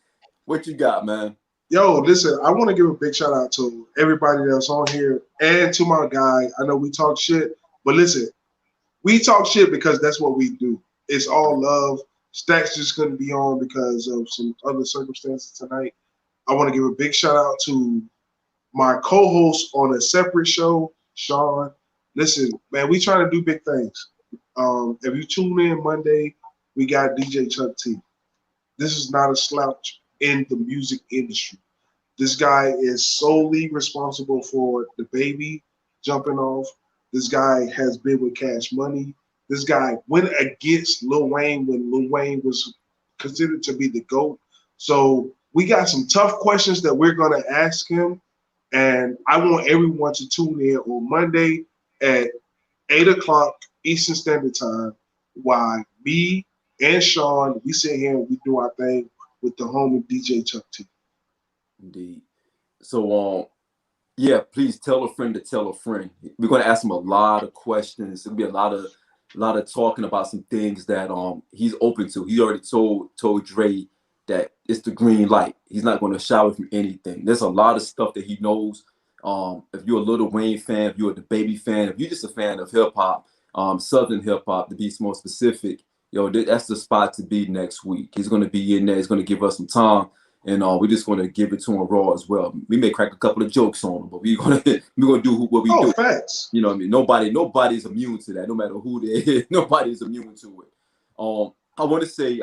what you got, man? Yo, listen, I want to give a big shout out to everybody that's on here and to my guy. I know we talk shit, but listen, we talk shit because that's what we do. It's all love. Stacks just couldn't be on because of some other circumstances tonight. I want to give a big shout out to my co-host on a separate show, Sean. Listen, man, we trying to do big things. If you tune in Monday, we got DJ Chuck T. This is not a slouch in the music industry. This guy is solely responsible for the baby jumping off. This guy has been with Cash Money. This guy went against Lil Wayne when Lil Wayne was considered to be the GOAT. So we got some tough questions that we're going to ask him. And I want everyone to tune in on Monday at 8 o'clock Eastern Standard Time while me and Sean, we sit here and we do our thing with the homie DJ Chuck T. Indeed. So, please tell a friend to tell a friend. We're going to ask him a lot of questions. There'll be a lot of talking about some things that he's open to. He already told Dre that it's the green light. He's not going to shy away from anything. There's a lot of stuff that he knows. If you're a Lil Wayne fan, if you're the Baby fan, if you're just a fan of hip hop, Southern hip hop, to be more specific, that's the spot to be next week. He's going to be in there. He's going to give us some time, and we're just going to give it to him raw as well. We may crack a couple of jokes on him, but we're gonna do what we do. Facts. You know what I mean? Nobody's immune to that. No matter who they is, nobody's immune to it. I want to say,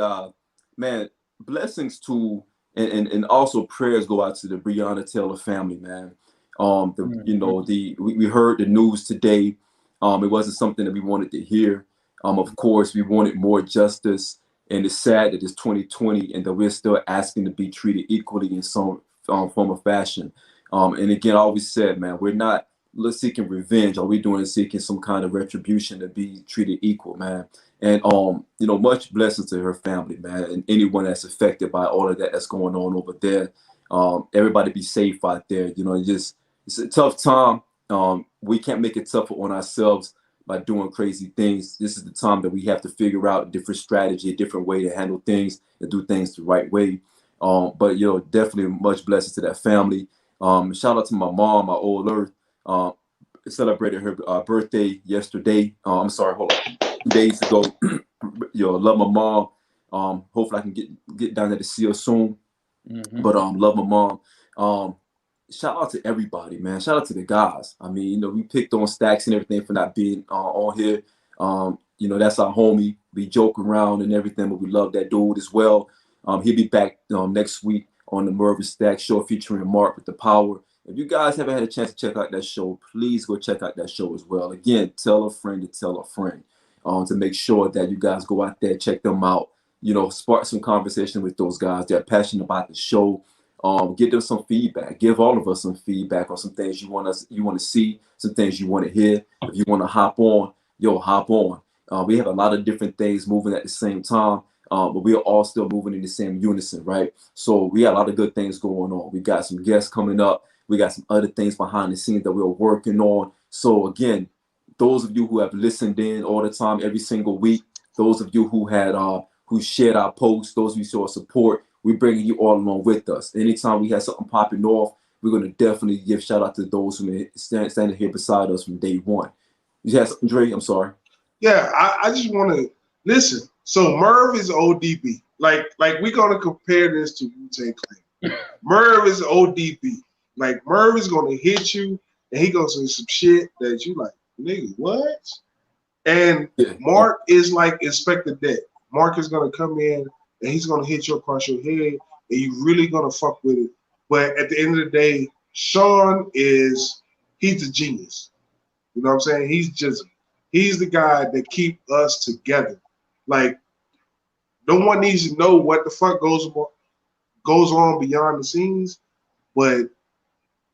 man, blessings to and also prayers go out to the Breonna Taylor family, man. We heard the news today. It wasn't something that we wanted to hear. Of course, we wanted more justice, and it's sad that it's 2020 and that we're still asking to be treated equally in some form of fashion. And again, I always said, man, we're not seeking revenge? Are we doing seeking some kind of retribution to be treated equal, man? And you know, much blessings to her family, man, and anyone that's affected by all of that that's going on over there. Everybody be safe out there. You know, it's a tough time. We can't make it tougher on ourselves by doing crazy things. This is the time that we have to figure out a different strategy, a different way to handle things, and do things the right way. But you know, definitely much blessings to that family. Shout out to my mom, my old earth. Celebrated her birthday yesterday. I'm sorry, hold on, 2 days ago. Yo, love my mom. Hopefully I can get down there to see her soon. But love my mom. Shout out to everybody, man. Shout out to the guys. I mean, you know, we picked on Stacks and everything for not being on here. You know, that's our homie. We joke around and everything, but we love that dude as well. He'll be back next week on the Mervin Stack Show featuring Mark with the Power. If you guys haven't had a chance to check out that show, please go check out that show as well. Again, tell a friend to tell a friend to make sure that you guys go out there, check them out. You know, spark some conversation with those guys. They're passionate about the show. Give them some feedback. Give all of us some feedback on some things you want to see, some things you want to hear. If you want to hop on, hop on. We have a lot of different things moving at the same time, but we are all still moving in the same unison, right? So we got a lot of good things going on. We got some guests coming up. We got some other things behind the scenes that we're working on. So again, those of you who have listened in all the time, every single week, those of you who had who shared our posts, those of you who show support, we're bringing you all along with us. Anytime we have something popping off, we're going to definitely give shout out to those who standing here beside us from day one. You had something, Dre? I'm sorry. Yeah, I just want to listen. So Merv is ODB. Like we're going to compare this to Wu-Tang Clan. Merv is ODB. Like Merv is going to hit you and he goes to say some shit that you like, nigga, what? And Mark is like Inspector Deck. Mark is going to come in and he's going to hit you across your head and you really going to fuck with it. But at the end of the day, Sean he's a genius. You know what I'm saying? He's the guy that keep us together. Like, no one needs to know what the fuck goes on beyond the scenes, but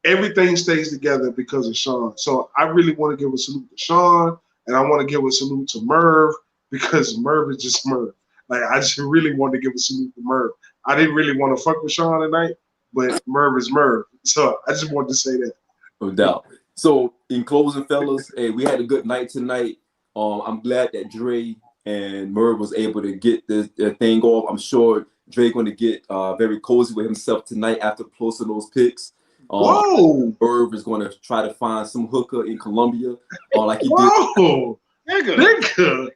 everything stays together because of Sean. So I really want to give a salute to Sean, and I want to give a salute to Merv because Merv is just Merv. Like, I just really want to give a salute to Merv. I didn't really want to fuck with Sean tonight, but Merv is Merv. So I just wanted to say that. No doubt. So in closing, fellas, hey, we had a good night tonight. I'm glad that Dre and Merv was able to get the thing off. I'm sure Dre going to get very cozy with himself tonight after posting those pics. Whoa! Merv is going to try to find some hooker in Colombia, like he did. Nigga.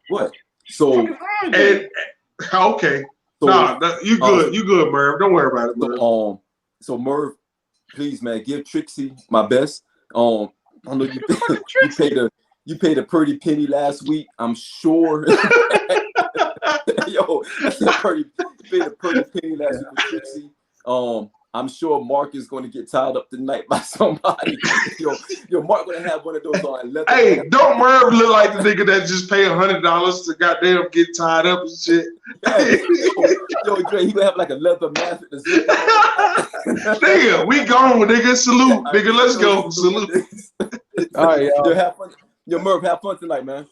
What? So okay. So, you good. You good, Merv. Don't worry about it, Merv. So Merv, please, man, give Trixie my best. I know you paid a pretty penny last week. I'm sure. Yo, you paid a pretty penny last week for Trixie. I'm sure Mark is going to get tied up tonight by somebody. Yo, Mark going to have one of those on. Hey, don't Merv look like the nigga that just paid $100 to goddamn get tied up and shit. Yo, Dre, he gonna have like a leather mask with the zip. Nigga, we gone, nigga. Salute, nigga. Let's go. Salute. All right, y'all. Yo, Merv, have fun tonight, man.